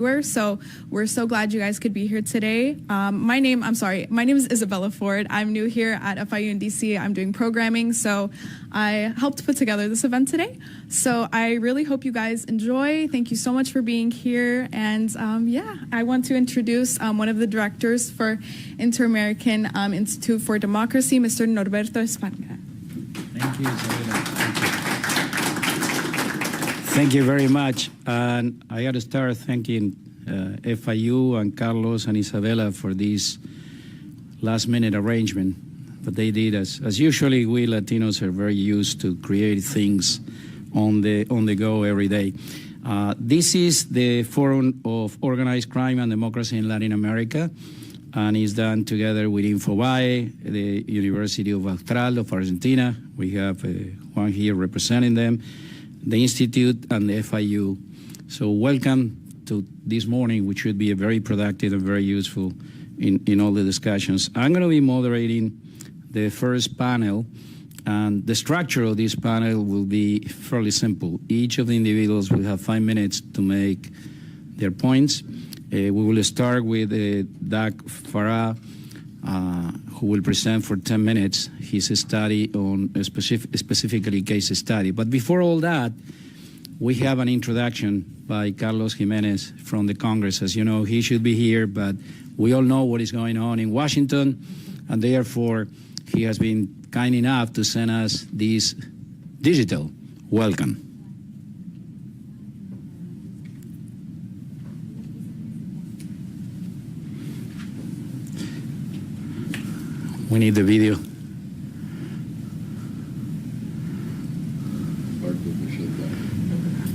So we're so glad you guys could be here today. My name is Isabella Ford. I'm new here at FIU in DC. I'm doing programming, so I helped put together this event today. So I really hope you guys enjoy. Thank you so much for being here. And I want to introduce one of the directors for Inter-American Institute for Democracy, Mr. Norberto Espanga. Thank you, Isabella. Thank you very much. And I got to start thanking FIU and Carlos and Isabella for this last-minute arrangement that they did. As usually, we Latinos are very used to create things on the go every day. This is the Forum of Organized Crime and Democracy in Latin America, and it's done together with Informate, the University of Austral of Argentina. We have one here representing them, the Institute and the FIU. So welcome to this morning, which should be a very productive and very useful in all the discussions. I'm going to be moderating the first panel, and the structure of this panel will be fairly simple. Each of the individuals will have 5 minutes to make their points. We will start with Doug Farah, who will present for 10 minutes his study on specifically case study. But before all that, we have an introduction by Carlos Jimenez from the Congress. As you know, he should be here, but we all know what is going on in Washington, and therefore he has been kind enough to send us this digital welcome. We need the video.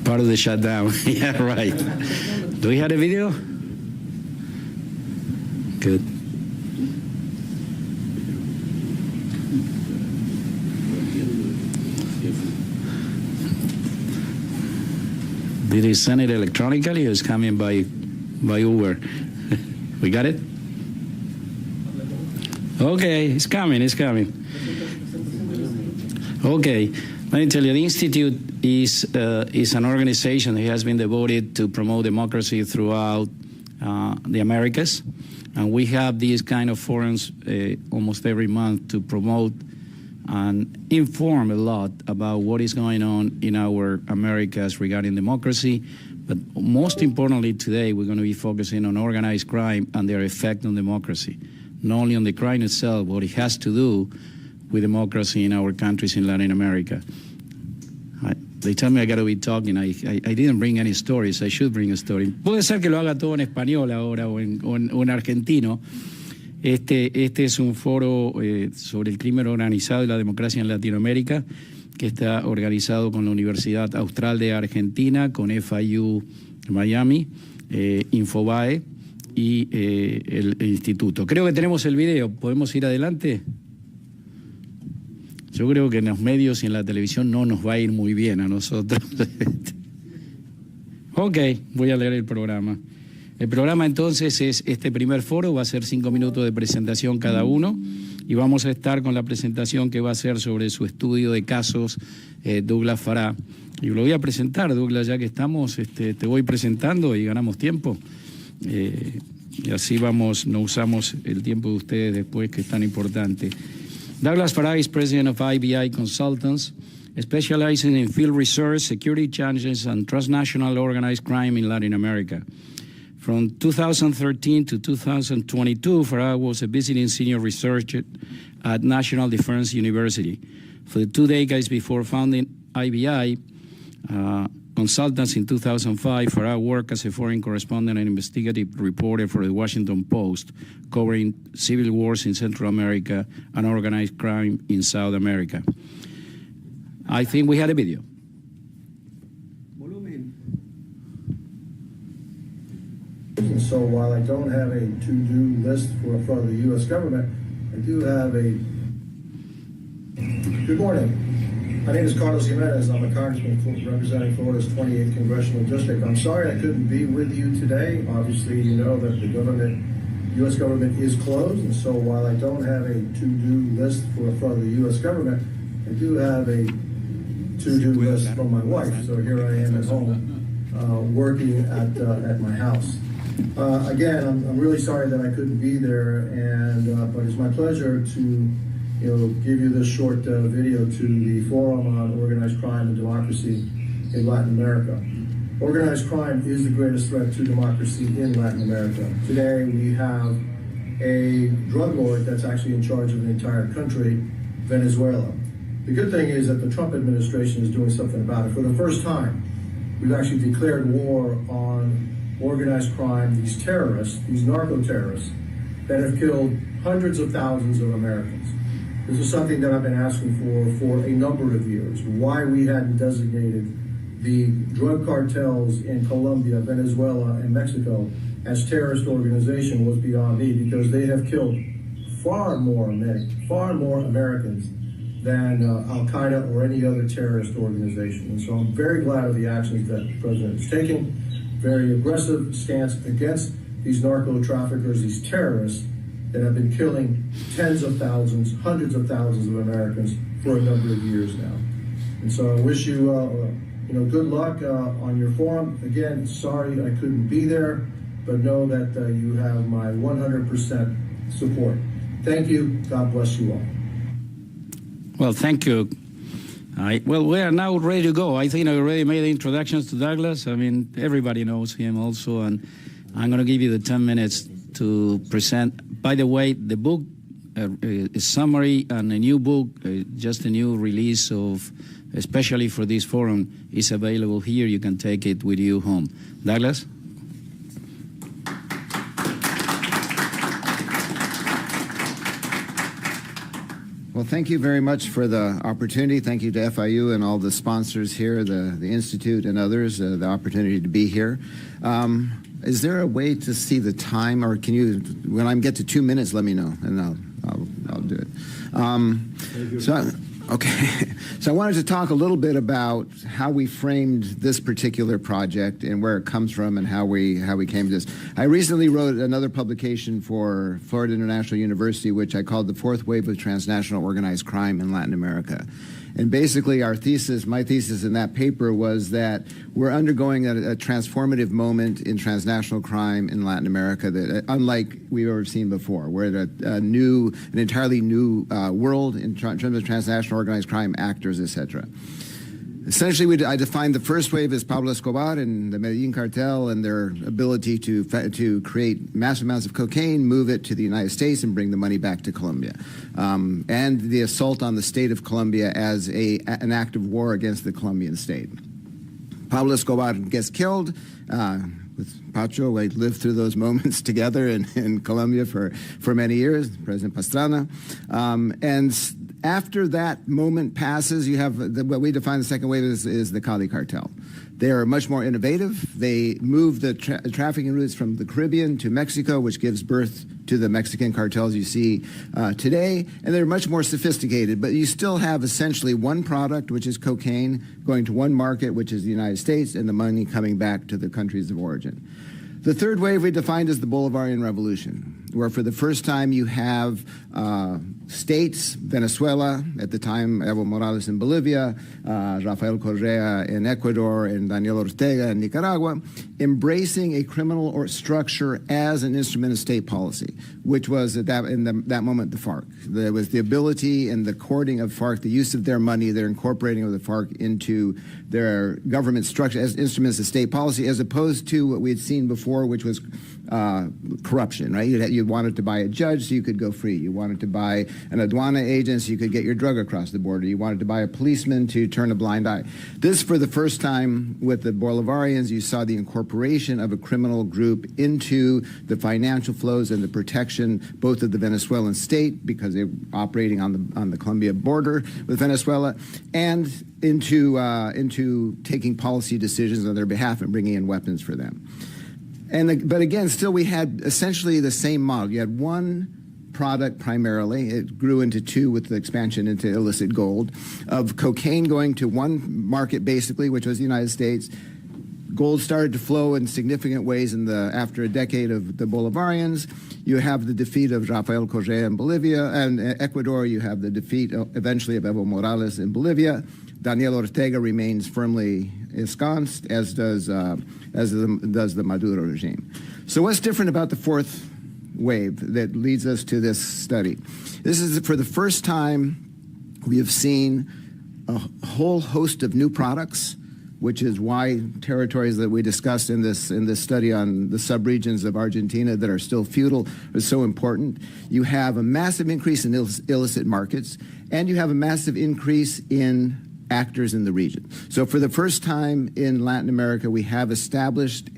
Part of the shutdown. Yeah, right. Do we have a video? Good. Did he send it electronically or is it coming by Uber? We got it? Okay, it's coming. Okay, let me tell you, the Institute is an organization that has been devoted to promote democracy throughout the Americas. And we have these kind of forums almost every month to promote and inform a lot about what is going on in our Americas regarding democracy. But most importantly today, we're going to be focusing on organized crime and their effect on democracy. Not only on the crime itself, but it has to do with democracy in our countries in Latin America. They tell me I got to be talking. I didn't bring any stories. I should bring a story. Puede ser que lo haga todo en español ahora o en argentino. Este es un foro sobre el crimen organizado y la democracia en Latinoamérica, que está organizado con la Universidad Austral de Argentina, con FIU Miami, Infobae y el instituto. Creo que tenemos el video. ¿Podemos ir adelante? Yo creo que en los medios y en la televisión no nos va a ir muy bien a nosotros. Ok, voy a leer el programa. El programa entonces es este primer foro, va a ser 5 minutos de presentación cada uno y vamos a estar con la presentación que va a ser sobre su estudio de casos Douglas Farah. Y lo voy a presentar, Douglas, ya que estamos, te voy presentando y ganamos tiempo. Y así vamos, no usamos el tiempo de ustedes después, que es tan importante. Douglas Farah is president of IBI Consultants, specializing in field research, security challenges, and transnational organized crime in Latin America. From 2013 to 2022, Farah was a visiting senior researcher at National Defense University. For the 2 decades before founding IBI Consultants in 2005, Farah worked as a foreign correspondent and investigative reporter for the Washington Post, covering civil wars in Central America and organized crime in South America. I think we had a video. And so while I don't have a to-do list for the U.S. government, I do have a... Good morning. My name is Carlos Jimenez. I'm a congressman representing Florida's 28th Congressional District. I'm sorry I couldn't be with you today. Obviously, you know that the U.S. government is closed, and so while I don't have a to-do list for the U.S. government, I do have a to-do list from my wife. So here I am at home working at my house. Again, I'm really sorry that I couldn't be there, but it's my pleasure to give you this short video to the Forum on Organized Crime and Democracy in Latin America. Organized crime is the greatest threat to democracy in Latin America. Today we have a drug lord that's actually in charge of the entire country, Venezuela. The good thing is that the Trump administration is doing something about it. For the first time, we've actually declared war on organized crime, these terrorists, these narco-terrorists that have killed hundreds of thousands of Americans. This is something that I've been asking for a number of years. Why we hadn't designated the drug cartels in Colombia, Venezuela, and Mexico as terrorist organization was beyond me, because they have killed far more Americans than Al-Qaeda or any other terrorist organization. And so I'm very glad of the actions that the president is taking. Very aggressive stance against these narco traffickers, these terrorists that have been killing tens of thousands, hundreds of thousands of Americans for a number of years now. And so I wish you good luck on your forum. Again, sorry I couldn't be there, but know that you have my 100% support. Thank you. God bless you all. Well, thank you. Well, we are now ready to go. I think I already made the introductions to Douglas. I mean, everybody knows him also, and I'm going to give you the 10 minutes to present. By the way, the book, a summary and a new book, just a new release of, especially for this forum, is available here. You can take it with you home. Douglas? Well, thank you very much for the opportunity. Thank you to FIU and all the sponsors here, the Institute and others, the opportunity to be here. Is there a way to see the time, or can you, when I get to 2 minutes, let me know, and I'll do it. Okay, so I wanted to talk a little bit about how we framed this particular project and where it comes from and how we came to this. I recently wrote another publication for Florida International University, which I called The Fourth Wave of Transnational Organized Crime in Latin America. And basically my thesis in that paper was that we're undergoing a transformative moment in transnational crime in Latin America that unlike we've ever seen before. We're at an entirely new world in terms of transnational organized crime actors, etc. Essentially, I defined the first wave as Pablo Escobar and the Medellin cartel and their ability to create massive amounts of cocaine, move it to the United States, and bring the money back to Colombia. And the assault on the state of Colombia as an act of war against the Colombian state. Pablo Escobar gets killed. With Pacho, we lived through those moments together in Colombia for many years, President Pastrana. And after that moment passes, you have what we define the second wave is the Cali cartel. They are much more innovative. They move the trafficking routes from the Caribbean to Mexico, which gives birth to the Mexican cartels you see today. And they're much more sophisticated, but you still have essentially one product, which is cocaine, going to one market, which is the United States, and the money coming back to the countries of origin. The third wave we defined as the Bolivarian Revolution, where for the first time you have states, Venezuela, at the time Evo Morales in Bolivia, Rafael Correa in Ecuador, and Daniel Ortega in Nicaragua, embracing a criminal or structure as an instrument of state policy, which was at that moment the FARC. There was the ability and the courting of FARC, the use of their money, their incorporating of the FARC into their government structure as instruments of state policy, as opposed to what we had seen before, which was corruption, right? You wanted to buy a judge so you could go free. You wanted to buy an aduana agent so you could get your drug across the border. You wanted to buy a policeman to turn a blind eye. This, for the first time with the Bolivarians, you saw the incorporation of a criminal group into the financial flows and the protection both of the Venezuelan state, because they're operating on the Colombia border with Venezuela, and into taking policy decisions on their behalf and bringing in weapons for them. But again, still we had essentially the same model. You had one product primarily. It grew into two with the expansion into illicit gold, of cocaine going to one market basically, which was the United States. Gold started to flow in significant ways after a decade of the Bolivarians. You have the defeat of Rafael Correa in Bolivia and Ecuador. You have the defeat eventually of Evo Morales in Bolivia. Daniel Ortega remains firmly ensconced, as does the Maduro regime. So what's different about the fourth wave that leads us to this study? This is for the first time we have seen a whole host of new products, which is why territories that we discussed in this study on the subregions of Argentina that are still feudal are so important. You have a massive increase in illicit markets, and you have a massive increase in actors in the region. So for the first time in Latin America, we have established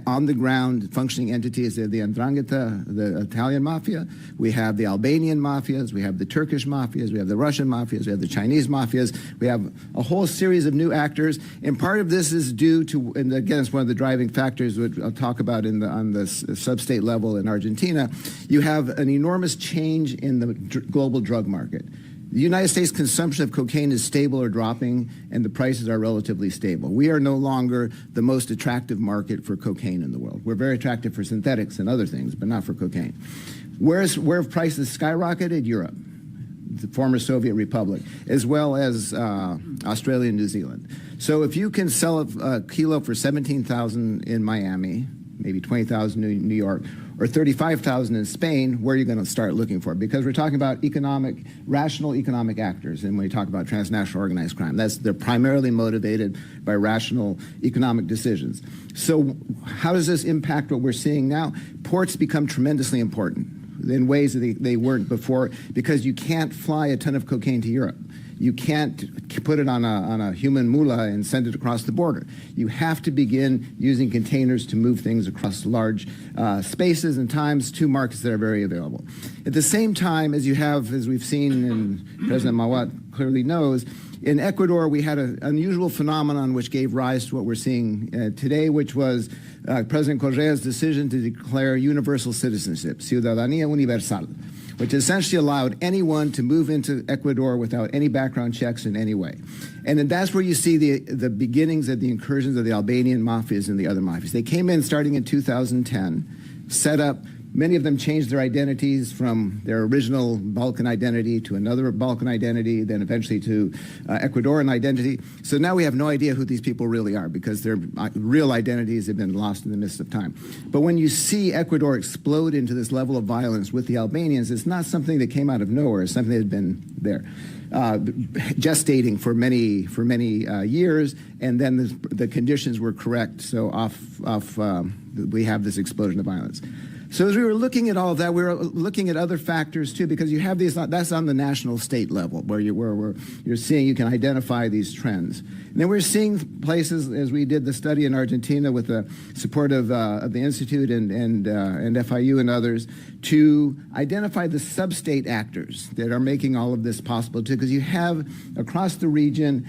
on-the-ground functioning entities of the 'Ndrangheta, the Italian mafia. We have the Albanian mafias. We have the Turkish mafias. We have the Russian mafias. We have the Chinese mafias. We have a whole series of new actors. And part of this is due to, and again, it's one of the driving factors, which I'll talk about on the sub-state level in Argentina. You have an enormous change in the global drug market. The United States consumption of cocaine is stable or dropping, and the prices are relatively stable. We are no longer the most attractive market for cocaine in the world. We're very attractive for synthetics and other things, but not for cocaine. Where have prices skyrocketed? Europe, the former Soviet Republic, as well as Australia and New Zealand. So if you can sell a kilo for $17,000 in Miami, maybe $20,000 in New York, or $35,000 in Spain, where are you going to start looking for? Because we're talking about rational economic actors, and when we talk about transnational organized crime, they're primarily motivated by rational economic decisions. So how does this impact what we're seeing now? Ports become tremendously important in ways that they weren't before, because you can't fly a ton of cocaine to Europe. You can't put it on a human mula and send it across the border. You have to begin using containers to move things across large spaces and times to markets that are very available. At the same time, as we've seen, and President Mawat clearly knows, in Ecuador, we had an unusual phenomenon which gave rise to what we're seeing today, which was President Correa's decision to declare universal citizenship, ciudadanía universal, which essentially allowed anyone to move into Ecuador without any background checks in any way. And then that's where you see the beginnings of the incursions of the Albanian mafias and the other mafias. They came in starting in 2010, set up. Many of them changed their identities from their original Balkan identity to another Balkan identity, then eventually to Ecuadorian identity. So now we have no idea who these people really are, because their real identities have been lost in the midst of time. But when you see Ecuador explode into this level of violence with the Albanians, it's not something that came out of nowhere. It's something that had been there, gestating for many years, and then the conditions were correct. So we have this explosion of violence. So as we were looking at all of that, we were looking at other factors too, because you have these. That's on the national state level, where you're seeing, you can identify these trends. And then we're seeing places, as we did the study in Argentina with the support of the Institute and FIU and others, to identify the sub-state actors that are making all of this possible too, because you have across the region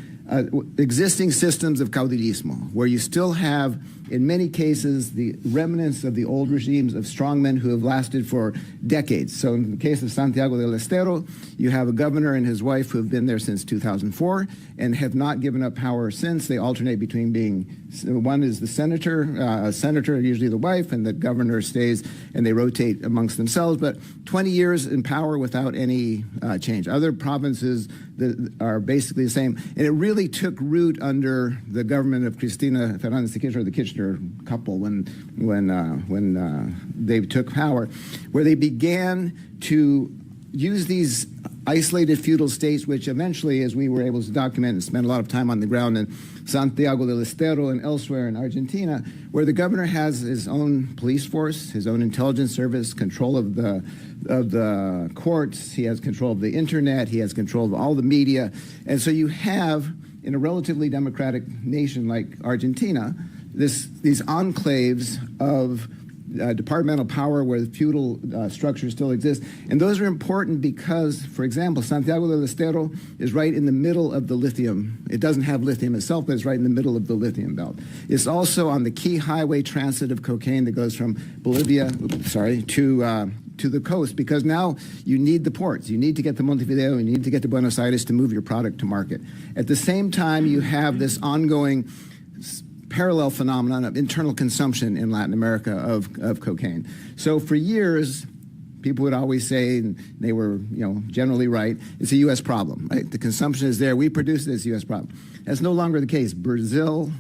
existing systems of caudillismo, where you still have, in many cases, the remnants of the old regimes of strongmen who have lasted for decades. So in the case of Santiago del Estero, you have a governor and his wife who have been there since 2004 and have not given up power since. They alternate between being, one is the senator, usually the wife, and the governor stays, and they rotate amongst themselves, but 20 years in power without any change. Other provinces that are basically the same, and it really took root under the government of Cristina Fernández de Kirchner, the Kirchner couple, when they took power, where they began to use these isolated feudal states, which eventually, as we were able to document and spend a lot of time on the ground in Santiago del Estero and elsewhere in Argentina, where the governor has his own police force, his own intelligence service, control of the courts, he has control of the internet, he has control of all the media. And so you have, in a relatively democratic nation like Argentina, these enclaves of departmental power where feudal structures still exist. And those are important because, for example, Santiago del Estero is right in the middle of the lithium. It doesn't have lithium itself, but it's right in the middle of the lithium belt. It's also on the key highway transit of cocaine that goes from Bolivia, to the coast, because now you need the ports. You need to get to Montevideo, you need to get to Buenos Aires to move your product to market. At the same time, you have this ongoing parallel phenomenon of internal consumption in Latin America of cocaine. So for years, people would always say, and they were generally right, it's a U.S. problem. Right? The consumption is there. We produce it, it's a U.S. problem. That's no longer the case. Brazil,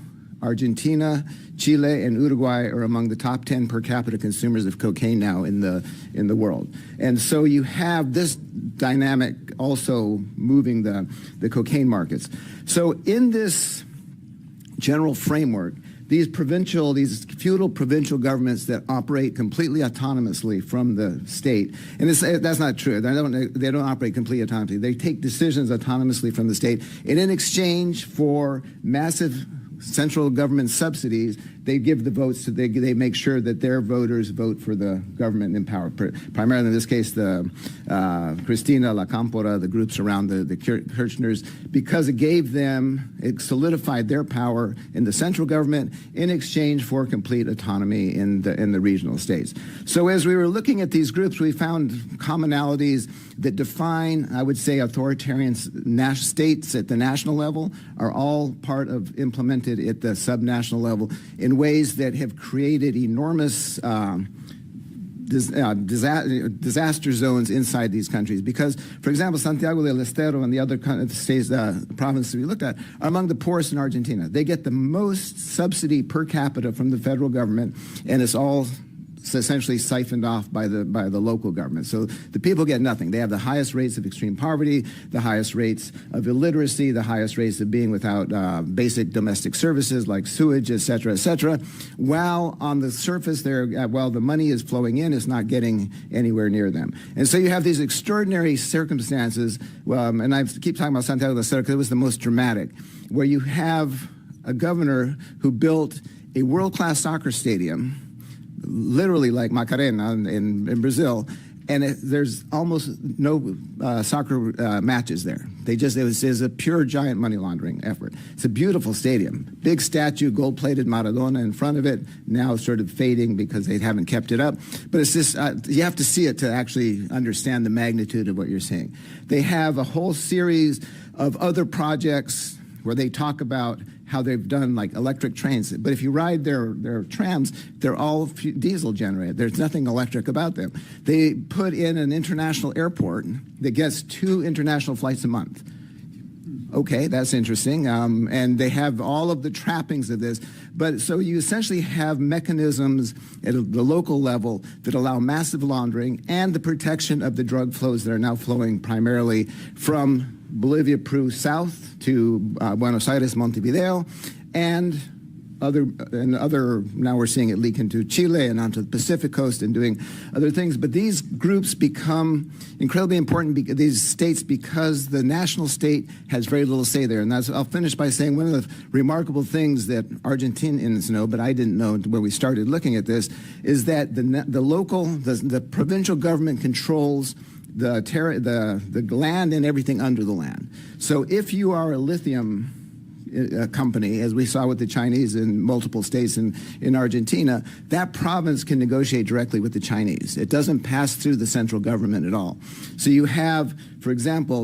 Argentina, Chile, and Uruguay are among the top 10 per capita consumers of cocaine now in the world. And so you have this dynamic also moving the cocaine markets. So in this general framework, these feudal provincial governments that operate completely autonomously from the state, and that's not true. They don't operate completely autonomously. They take decisions autonomously from the state, and in exchange for massive central government subsidies, they give the votes, they make sure that their voters vote for the government in power. Primarily in this case, the Cristina, La Cámpora, the groups around the Kirchners, because it solidified their power in the central government in exchange for complete autonomy in the regional states. So as we were looking at these groups, we found commonalities that define, I would say, authoritarian states at the national level are all part of implemented at the subnational level in ways that have created enormous disaster zones inside these countries. Because, for example, Santiago del Estero and the other states, provinces we looked at, are among the poorest in Argentina. They get the most subsidy per capita from the federal government, and it's all essentially siphoned off by the local government. So the people get nothing. They have the highest rates of extreme poverty, the highest rates of illiteracy, the highest rates of being without basic domestic services like sewage, et cetera, while on the surface while the money is flowing in, it's not getting anywhere near them. And so you have these extraordinary circumstances, and I keep talking about Santiago del Estero because it was the most dramatic, where you have a governor who built a world-class soccer stadium, literally like Macarena in Brazil, and there's almost no soccer matches there. It was a pure giant money laundering effort. It's a beautiful stadium. Big statue, gold-plated Maradona in front of it, now sort of fading because they haven't kept it up. But it's just, you have to see it to actually understand the magnitude of what you're seeing. They have a whole series of other projects where they talk about how they've done like electric trains. But if you ride their trams, they're all diesel generated. There's nothing electric about them. They put in an international airport that gets 2 international flights a month. Okay, that's interesting. And they have all of the trappings of this. But so you essentially have mechanisms at the local level that allow massive laundering and the protection of the drug flows that are now flowing primarily from Bolivia, Peru, south to Buenos Aires, Montevideo, and now we're seeing it leak into Chile and onto the Pacific coast and doing other things. But these groups become incredibly important, these states, because the national state has very little say there. And I'll finish by saying one of the remarkable things that Argentinians know, but I didn't know when we started looking at this, is that the provincial government controls the land and everything under the land. So if you are a lithium company, as we saw with the Chinese in multiple states in Argentina, that province can negotiate directly with the Chinese. It doesn't pass through the central government at all. So you have, for example,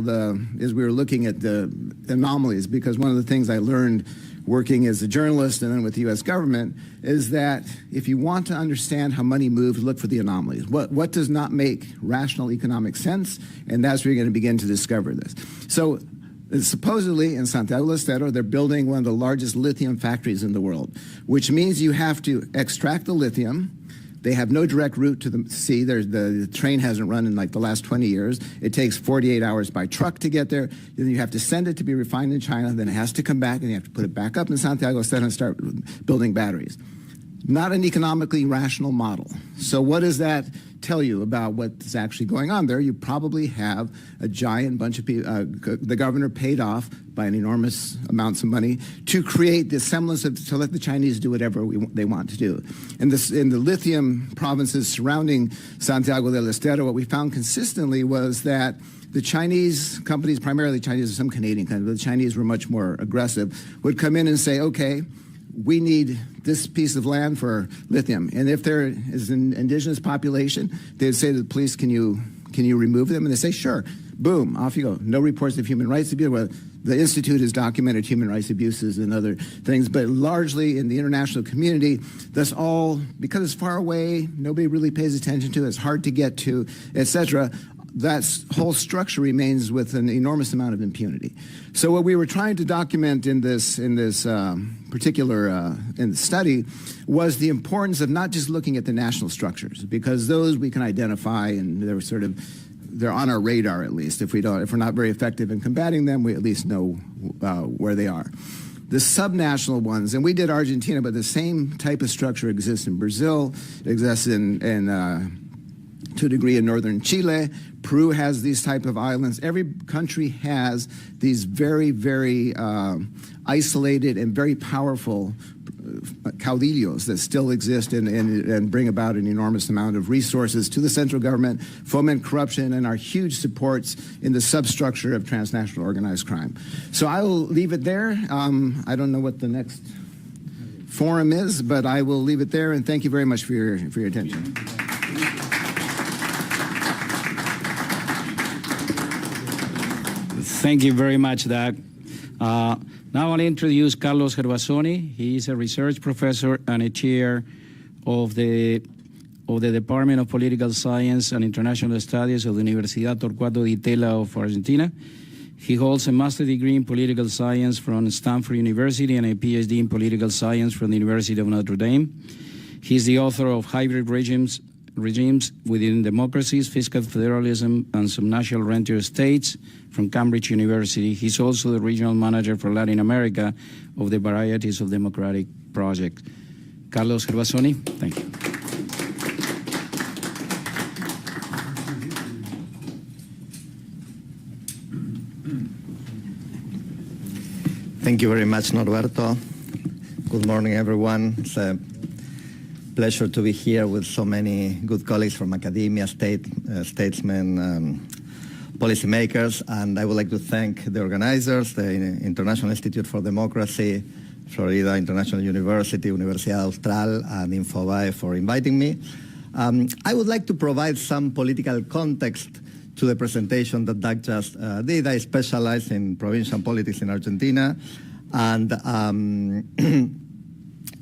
as we were looking at the anomalies, because one of the things I learned working as a journalist and then with the U.S. government is that if you want to understand how money moves, look for the anomalies. What does not make rational economic sense? And that's where you're going to begin to discover this. So supposedly in Santiago del Estero, they're building one of the largest lithium factories in the world, which means you have to extract the lithium. They have no direct route to the sea. The train hasn't run in like the last 20 years. It takes 48 hours by truck to get there. Then you have to send it to be refined in China. Then it has to come back, and you have to put it back up in Santiago del Estero and start building batteries. Not an economically rational model. So what does that tell you about what's actually going on there? You probably have a giant bunch of people, the governor paid off by an enormous amounts of money to create the semblance to let the Chinese do whatever they want to do. In the lithium provinces surrounding Santiago del Estero, what we found consistently was that the Chinese companies, primarily Chinese and some Canadian companies, but the Chinese were much more aggressive, would come in and say, okay, we need this piece of land for lithium. And if there is an indigenous population, they'd say to the police, can you remove them? And they say, sure. boom, off you go. No reports of human rights abuse. Well, the Institute has documented human rights abuses and other things, but largely in the international community, that's all, because it's far away, nobody really pays attention to, it's hard to get to, etc. That whole structure remains with an enormous amount of impunity. So what we were trying to document in this particular in the study was the importance of not just looking at the national structures, because those we can identify and they're on our radar at least. If we're not very effective in combating them, we at least know where they are. The subnational ones, and we did Argentina, but the same type of structure exists in Brazil, exists to a degree in northern Chile. Peru has these type of islands. Every country has these very, very isolated and very powerful caudillos that still exist and bring about an enormous amount of resources to the central government, foment corruption, and are huge supports in the substructure of transnational organized crime. So I will leave it there. I don't know what the next forum is, but I will leave it there, and thank you very much for your attention. Thank you very much, Doug. Now I'll introduce Carlos Gervasoni. He is a research professor and a chair of the Department of Political Science and International Studies of the Universidad Torcuato Di Tella of Argentina. He holds a master's degree in political science from Stanford University and a PhD in political science from the University of Notre Dame. He is the author of Hybrid Regimes Within Democracies, Fiscal Federalism, and Subnational Rentier States from Cambridge University. He's also the regional manager for Latin America of the Varieties of Democratic Project. Carlos Gervasoni, thank you. Thank you very much, Norberto. Good morning, everyone. It's a pleasure to be here with so many good colleagues from academia, statesmen, policymakers, and I would like to thank the organizers, the International Institute for Democracy, Florida International University, Universidad Austral, and Informate for inviting me. I would like to provide some political context to the presentation that Doug just did. I specialize in provincial politics in Argentina, and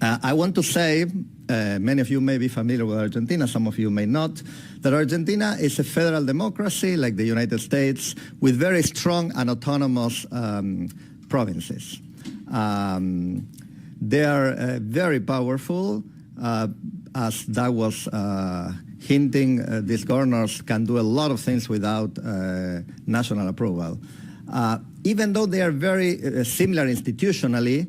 I want to say, many of you may be familiar with Argentina, some of you may not, that Argentina is a federal democracy like the United States with very strong and autonomous provinces. They are very powerful. As Doug was hinting, these governors can do a lot of things without national approval. Even though they are very similar institutionally,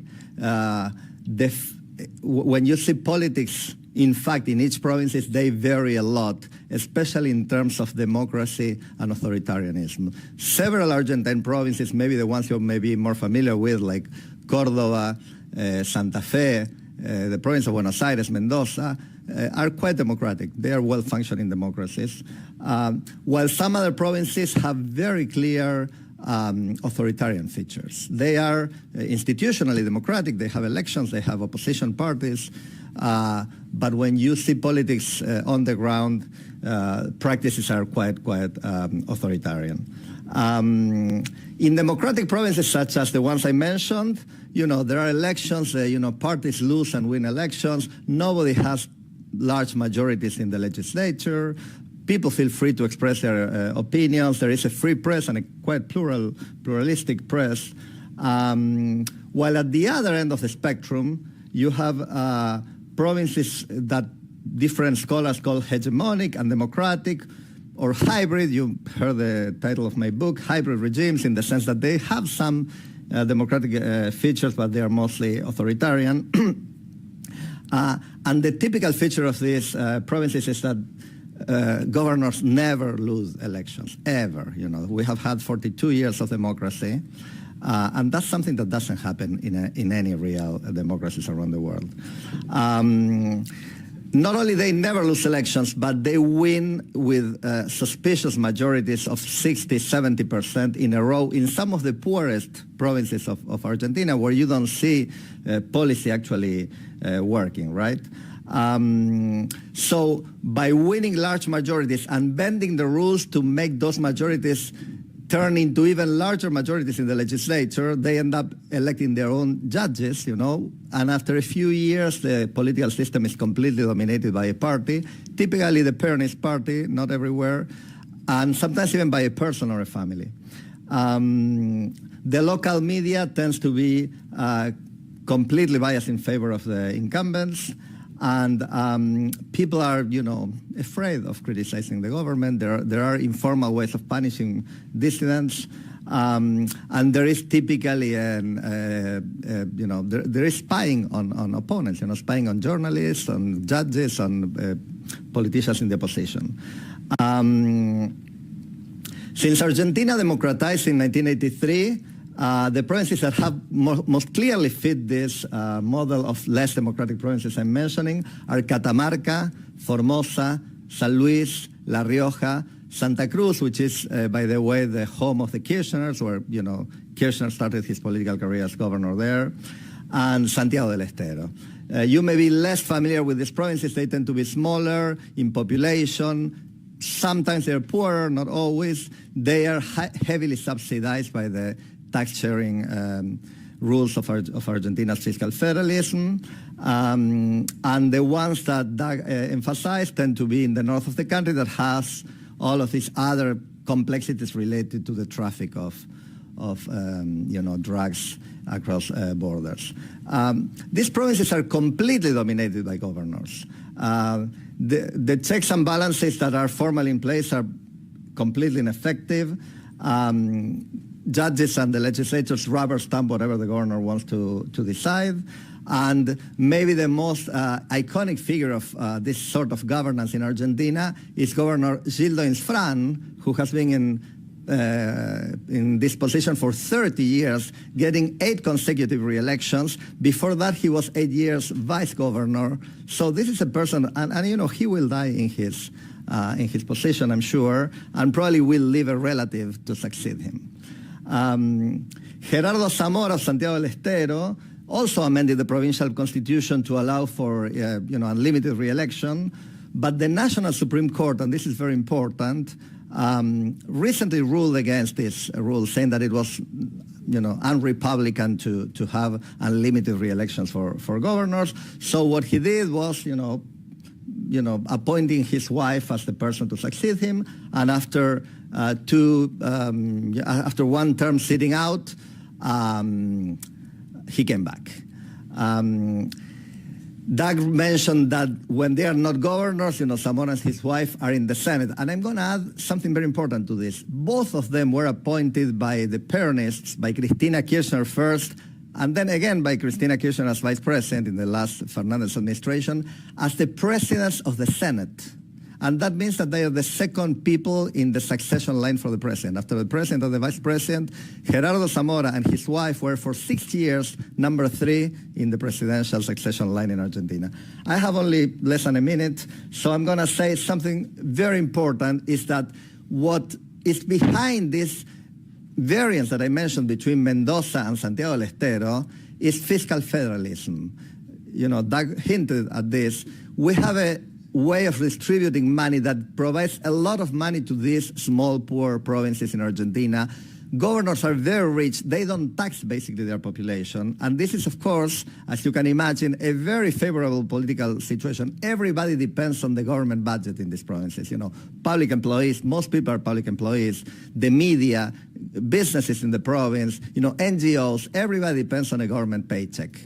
when you see politics, in fact, in each province, they vary a lot, especially in terms of democracy and authoritarianism. Several Argentine provinces, maybe the ones you may be more familiar with, like Córdoba, Santa Fe, the province of Buenos Aires, Mendoza, are quite democratic. They are well-functioning democracies, while some other provinces have very clear authoritarian features. They are institutionally democratic, they have elections, they have opposition parties, but when you see politics on the ground, practices are quite authoritarian. In democratic provinces such as the ones I mentioned, there are elections, parties lose and win elections, nobody has large majorities in the legislature, people feel free to express their opinions. There is a free press and a quite pluralistic press. While at the other end of the spectrum, you have provinces that different scholars call hegemonic and democratic, or hybrid. You heard the title of my book, Hybrid Regimes, in the sense that they have some democratic features, but they are mostly authoritarian. And the typical feature of these provinces is that governors never lose elections, ever. We have had 42 years of democracy, and that's something that doesn't happen in any real democracies around the world. Not only they never lose elections, but they win with suspicious majorities of 60–70% in a row in some of the poorest provinces of Argentina, where you don't see policy actually working, right? So by winning large majorities and bending the rules to make those majorities turn into even larger majorities in the legislature. They end up electing their own judges, you know, and after a few years, the political system is completely dominated by a party, typically the Peronist party, not everywhere, and sometimes even by a person or a family. The local media tends to be completely biased in favor of the incumbents, and people are, you know, afraid of criticizing the government. There are informal ways of punishing dissidents, and there is typically, you know, there is spying on opponents, you know, spying on journalists, on judges, on politicians in the opposition. Since Argentina democratized in 1983, the provinces that have most clearly fit this model of less democratic provinces I'm mentioning are Catamarca, Formosa, San Luis, La Rioja, Santa Cruz, which is, by the way, the home of the Kirchners, where, you know, Kirchner started his political career as governor there, and Santiago del Estero. You may be less familiar with these provinces. They tend to be smaller in population. Sometimes they're poorer, not always. They are heavily subsidized by the tax-sharing rules of Argentina's fiscal federalism. And the ones that Doug emphasized tend to be in the north of the country that has all of these other complexities related to the traffic of you know, drugs across borders. These provinces are completely dominated by governors. The checks and balances that are formally in place are completely ineffective. Judges and the legislatures rubber stamp whatever the governor wants to decide. And maybe the most iconic figure of this sort of governance in Argentina is Governor Gildo Insfrán, who has been in this position for 30 years, getting 8 consecutive re-elections. Before that, he was 8 years vice governor. So this is a person, and you know, he will die in his position, I'm sure, and probably will leave a relative to succeed him. Gerardo Zamora of Santiago del Estero also amended the provincial constitution to allow for you know, unlimited re-election, but the National Supreme Court, and this is very important, recently ruled against this rule, saying that it was, you know, un-republican to have unlimited re-elections for governors. So what he did was, you know, appointing his wife as the person to succeed him, and after one term sitting out, he came back. Doug mentioned that when they are not governors, you know, Zamora and his wife are in the Senate. And I'm going to add something very important to this. Both of them were appointed by the Peronists, by Cristina Kirchner first, and then again by Cristina Kirchner as vice president in the last Fernandez administration, as the presidents of the Senate. And that means that they are the second people in the succession line for the president. After the president and the vice president, Gerardo Zamora and his wife were for 6 years number 3 in the presidential succession line in Argentina. I have only less than a minute, so I'm going to say something very important, is that what is behind this variance that I mentioned between Mendoza and Santiago del Estero is fiscal federalism. You know, Doug hinted at this. We have a way of distributing money that provides a lot of money to these small, poor provinces in Argentina. Governors are very rich. They don't tax basically their population. And this is, of course, as you can imagine, a very favorable political situation. Everybody depends on the government budget in these provinces. You know, public employees, most people are public employees, the media, businesses in the province, you know, NGOs, everybody depends on a government paycheck.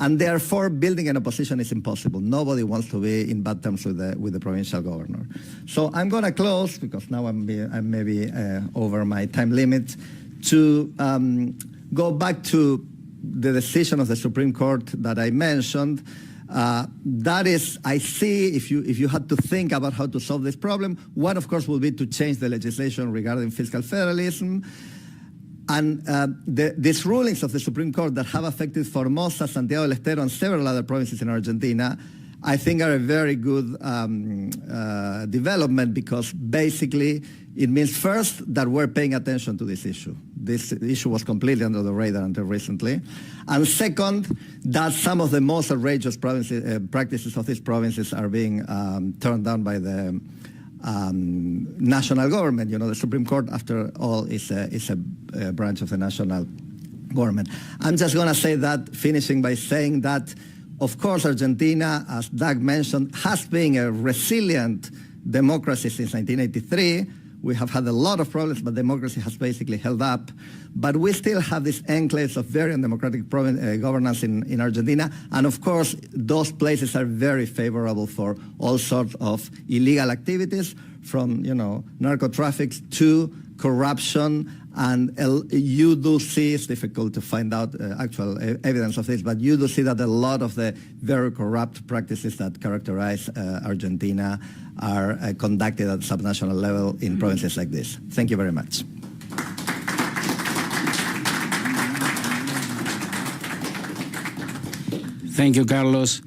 And therefore, building an opposition is impossible. Nobody wants to be in bad terms with the provincial governor. So I'm going to close, because now I'm maybe over my time limit, to go back to the decision of the Supreme Court that I mentioned. That is, I see, if you had to think about how to solve this problem, one, of course, would be to change the legislation regarding fiscal federalism. And these rulings of the Supreme Court that have affected Formosa, Santiago del Estero, and several other provinces in Argentina, I think are a very good development, because basically it means first that we're paying attention to this issue. This issue was completely under the radar until recently. And second, that some of the most outrageous practices of these provinces are being turned down by the national government. The Supreme Court, after all, is a branch of the national government. I'm just going to say that, finishing by saying that, of course, Argentina, as Doug mentioned, has been a resilient democracy since 1983. We have had a lot of problems, but democracy has basically held up. But we still have these enclaves of very undemocratic governance in Argentina. And of course, those places are very favorable for all sorts of illegal activities, from narco traffics to corruption. And you do see, it's difficult to find out actual evidence of this, but you do see that a lot of the very corrupt practices that characterize Argentina are conducted at subnational level in provinces like this. Thank you very much. Thank you, Carlos.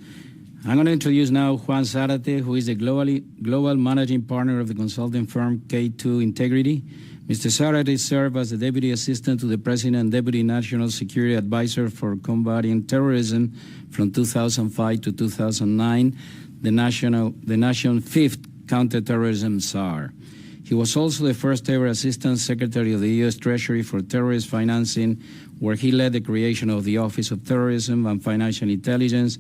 I'm going to introduce now Juan Zárate, who is the global managing partner of the consulting firm K2 Integrity. Mr. Zárate served as the Deputy Assistant to the President and Deputy National Security Advisor for Combating Terrorism from 2005 to 2009, the nation's fifth counterterrorism czar. He was also the first ever Assistant Secretary of the U.S. Treasury for Terrorist Financing, where he led the creation of the Office of Terrorism and Financial Intelligence.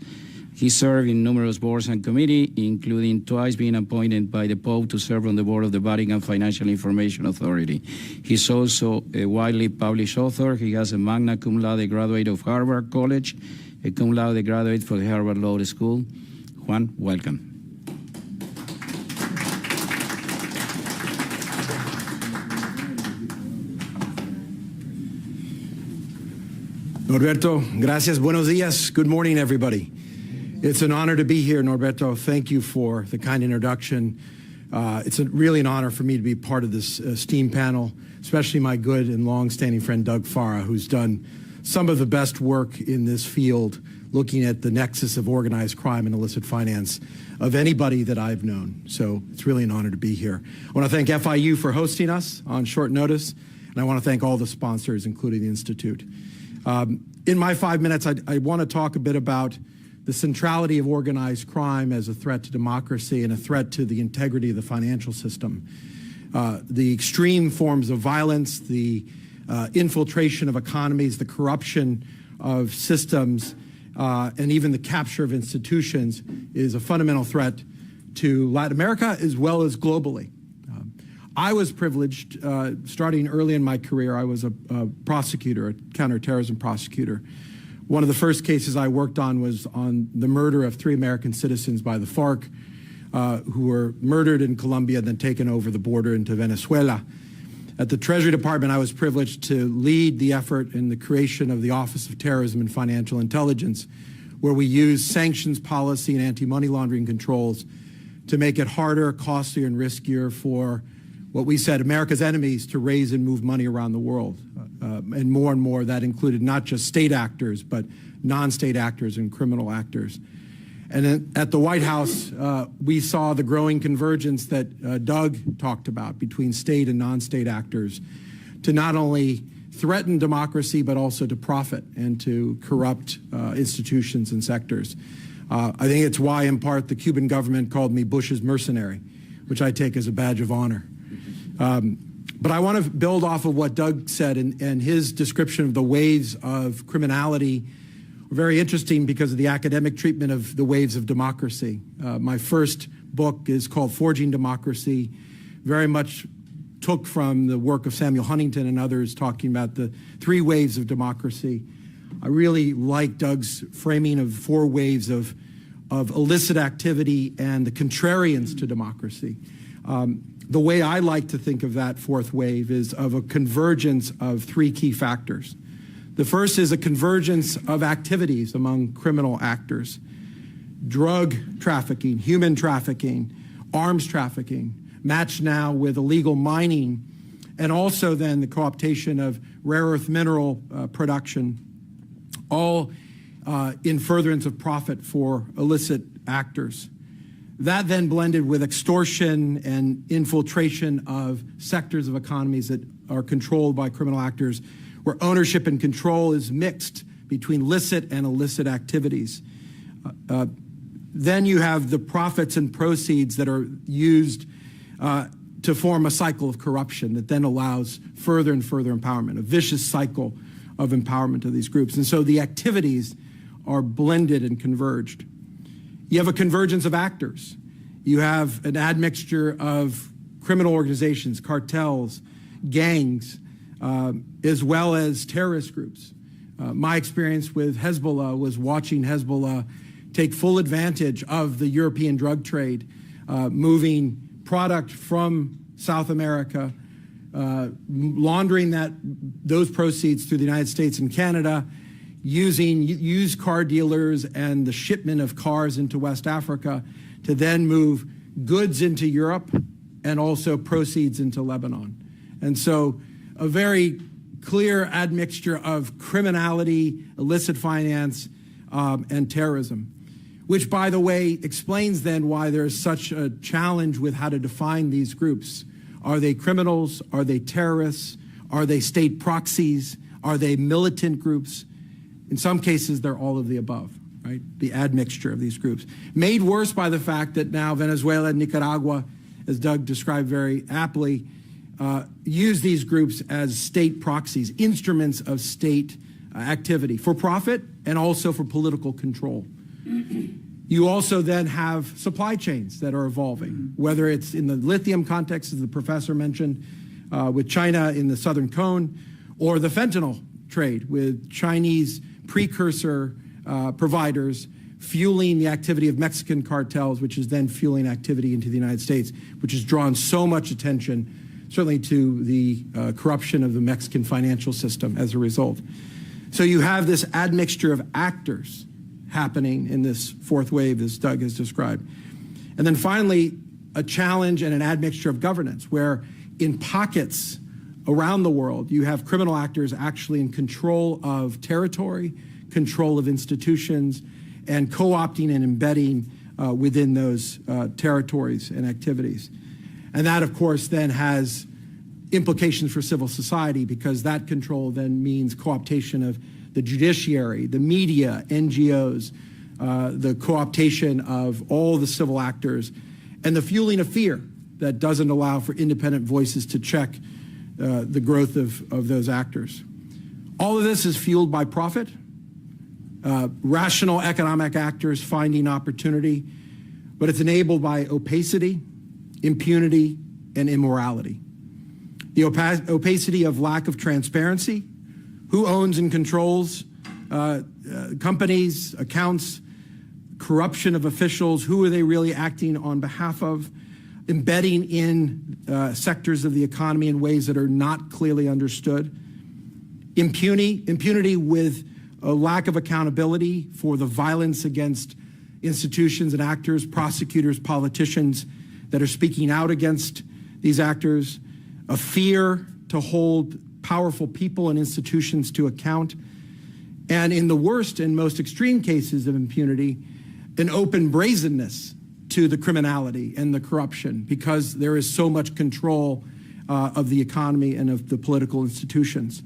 He served in numerous boards and committees, including twice being appointed by the Pope to serve on the board of the Vatican Financial Information Authority. He's also a widely published author. He has a magna cum laude graduate of Harvard College, a cum laude graduate for the Harvard Law School. Juan, welcome. Norberto, gracias. Buenos días. Good morning, everybody. It's an honor to be here, Norberto. Thank you for the kind introduction. It's really an honor for me to be part of this esteemed panel, especially my good and long-standing friend Doug Foro, who's done some of the best work in this field, looking at the nexus of organized crime and illicit finance of anybody that I've known. So it's really an honor to be here. I want to thank FIU for hosting us on short notice, and I want to thank all the sponsors, including the Institute. In my 5 minutes, I want to talk a bit about the centrality of organized crime as a threat to democracy and a threat to the integrity of the financial system. The extreme forms of violence, the infiltration of economies, the corruption of systems, and even the capture of institutions is a fundamental threat to Latin America as well as globally. I was privileged, starting early in my career, I was a prosecutor, a counterterrorism prosecutor. One of the first cases I worked on was on the murder of 3 American citizens by the FARC, who were murdered in Colombia and then taken over the border into Venezuela. At the Treasury Department, I was privileged to lead the effort in the creation of the Office of Terrorism and Financial Intelligence, where we used sanctions policy and anti-money laundering controls to make it harder, costlier, and riskier for what we said America's enemies to raise and move money around the world. And more that included not just state actors, but non-state actors and criminal actors. And then at the White House, we saw the growing convergence that Doug talked about between state and non-state actors to not only threaten democracy, but also to profit and to corrupt institutions and sectors. I think it's why, in part, the Cuban government called me Bush's mercenary, which I take as a badge of honor. But I want to build off of what Doug said and his description of the waves of criminality. Very interesting because of the academic treatment of the waves of democracy. My first book is called Forging Democracy, very much took from the work of Samuel Huntington and others talking about the 3 waves of democracy. I really like Doug's framing of 4 waves of illicit activity and the contrarians to democracy. The way I like to think of that 4th wave is of a convergence of 3 key factors. The first is a convergence of activities among criminal actors. Drug trafficking, human trafficking, arms trafficking, matched now with illegal mining, and also then the co-optation of rare earth mineral production, all in furtherance of profit for illicit actors. That then blended with extortion and infiltration of sectors of economies that are controlled by criminal actors, where ownership and control is mixed between licit and illicit activities. Then you have the profits and proceeds that are used to form a cycle of corruption that then allows further and further empowerment, a vicious cycle of empowerment of these groups. And so the activities are blended and converged. You have a convergence of actors. You have an admixture of criminal organizations, cartels, gangs, as well as terrorist groups. My experience with Hezbollah was watching Hezbollah take full advantage of the European drug trade, moving product from South America, laundering those proceeds through the United States and Canada, using used car dealers and the shipment of cars into West Africa to then move goods into Europe and also proceeds into Lebanon. And so a very clear admixture of criminality, illicit finance, and terrorism, which, by the way, explains then why there's such a challenge with how to define these groups. Are they criminals? Are they terrorists? Are they state proxies? Are they militant groups? In some cases, they're all of the above, right? The admixture of these groups. Made worse by the fact that now Venezuela and Nicaragua, as Doug described very aptly, use these groups as state proxies, instruments of state activity for profit and also for political control. You also then have supply chains that are evolving, whether it's in the lithium context, as the professor mentioned, with China in the Southern Cone, or the fentanyl trade with Chinese precursor providers fueling the activity of Mexican cartels, which is then fueling activity into the United States, which has drawn so much attention, certainly to the corruption of the Mexican financial system as a result. So you have this admixture of actors happening in this fourth wave, as Doug has described. And then finally, a challenge and an admixture of governance, where in pockets around the world, you have criminal actors actually in control of territory, control of institutions, and co-opting and embedding within those territories and activities. And that, of course, then has implications for civil society, because that control then means co-optation of the judiciary, the media, NGOs, the co-optation of all the civil actors, and the fueling of fear that doesn't allow for independent voices to check the growth of those actors. All of this is fueled by profit, rational economic actors finding opportunity, but it's enabled by opacity, impunity, and immorality. The opacity of lack of transparency, who owns and controls companies, accounts, corruption of officials, who are they really acting on behalf of, embedding in sectors of the economy in ways that are not clearly understood. Impunity with a lack of accountability for the violence against institutions and actors, prosecutors, politicians that are speaking out against these actors, a fear to hold powerful people and institutions to account, and in the worst and most extreme cases of impunity, an open brazenness to the criminality and the corruption, because there is so much control of the economy and of the political institutions.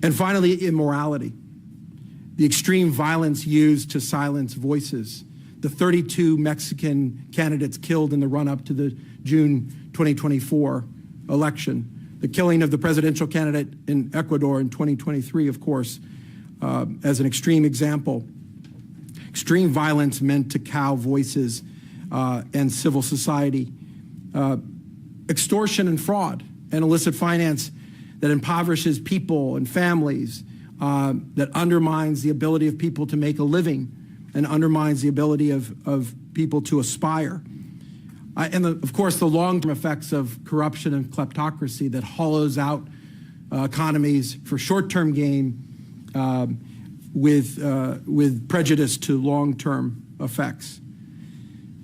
And finally, immorality, the extreme violence used to silence voices, the 32 Mexican candidates killed in the run-up to the June 2024 election, the killing of the presidential candidate in Ecuador in 2023, of course, as an extreme example. Extreme violence meant to cow voices and civil society. Extortion and fraud and illicit finance that impoverishes people and families, that undermines the ability of people to make a living and undermines the ability of people to aspire. And of course, the long-term effects of corruption and kleptocracy that hollows out economies for short-term gain with prejudice to long-term effects.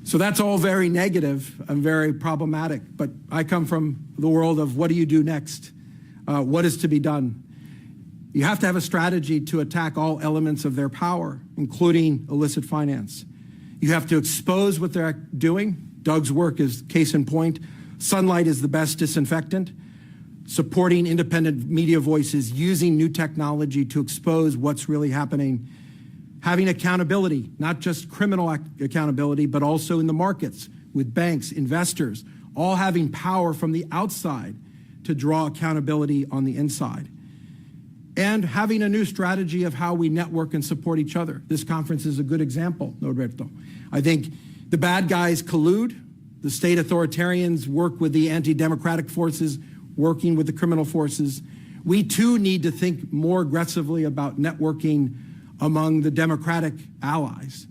So that's all very negative and very problematic. But I come from the world of what do you do next? What is to be done? You have to have a strategy to attack all elements of their power, including illicit finance. You have to expose what they're doing. Doug's work is case in point. Sunlight is the best disinfectant. Supporting independent media voices, using new technology to expose what's really happening. Having accountability, not just criminal accountability, but also in the markets with banks, investors, all having power from the outside to draw accountability on the inside. And having a new strategy of how we network and support each other. This conference is a good example, Norberto. I think the bad guys collude, the state authoritarians work with the anti-democratic forces, working with the criminal forces. We too need to think more aggressively about networking among the democratic allies.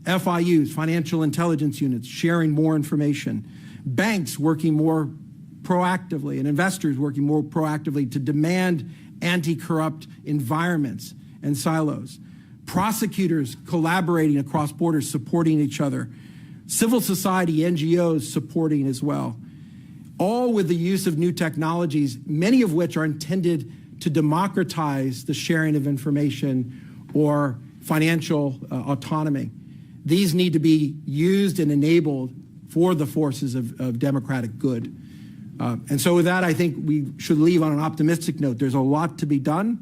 FIUs, financial intelligence units, sharing more information. Banks working more proactively and investors working more proactively to demand anti-corrupt environments and silos. Prosecutors collaborating across borders, supporting each other. Civil society, NGOs supporting as well. All with the use of new technologies, many of which are intended to democratize the sharing of information or financial autonomy. These need to be used and enabled for the forces of democratic good. And so with that, I think we should leave on an optimistic note. There's a lot to be done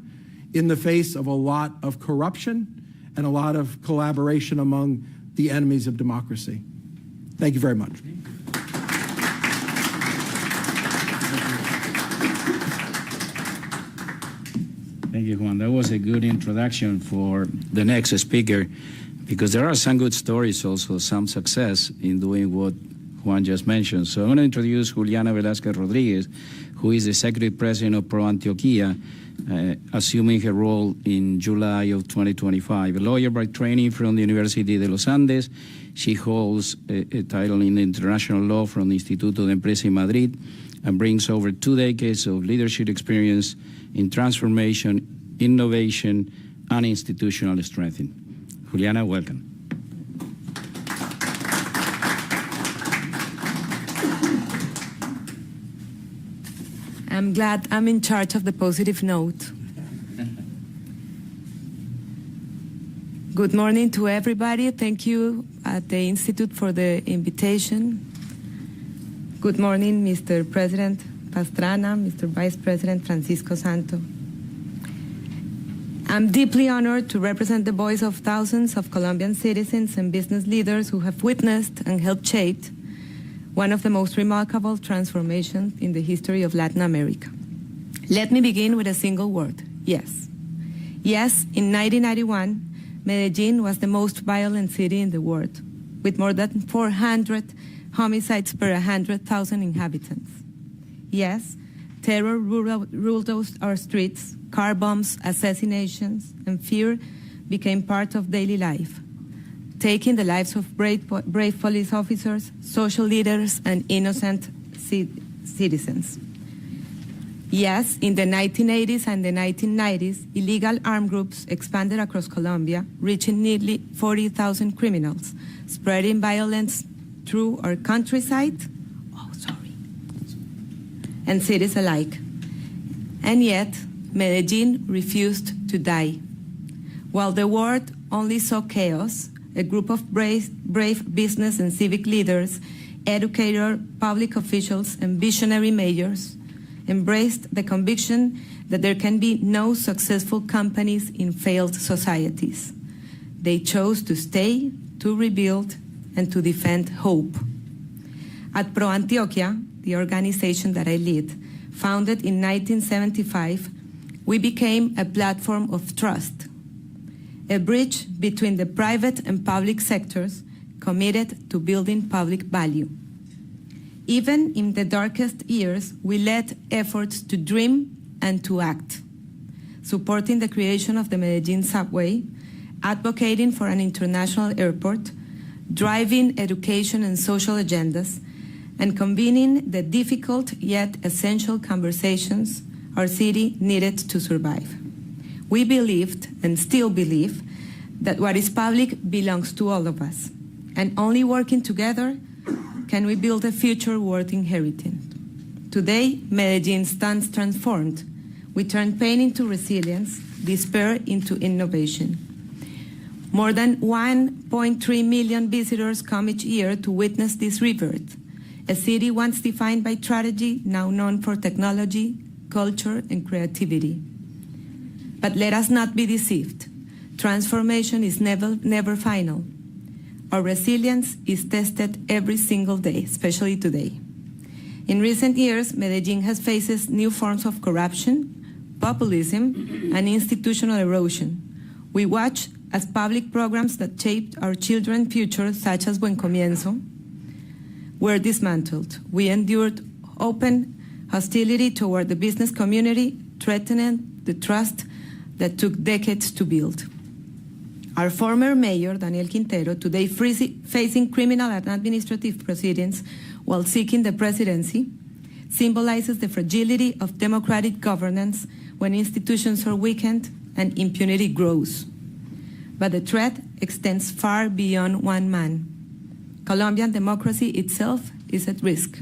in the face of a lot of corruption and a lot of collaboration among the enemies of democracy. Thank you very much. Thank you, Juan. That was a good introduction for the next speaker, because there are some good stories also, some success in doing what Juan just mentioned. So I'm going to introduce Juliana Velázquez Rodríguez, who is the Secretary President of Pro Antioquia, assuming her role in July of 2025. A lawyer by training from the University de los Andes, she holds a title in international law from the Instituto de Empresa in Madrid and brings over 2 decades of leadership experience in transformation, innovation, and institutional strengthening. Juliana, welcome. I'm glad I'm in charge of the positive note. Good morning to everybody. Thank you at the Institute for the invitation. Good morning, Mr. President Pastrana, Mr. Vice President Francisco Santo. I'm deeply honored to represent the voice of thousands of Colombian citizens and business leaders who have witnessed and helped shape one of the most remarkable transformations in the history of Latin America. Let me begin with a single word: yes. Yes, in 1991, Medellin was the most violent city in the world, with more than 400 homicides per 100,000 inhabitants. Yes, terror ruled our streets, car bombs, assassinations, and fear became part of daily life, taking the lives of brave police officers, social leaders, and innocent citizens. Yes, in the 1980s and the 1990s, illegal armed groups expanded across Colombia, reaching nearly 40,000 criminals, spreading violence through our countryside, and cities alike. And yet, Medellin refused to die. While the world only saw chaos, a group of brave business and civic leaders, educators, public officials, and visionary mayors embraced the conviction that there can be no successful companies in failed societies. They chose to stay, to rebuild, and to defend hope. At Pro Antioquia, the organization that I lead, founded in 1975, we became a platform of trust, a bridge between the private and public sectors committed to building public value. Even in the darkest years, we led efforts to dream and to act, supporting the creation of the Medellin subway, advocating for an international airport, driving education and social agendas, and convening the difficult yet essential conversations our city needed to survive. We believed, and still believe, that what is public belongs to all of us, and only working together can we build a future worth inheriting. Today, Medellin stands transformed. We turn pain into resilience, despair into innovation. More than 1.3 million visitors come each year to witness this rebirth, a city once defined by tragedy, now known for technology, culture, and creativity. But let us not be deceived. Transformation is never final. Our resilience is tested every single day, especially today. In recent years, Medellin has faced new forms of corruption, populism, and institutional erosion. We watch as public programs that shaped our children's future, such as Buen Comienzo, were dismantled. We endured open hostility toward the business community, threatening the trust that took decades to build. Our former mayor, Daniel Quintero, today facing criminal and administrative proceedings while seeking the presidency, symbolizes the fragility of democratic governance when institutions are weakened and impunity grows. But the threat extends far beyond one man. Colombian democracy itself is at risk.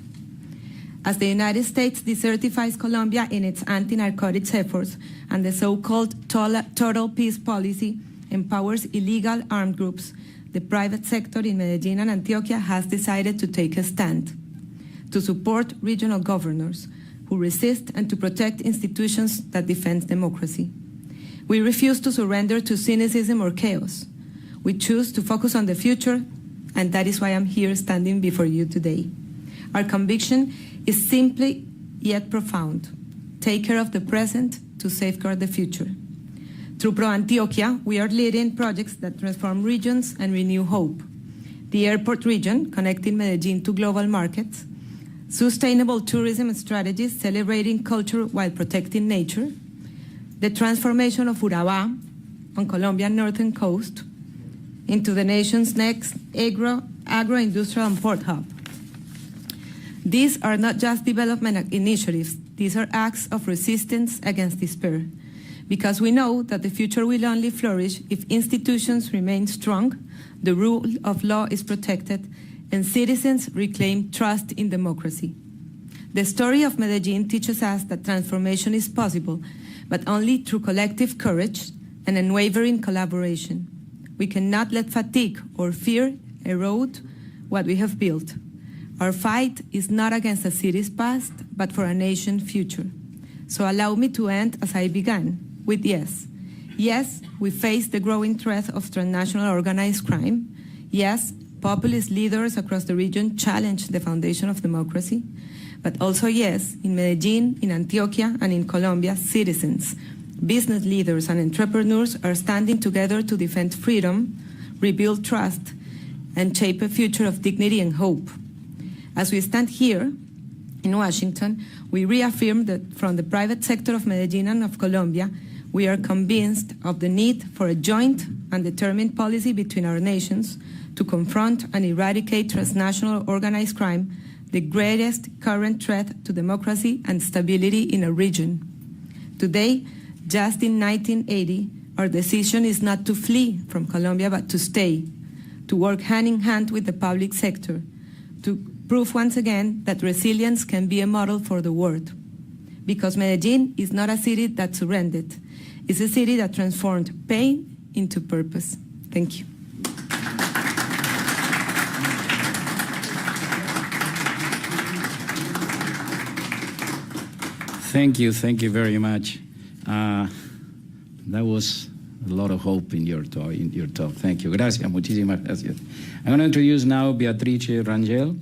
As the United States desertifies Colombia in its anti-narcotics efforts and the so-called total peace policy empowers illegal armed groups, the private sector in Medellin and Antioquia has decided to take a stand, to support regional governors who resist and to protect institutions that defend democracy. We refuse to surrender to cynicism or chaos. We choose to focus on the future, and that is why I'm here standing before you today. Our conviction is simply yet profound. Take care of the present to safeguard the future. Through Pro Antioquia, we are leading projects that transform regions and renew hope. The airport region, connecting Medellin to global markets, sustainable tourism strategies celebrating culture while protecting nature, the transformation of Urabá on Colombia's northern coast into the nation's next agro-industrial and port hub. These are not just development initiatives, these are acts of resistance against despair, because we know that the future will only flourish if institutions remain strong, the rule of law is protected, and citizens reclaim trust in democracy. The story of Medellin teaches us that transformation is possible, but only through collective courage and unwavering collaboration. We cannot let fatigue or fear erode what we have built. Our fight is not against a city's past, but for a nation's future. So allow me to end as I began, with yes. Yes, we face the growing threat of transnational organized crime. Yes, populist leaders across the region challenge the foundation of democracy. But also yes, in Medellin, in Antioquia, and in Colombia, citizens, business leaders, and entrepreneurs are standing together to defend freedom, rebuild trust, and shape a future of dignity and hope. As we stand here in Washington, we reaffirm that from the private sector of Medellin and of Colombia, we are convinced of the need for a joint and determined policy between our nations to confront and eradicate transnational organized crime, the greatest current threat to democracy and stability in a region. Today, just in 1980, our decision is not to flee from Colombia, but to stay, to work hand in hand with the public sector, to prove once again that resilience can be a model for the world. Because Medellin is not a city that surrendered. It's a city that transformed pain into purpose. Thank you. Thank you very much. That was a lot of hope in your talk. Thank you. Gracias, muchísimas gracias. I'm going to introduce now Beatrice Rangel.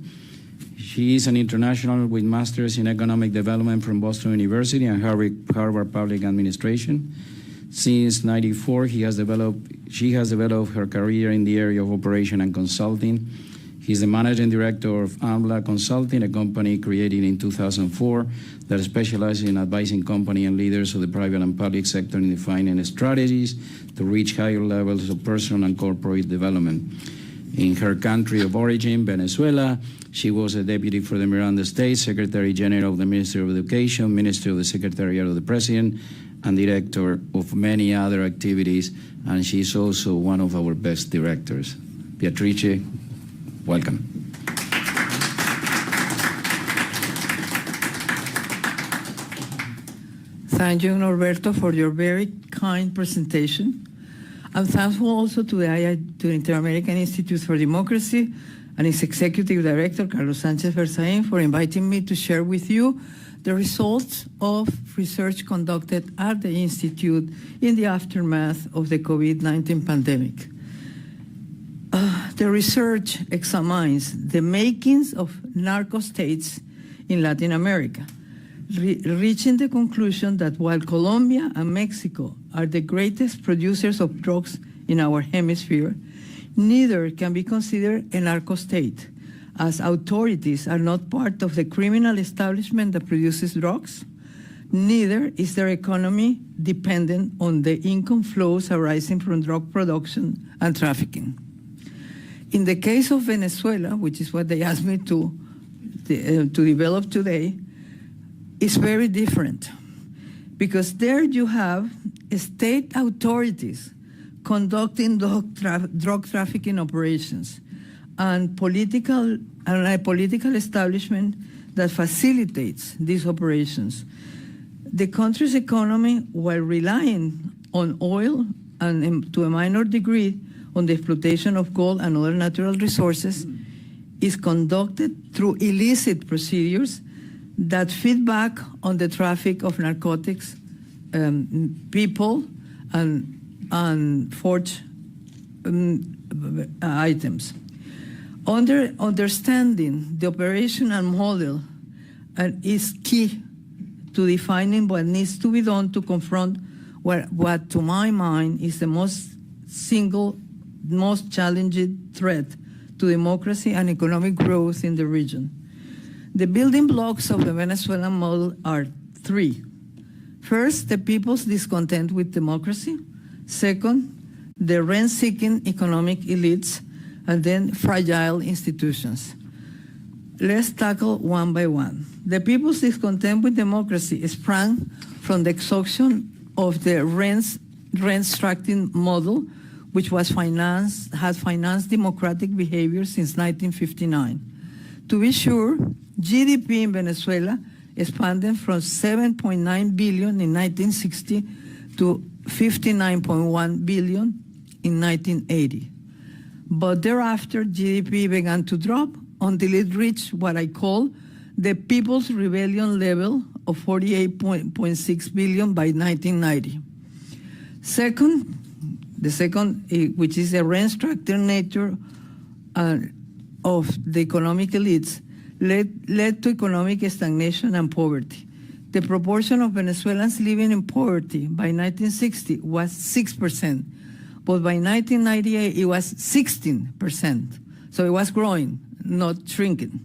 She is an international with masters in economic development from Boston University and Harvard Public Administration. Since '94, she has developed her career in the area of operation and consulting. He's the managing director of AMLA Consulting, a company created in 2004 that specializes in advising companies and leaders of the private and public sector in defining strategies to reach higher levels of personal and corporate development. In her country of origin, Venezuela, she was a deputy for the Miranda State, Secretary General of the Ministry of Education, Minister of the Secretariat of the President, and director of many other activities, and she's also one of our best directors. Beatrice, welcome. Thank you, Norberto, for your very kind presentation. I'm thankful also to the Inter-American Institute for Democracy and its Executive Director, Carlos Sanchez Berzain, for inviting me to share with you the results of research conducted at the Institute in the aftermath of the COVID-19 pandemic. The research examines the makings of narco states in Latin America, reaching the conclusion that while Colombia and Mexico are the greatest producers of drugs in our hemisphere, neither can be considered a narco state, as authorities are not part of the criminal establishment that produces drugs. Neither is their economy dependent on the income flows arising from drug production and trafficking. In the case of Venezuela, which is what they asked me to develop today, it's very different, because there you have state authorities conducting drug trafficking operations and a political establishment that facilitates these operations. The country's economy, while relying on oil and to a minor degree on the exploitation of gold and other natural resources, is conducted through illicit procedures that feed back on the traffic of narcotics, people, and forged items. Understanding the operational model is key to defining what needs to be done to confront what to my mind is the most challenging threat to democracy and economic growth in the region. The building blocks of the Venezuelan model are three. First, the people's discontent with democracy. Second, the rent-seeking economic elites. And then fragile institutions. Let's tackle one by one. The people's discontent with democracy sprang from the exhaustion of the rent-structuring model, which has financed democratic behavior since 1959. To be sure, GDP in Venezuela expanded from 7.9 billion in 1960 to 59.1 billion in 1980. But thereafter, GDP began to drop until it reached what I call the People's Rebellion level of 48.6 billion by 1990. The second, which is the rent-structured nature of the economic elites, led to economic stagnation and poverty. The proportion of Venezuelans living in poverty by 1960 was 6%. But by 1998, it was 16%. So it was growing, not shrinking.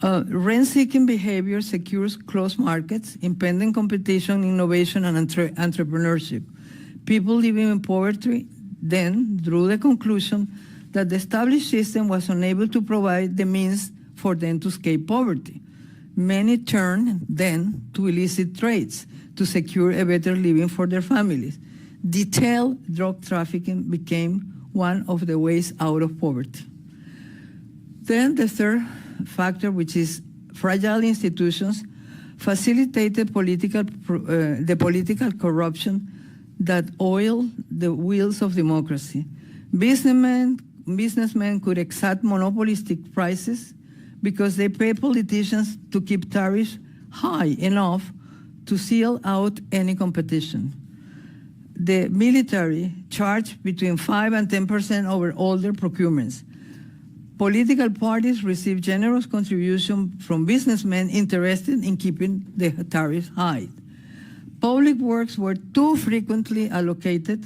Rent-seeking behavior secures closed markets, impending competition, innovation, and entrepreneurship. People living in poverty then drew the conclusion that the established system was unable to provide the means for them to escape poverty. Many turned then to illicit trades to secure a better living for their families. Detailed drug trafficking became one of the ways out of poverty. Then the third factor, which is fragile institutions, facilitated the political corruption that oiled the wheels of democracy. Businessmen could exact monopolistic prices because they pay politicians to keep tariffs high enough to seal out any competition. The military charged between 5 and 10% over all their procurements. Political parties received generous contributions from businessmen interested in keeping the tariffs high. Public works were too frequently allocated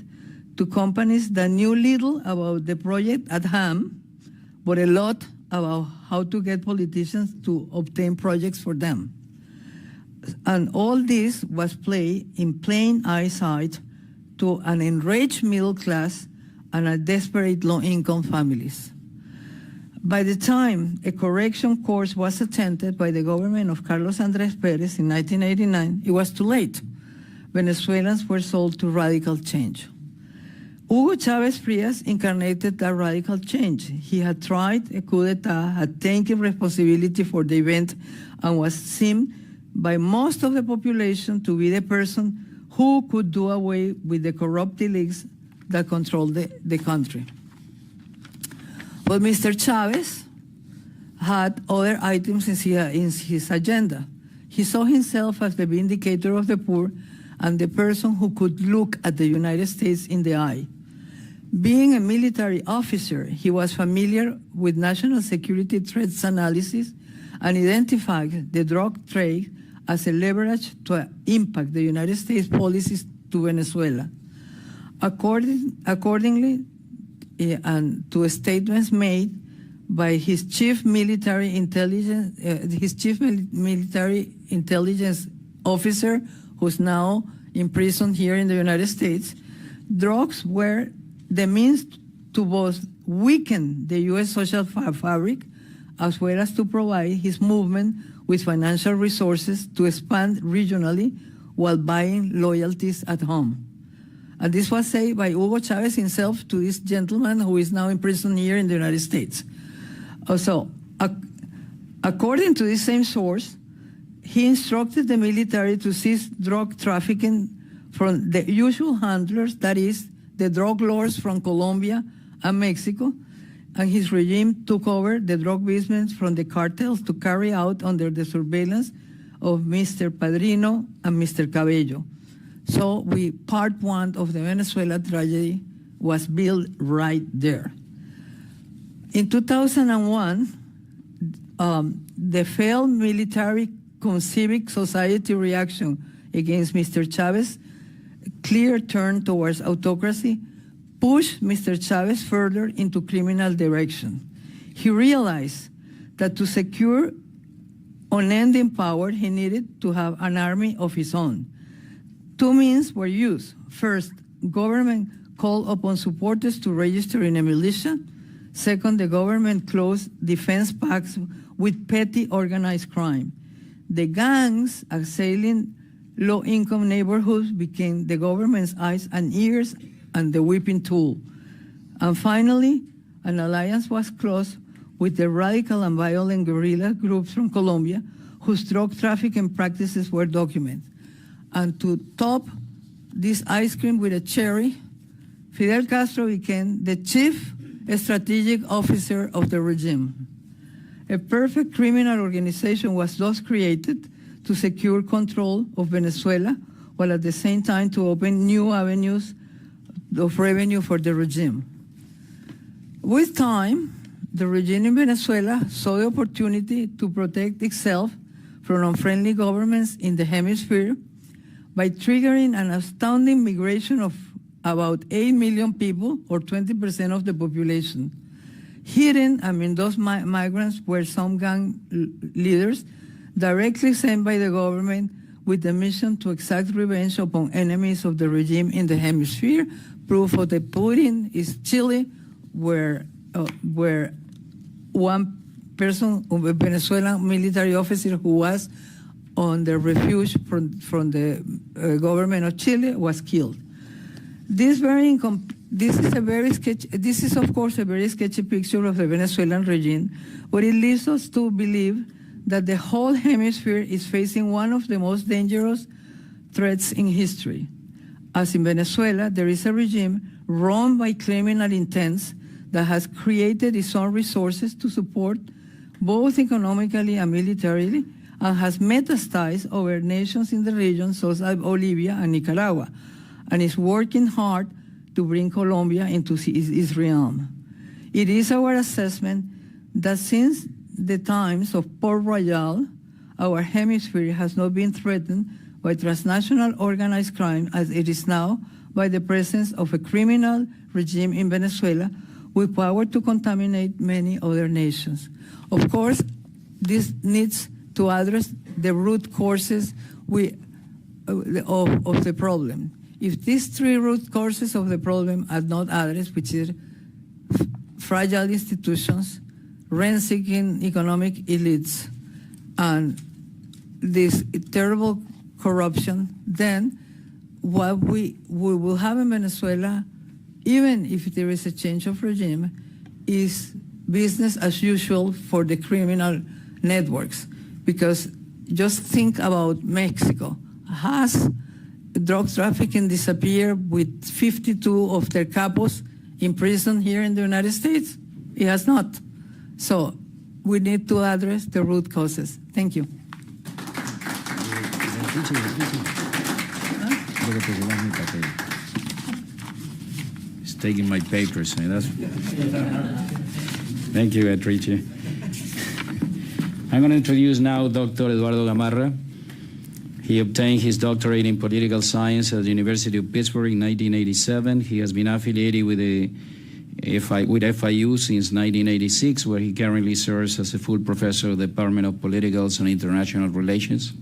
to companies that knew little about the project at hand, but a lot about how to get politicians to obtain projects for them. And all this was played in plain eyesight to an enraged middle class and a desperate low-income families. By the time a correction course was attempted by the government of Carlos Andrés Pérez in 1989, it was too late. Venezuelans were sold to radical change. Hugo Chávez Frías incarnated that radical change. He had tried a coup d'etat, had taken responsibility for the event, and was seen by most of the population to be the person who could do away with the corrupt elites that controlled the country. But Mr. Chávez had other items in his agenda. He saw himself as the vindicator of the poor and the person who could look at the United States in the eye. Being a military officer, he was familiar with national security threats analysis and identified the drug trade as a leverage to impact the United States policies to Venezuela. Accordingly, and to statements made by his chief military intelligence officer, who's now in prison here in the United States, drugs were the means to both weaken the U.S. social fabric as well as to provide his movement with financial resources to expand regionally while buying loyalties at home. And this was said by Hugo Chavez himself to this gentleman who is now in prison here in the United States. Also, according to this same source, he instructed the military to cease drug trafficking from the usual handlers, that is, the drug lords from Colombia and Mexico, and his regime took over the drug business from the cartels to carry out under the surveillance of Mr. Padrino and Mr. Cabello. So part one of the Venezuela tragedy was built right there. In 2001, the failed military civic society reaction against Mr. Chavez, clear turn towards autocracy, pushed Mr. Chavez further into criminal direction. He realized that to secure unending power, he needed to have an army of his own. Two means were used. First, government called upon supporters to register in a militia. Second, the government closed defense pacts with petty organized crime. The gangs assailing low-income neighborhoods became the government's eyes and ears and the whipping tool. And finally, an alliance was closed with the radical and violent guerrilla groups from Colombia whose drug trafficking practices were documented. And to top this ice cream with a cherry, Fidel Castro became the chief strategic officer of the regime. A perfect criminal organization was thus created to secure control of Venezuela, while at the same time to open new avenues of revenue for the regime. With time, the regime in Venezuela saw the opportunity to protect itself from unfriendly governments in the hemisphere by triggering an astounding migration of about 8 million people, or 20% of the population. Hidden among those migrants were some gang leaders directly sent by the government with the mission to exact revenge upon enemies of the regime in the hemisphere. Proof of the pudding is Chile, where one person, a Venezuelan military officer who was on the refuge from the government of Chile was killed. This is of course a very sketchy picture of the Venezuelan regime, but it leads us to believe that the whole hemisphere is facing one of the most dangerous threats in history. As in Venezuela, there is a regime run by criminal intents that has created its own resources to support both economically and militarily, and has metastasized over nations in the region such as Bolivia and Nicaragua, and is working hard to bring Colombia into its realm. It is our assessment that since the times of Port Royal, our hemisphere has not been threatened by transnational organized crime as it is now by the presence of a criminal regime in Venezuela with power to contaminate many other nations. Of course, this needs to address the root causes of the problem. If these three root causes of the problem are not addressed, which is fragile institutions, rent-seeking economic elites, and this terrible corruption, then what we will have in Venezuela, even if there is a change of regime, is business as usual for the criminal networks. Because just think about Mexico. Has drug trafficking disappeared with 52 of their capos in prison here in the United States? It has not. So we need to address the root causes. Thank you. He's taking my papers. Thank you, Atrice. I'm going to introduce now Dr. Eduardo Gamarra. He obtained his doctorate in political science at the University of Pittsburgh in 1987. He has been affiliated with FIU since 1986, where he currently serves as a full professor of the Department of Political and International Relations.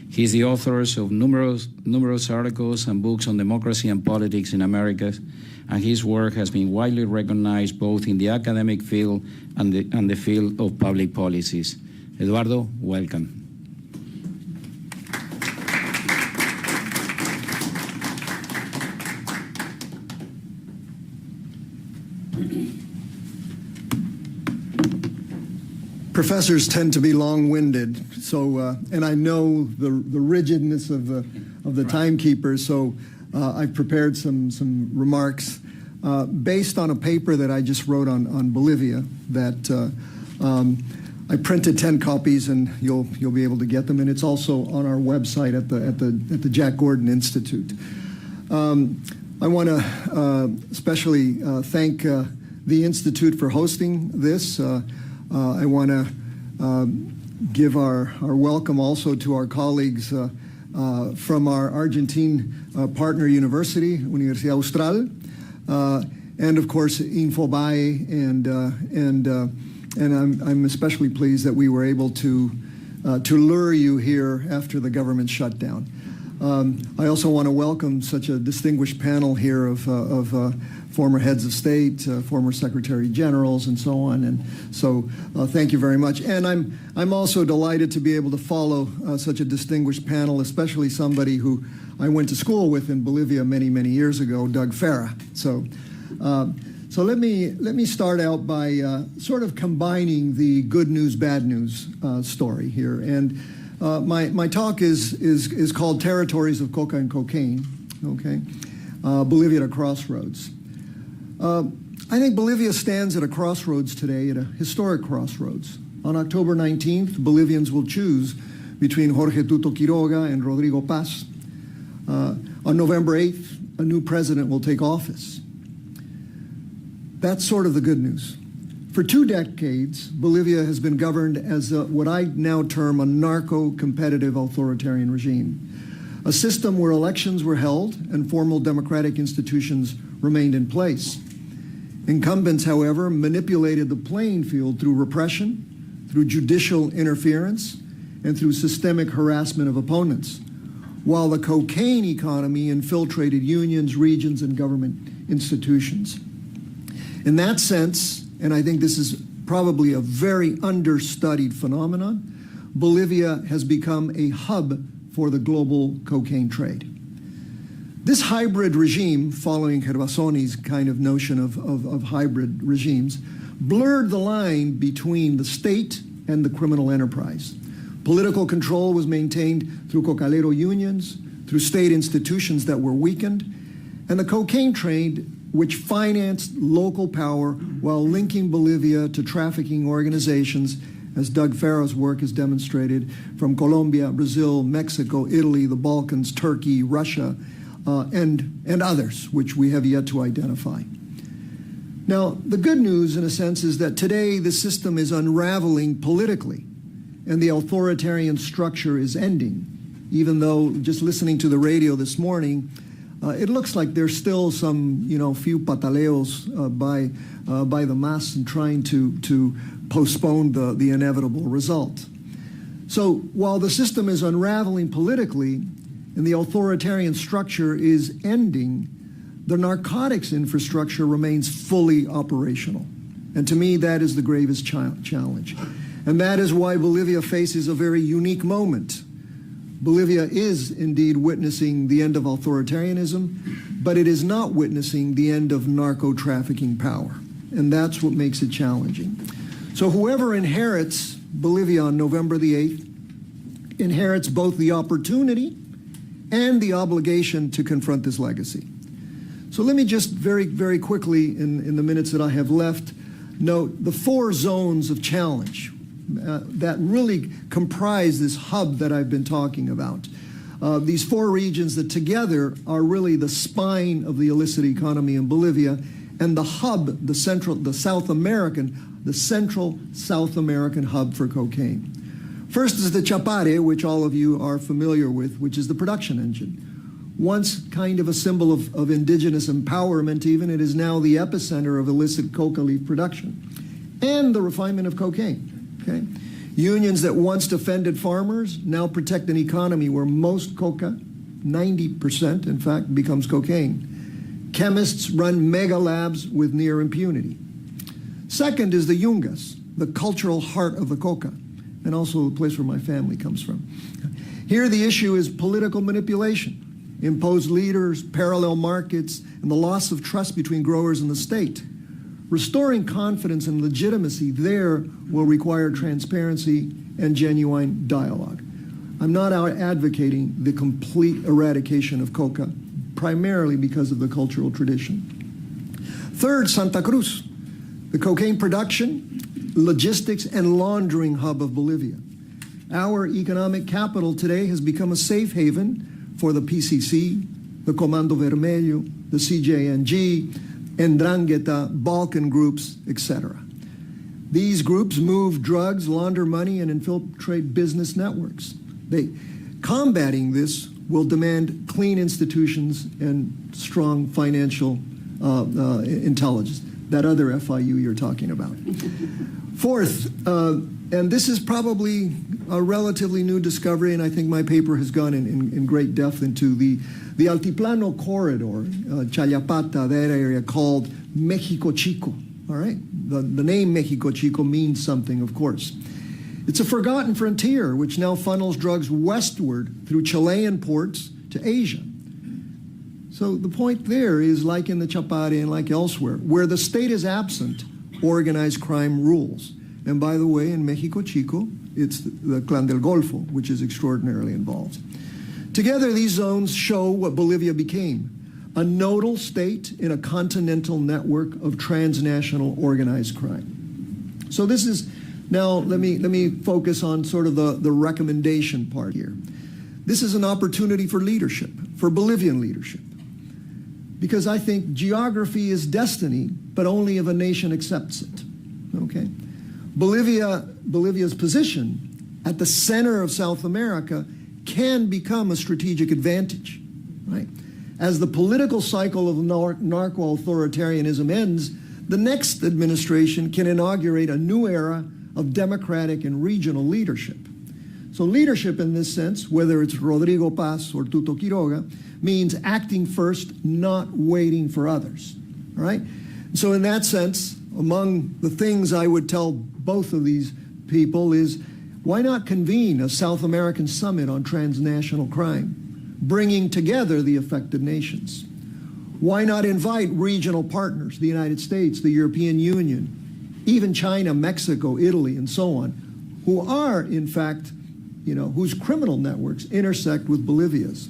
He is the author of numerous articles and books on democracy and politics in America, and his work has been widely recognized both in the academic field and the field of public policies. Eduardo, welcome. Professors tend to be long-winded, so and I know the rigidness of the timekeeper, so I've prepared some remarks based on a paper that I just wrote on Bolivia that I printed 10 copies, and you'll be able to get them, and it's also on our website at the Jack Gordon Institute. I want to especially thank the Institute for hosting this. I want to give our welcome also to our colleagues from our Argentine partner university, Universidad Austral, and of course Informate, and I'm especially pleased that we were able to lure you here after the government shutdown. I also want to welcome such a distinguished panel here of former heads of state, former secretary generals, and so on. And so thank you very much. And I'm also delighted to be able to follow such a distinguished panel, especially somebody who I went to school with in Bolivia many, many years ago, Doug Fera. So let me start out by sort of combining the good news, bad news story here. And my talk is called Territories of Coca and Cocaine, okay? Bolivia at a crossroads. I think Bolivia stands at a crossroads today, at a historic crossroads. On October 19th, Bolivians will choose between Jorge Tuto Quiroga and Rodrigo Paz. On November 8th, a new president will take office. That's sort of the good news. For 2 decades, Bolivia has been governed as what I now term a narco-competitive authoritarian regime, a system where elections were held and formal democratic institutions remained in place. Incumbents, however, manipulated the playing field through repression, through judicial interference, and through systemic harassment of opponents, while the cocaine economy infiltrated unions, regions, and government institutions. In that sense, and I think this is probably a very understudied phenomenon, Bolivia has become a hub for the global cocaine trade. This hybrid regime, following Gervasoni's kind of notion of hybrid regimes, blurred the line between the state and the criminal enterprise. Political control was maintained through cocalero unions, through state institutions that were weakened, and the cocaine trade, which financed local power while linking Bolivia to trafficking organizations, as Doug Fero's work has demonstrated, from Colombia, Brazil, Mexico, Italy, the Balkans, Turkey, Russia, and others, which we have yet to identify. Now, the good news, in a sense, is that today the system is unraveling politically, and the authoritarian structure is ending, even though, just listening to the radio this morning, it looks like there's still some, few pataleos by the MAS and trying to postpone the inevitable result. So while the system is unraveling politically and the authoritarian structure is ending, the narcotics infrastructure remains fully operational. And to me, that is the gravest challenge. And that is why Bolivia faces a very unique moment. Bolivia is indeed witnessing the end of authoritarianism, but it is not witnessing the end of narco-trafficking power. And that's what makes it challenging. So whoever inherits Bolivia on November the 8th inherits both the opportunity and the obligation to confront this legacy. So let me just very, very quickly, in the minutes that I have left, note the 4 zones of challenge that really comprise this hub that I've been talking about. These 4 regions that together are really the spine of the illicit economy in Bolivia, and the hub, the central South American hub for cocaine. First is the chapare, which all of you are familiar with, which is the production engine. Once kind of a symbol of indigenous empowerment even, it is now the epicenter of illicit coca leaf production and the refinement of cocaine. Okay? Unions that once defended farmers now protect an economy where most coca, 90% in fact, becomes cocaine. Chemists run mega labs with near impunity. Second is the yungas, the cultural heart of the coca, and also the place where my family comes from. Here the issue is political manipulation. Imposed leaders, parallel markets, and the loss of trust between growers and the state. Restoring confidence and legitimacy there will require transparency and genuine dialogue. I'm not out advocating the complete eradication of coca, primarily because of the cultural tradition. Third, Santa Cruz, the cocaine production, logistics, and laundering hub of Bolivia. Our economic capital today has become a safe haven for the PCC, the Comando Vermelho, the CJNG, Ndrangheta, Balkan groups, etc. These groups move drugs, launder money, and infiltrate business networks. Combating this will demand clean institutions and strong financial intelligence, that other FIU you're talking about. Fourth, and this is probably a relatively new discovery, and I think my paper has gone in great depth into the Altiplano corridor, Chayapata, that area called Mexico Chico, all right? The name Mexico Chico means something, of course. It's a forgotten frontier which now funnels drugs westward through Chilean ports to Asia. So the point there is, like in the Chapare and like elsewhere, where the state is absent, organized crime rules. And by the way, in Mexico Chico, it's the Clan del Golfo, which is extraordinarily involved. Together, these zones show what Bolivia became, a nodal state in a continental network of transnational organized crime. So this is, now let me focus on sort of the recommendation part here. This is an opportunity for leadership, for Bolivian leadership. Because I think geography is destiny, but only if a nation accepts it, okay? Bolivia's position at the center of South America can become a strategic advantage, right? As the political cycle of narco-authoritarianism ends, the next administration can inaugurate a new era of democratic and regional leadership. So leadership in this sense, whether it's Rodrigo Paz or Tuto Quiroga, means acting first, not waiting for others, all right? So in that sense, among the things I would tell both of these people is, why not convene a South American summit on transnational crime, bringing together the affected nations? Why not invite regional partners, the United States, the European Union, even China, Mexico, Italy, and so on, who are, in fact, whose criminal networks intersect with Bolivia's?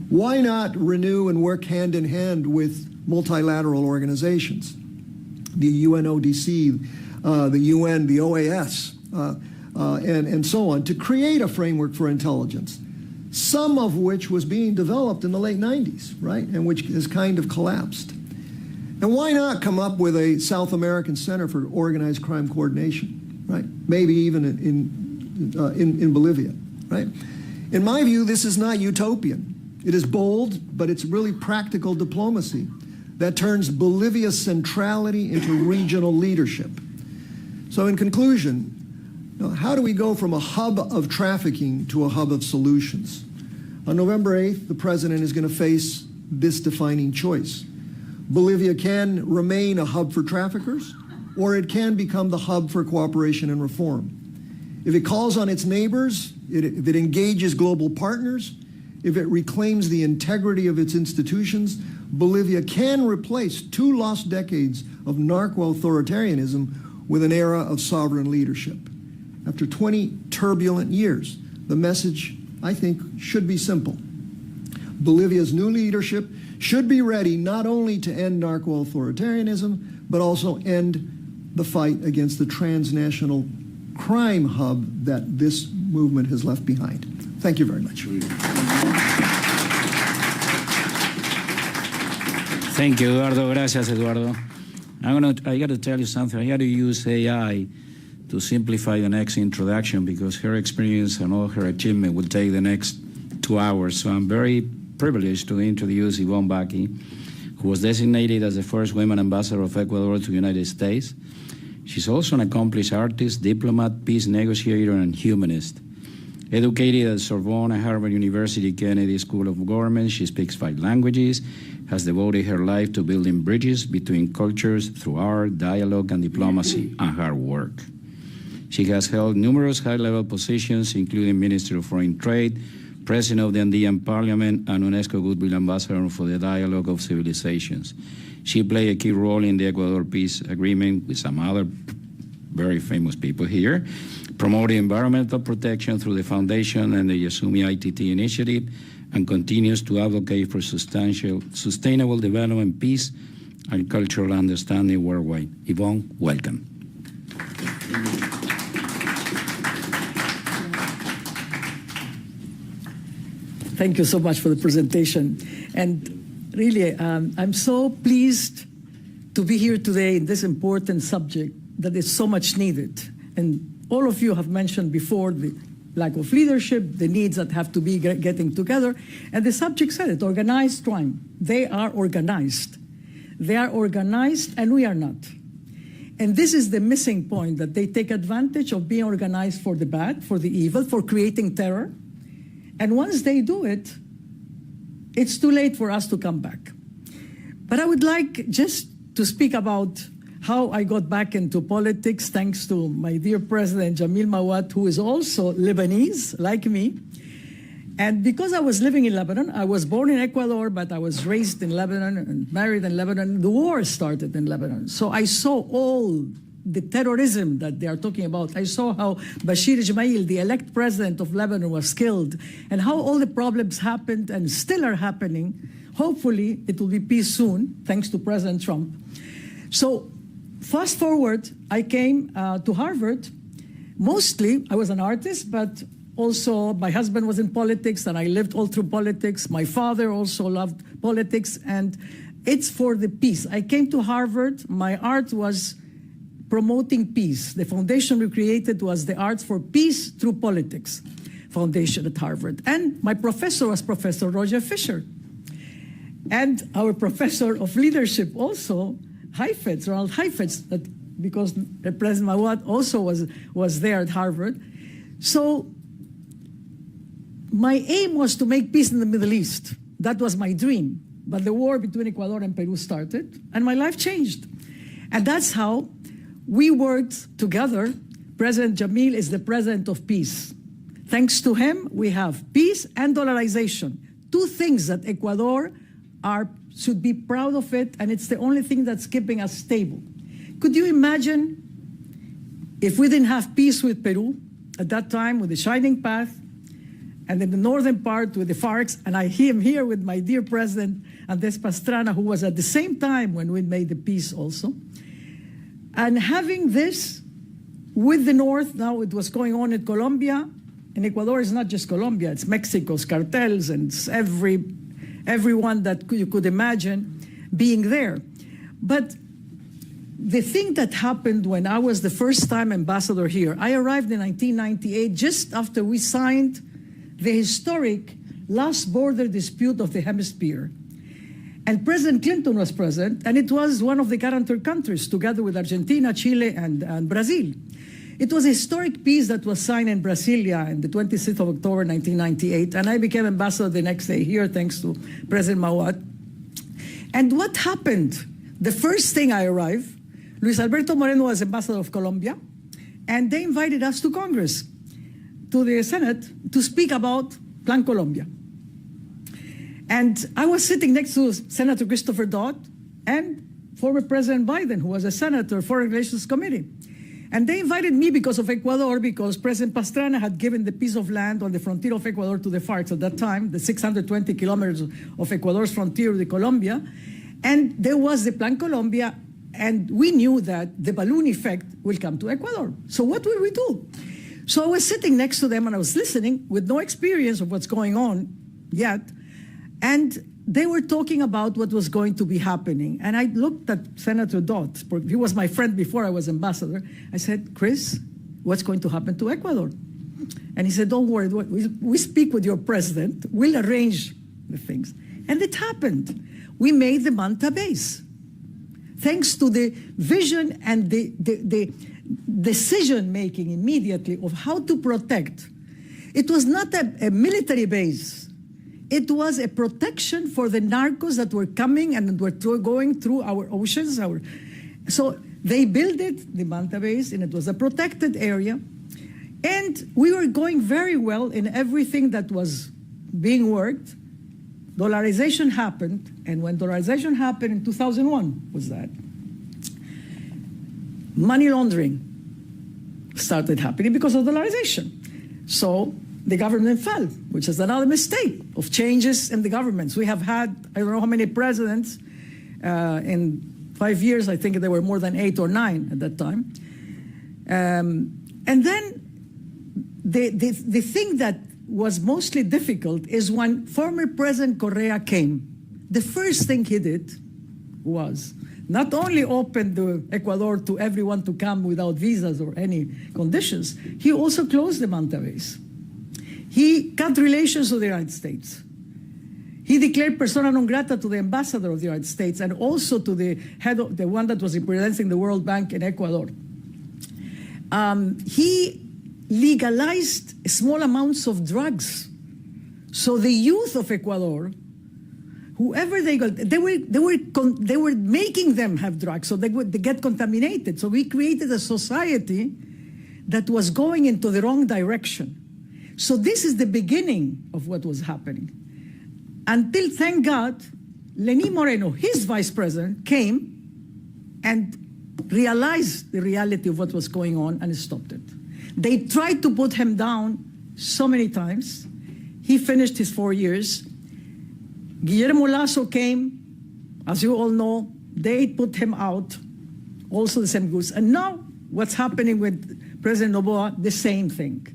Why not renew and work hand in hand with multilateral organizations, the UNODC, the UN, the OAS, and so on, to create a framework for intelligence, some of which was being developed in the late 90s, right, and which has kind of collapsed? And why not come up with a South American Center for Organized Crime Coordination, right? Maybe even in Bolivia, right? In my view, this is not utopian. It is bold, but it's really practical diplomacy that turns Bolivia's centrality into regional leadership. So in conclusion, how do we go from a hub of trafficking to a hub of solutions? On November 8th, the president is going to face this defining choice. Bolivia can remain a hub for traffickers, or it can become the hub for cooperation and reform. If it calls on its neighbors, if it engages global partners, if it reclaims the integrity of its institutions, Bolivia can replace 2 lost decades of narco-authoritarianism with an era of sovereign leadership. After 20 turbulent years, the message, I think, should be simple. Bolivia's new leadership should be ready not only to end narco-authoritarianism, but also end the fight against the transnational crime hub that this movement has left behind. Thank you very much. Thank you, Eduardo. Gracias, Eduardo. I got to tell you something. I got to use AI to simplify the next introduction because her experience and all her achievement will take the next 2 hours. So I'm very privileged to introduce Yvonne Baki, who was designated as the first women ambassador of Ecuador to the United States. She's also an accomplished artist, diplomat, peace negotiator, and humanist. Educated at Sorbonne and Harvard University Kennedy School of Government, she speaks 5 languages, has devoted her life to building bridges between cultures through art, dialogue, and diplomacy, and hard work. She has held numerous high-level positions, including Minister of Foreign Trade, President of the Andean Parliament, and UNESCO Goodwill Ambassador for the Dialogue of Civilizations. She played a key role in the Ecuador Peace Agreement with some other very famous people here, promoting environmental protection through the Foundation and the Yasumi ITT initiative, and continues to advocate for sustainable development, peace, and cultural understanding worldwide. Yvonne, welcome. Thank you so much for the presentation. And really, I'm so pleased to be here today in this important subject that is so much needed. And all of you have mentioned before the lack of leadership, the needs that have to be getting together. And the subject said it, organized crime. They are organized. They are organized and we are not. And this is the missing point, that they take advantage of being organized for the bad, for the evil, for creating terror. And once they do it, it's too late for us to come back. But I would like just to speak about how I got back into politics, thanks to my dear President Jamil Mawad, who is also Lebanese, like me. And because I was living in Lebanon, I was born in Ecuador, but I was raised in Lebanon and married in Lebanon. The war started in Lebanon. So I saw all the terrorism that they are talking about. I saw how Bashir Gemayel, the elect president of Lebanon, was killed, and how all the problems happened and still are happening. Hopefully, it will be peace soon, thanks to President Trump. So fast forward, I came to Harvard. Mostly, I was an artist, but also my husband was in politics, and I lived all through politics. My father also loved politics, and it's for the peace. I came to Harvard. My art was promoting peace. The foundation we created was the Arts for Peace Through Politics Foundation at Harvard. And my professor was Professor Roger Fisher. And our professor of leadership also, Heifetz, Ronald Heifetz, because President Mawad also was there at Harvard. So my aim was to make peace in the Middle East. That was my dream. But the war between Ecuador and Peru started, and my life changed. And that's how we worked together. President Jamil is the president of peace. Thanks to him, we have peace and dollarization. Two things that Ecuador should be proud of it, and it's the only thing that's keeping us stable. Could you imagine if we didn't have peace with Peru at that time, with the Shining Path, and in the northern part with the FARC, and I am here with my dear president, Andrés Pastrana, who was at the same time when we made the peace also. And having this with the North, now it was going on in Colombia, and Ecuador is not just Colombia, it's Mexico's cartels and it's everyone that you could imagine being there. But the thing that happened when I was the first time ambassador here, I arrived in 1998, just after we signed the historic last border dispute of the hemisphere. And President Clinton was present, and it was one of the guarantor countries, together with Argentina, Chile, and Brazil. It was a historic peace that was signed in Brasilia on the 26th of October, 1998, and I became ambassador the next day here, thanks to President Mawad. And what happened? The first thing I arrived, Luis Alberto Moreno was ambassador of Colombia, and they invited us to Congress, to the Senate, to speak about Plan Colombia. And I was sitting next to Senator Christopher Dodd and former President Biden, who was a senator, Foreign Relations Committee. And they invited me because of Ecuador, because President Pastrana had given the piece of land on the frontier of Ecuador to the FARC at that time, the 620 kilometers of Ecuador's frontier with Colombia. And there was the Plan Colombia, and we knew that the balloon effect will come to Ecuador. So what will we do? So I was sitting next to them, and I was listening with no experience of what's going on yet. And they were talking about what was going to be happening. And I looked at Senator Dodd. He was my friend before I was ambassador. I said, Chris, what's going to happen to Ecuador? And he said, don't worry, we speak with your president, we'll arrange the things. And it happened. We made the Manta base. Thanks to the vision and the decision-making immediately of how to protect. It was not a military base. It was a protection for the narcos that were coming and were going through our oceans. So they built it, the Manta base, and it was a protected area. And we were going very well in everything that was being worked. Dollarization happened, and when dollarization happened in 2001, was that money laundering started happening because of dollarization. So the government fell, which is another mistake of changes in the governments. We have had, I don't know how many presidents in 5 years. I think there were more than 8 or 9 at that time. And then the thing that was mostly difficult is when former President Correa came, the first thing he did was not only open the Ecuador to everyone to come without visas or any conditions, he also closed the Manta base. He cut relations with the United States. He declared persona non grata to the ambassador of the United States and also to the head of the one that was representing the World Bank in Ecuador. He legalized small amounts of drugs. So the youth of Ecuador, whoever they got, they were making them have drugs, so they get contaminated. So we created a society that was going into the wrong direction. So this is the beginning of what was happening. Until, thank God, Lenín Moreno, his vice president, came and realized the reality of what was going on and stopped it. They tried to put him down so many times. He finished his 4 years. Guillermo Lasso came, as you all know, they put him out, also the same goose. And now what's happening with President Noboa, the same thing.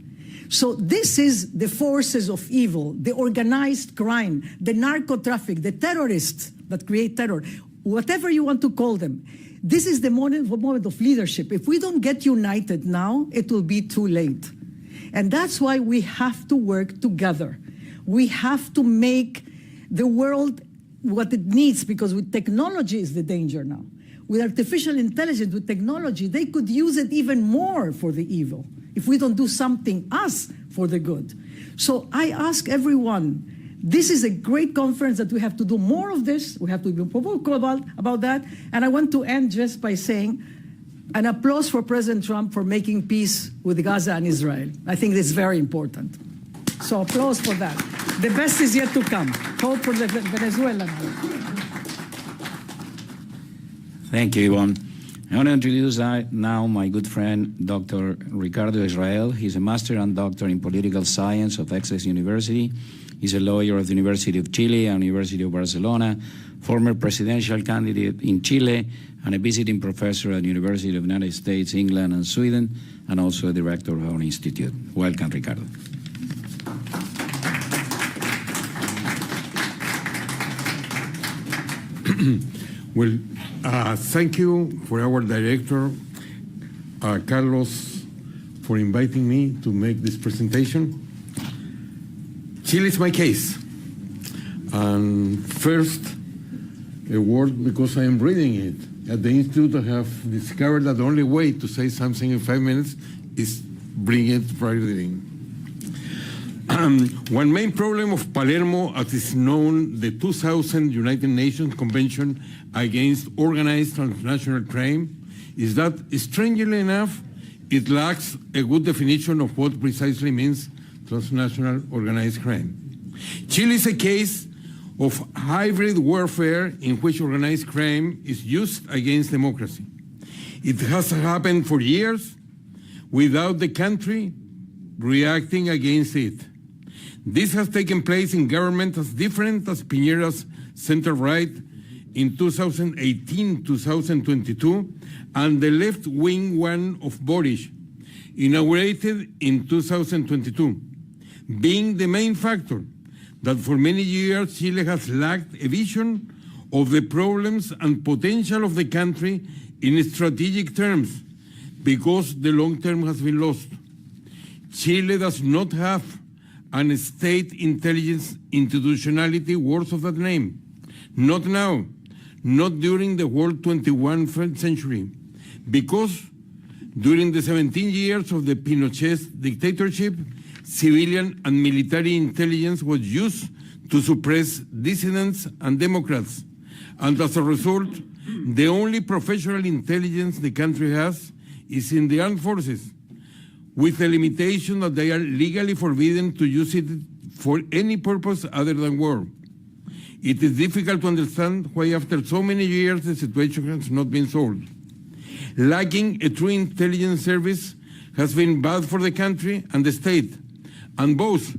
So this is the forces of evil, the organized crime, the narco traffic, the terrorists that create terror, whatever you want to call them. This is the moment of leadership. If we don't get united now, it will be too late. And that's why we have to work together. We have to make the world what it needs, because with technology is the danger now. With artificial intelligence, with technology, they could use it even more for the evil if we don't do something us for the good. So I ask everyone, this is a great conference that we have to do more of this. We have to be vocal about that. And I want to end just by saying an applause for President Trump for making peace with Gaza and Israel. I think this is very important. So applause for that. The best is yet to come. Hope for the Venezuelan. Thank you, Yvonne. I want to introduce now my good friend, Dr. Ricardo Israel. He's a master and doctor in political science of Access University. He's a lawyer of the University of Chile and University of Barcelona, former presidential candidate in Chile, and a visiting professor at the University of the United States, England, and Sweden, and also a director of our institute. Welcome, Ricardo. Well, thank you for our director, Carlos, for inviting me to make this presentation. Chile is my case. And first, a word because I am reading it. At the Institute, I have discovered that the only way to say something in 5 minutes is bring it right in. One main problem of Palermo, as is known, the 2000 United Nations Convention Against Organized Transnational Crime, is that, strangely enough, it lacks a good definition of what precisely means transnational organized crime. Chile is a case of hybrid warfare in which organized crime is used against democracy. It has happened for years without the country reacting against it. This has taken place in governments as different as Piñera's center-right in 2018-2022 and the left-wing one of Boris, inaugurated in 2022, being the main factor that for many years Chile has lacked a vision of the problems and potential of the country in strategic terms, because the long term has been lost. Chile does not have an state intelligence institutionality worth of that name. Not now, not during the whole 21st century, because during the 17 years of the Pinochet dictatorship, civilian and military intelligence was used to suppress dissidents and Democrats. And as a result, the only professional intelligence the country has is in the armed forces, with the limitation that they are legally forbidden to use it for any purpose other than war. It is difficult to understand why after so many years the situation has not been solved. Lacking a true intelligence service has been bad for the country and the state, and both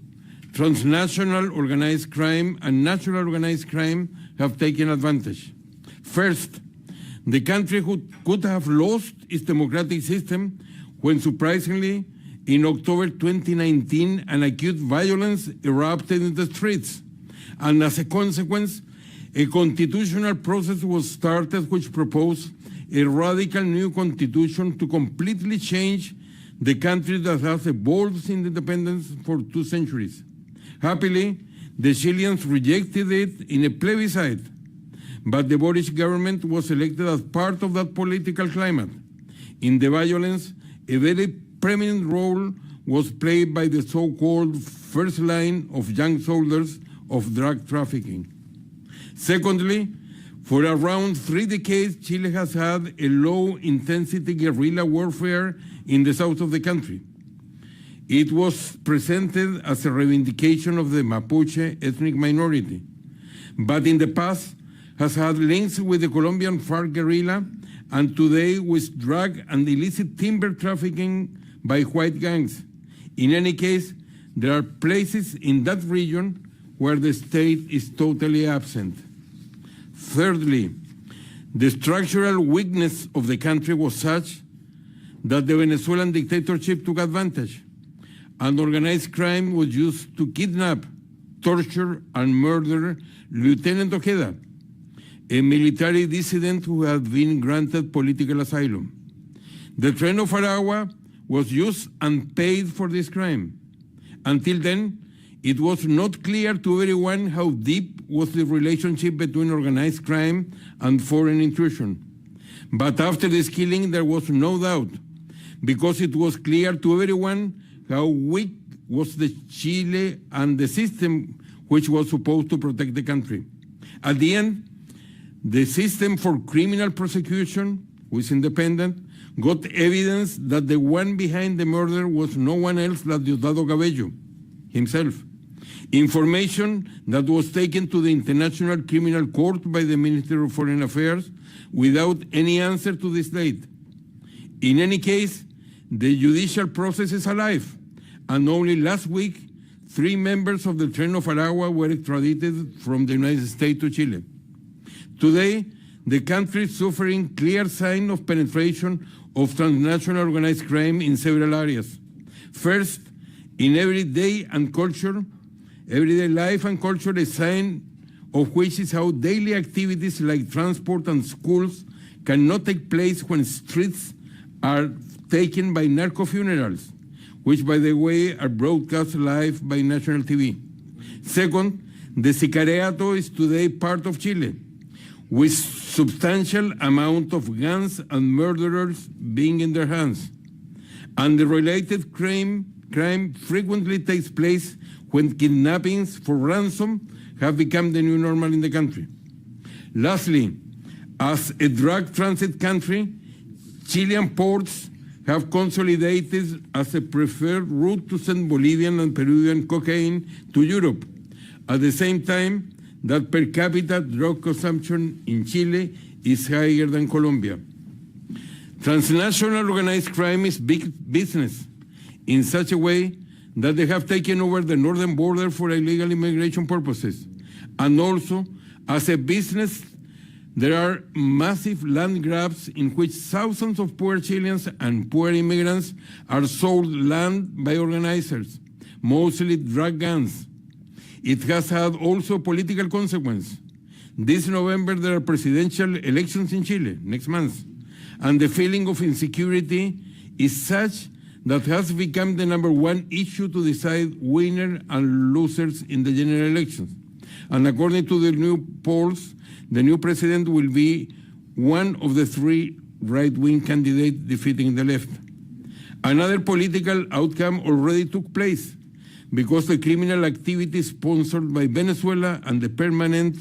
transnational organized crime and natural organized crime have taken advantage. First, the country could have lost its democratic system when, surprisingly, in October 2019, an acute violence erupted in the streets, and as a consequence, a constitutional process was started which proposed a radical new constitution to completely change the country that has evolved since independence for 2 centuries. Happily, the Chileans rejected it in a plebiscite, but the Boric government was elected as part of that political climate. In the violence, a very prominent role was played by the so-called first line of young soldiers of drug trafficking. Secondly, for around 3 decades, Chile has had a low-intensity guerrilla warfare in the south of the country. It was presented as a reivindication of the Mapuche ethnic minority, but in the past has had links with the Colombian FARC guerrilla, and today with drug and illicit timber trafficking by white gangs. In any case, there are places in that region where the state is totally absent. Thirdly, the structural weakness of the country was such that the Venezuelan dictatorship took advantage, and organized crime was used to kidnap, torture, and murder Lieutenant Ojeda, a military dissident who had been granted political asylum. The Tren of Aragua was used and paid for this crime. Until then, it was not clear to everyone how deep was the relationship between organized crime and foreign intrusion. But after this killing, there was no doubt, because it was clear to everyone how weak was the Chile and the system which was supposed to protect the country. At the end, the system for criminal prosecution, which is independent, got evidence that the one behind the murder was no one else than Diosdado Cabello himself. Information that was taken to the International Criminal Court by the Ministry of Foreign Affairs without any answer to this date. In any case, the judicial process is alive, and only last week, 3 members of the Tren of Aragua were extradited from the United States to Chile. Today, the country is suffering clear sign of penetration of transnational organized crime in several areas. First, in everyday life and culture, a sign of which is how daily activities like transport and schools cannot take place when streets are taken by narco funerals, which, by the way, are broadcast live by national TV. Second, the sicariato is today part of Chile, with substantial amount of guns and murderers being in their hands. And the related crime frequently takes place when kidnappings for ransom have become the new normal in the country. Lastly, as a drug transit country, Chilean ports have consolidated as a preferred route to send Bolivian and Peruvian cocaine to Europe, at the same time that per capita drug consumption in Chile is higher than Colombia. Transnational organized crime is big business in such a way that they have taken over the northern border for illegal immigration purposes. And also, as a business, there are massive land grabs in which thousands of poor Chileans and poor immigrants are sold land by organizers, mostly drug gangs. It has had also political consequence. This November, there are presidential elections in Chile, next month, and the feeling of insecurity is such that has become the #1 issue to decide winners and losers in the general elections. And according to the new polls, the new president will be one of the 3 right-wing candidates defeating the left. Another political outcome already took place because the criminal activity sponsored by Venezuela and the permanent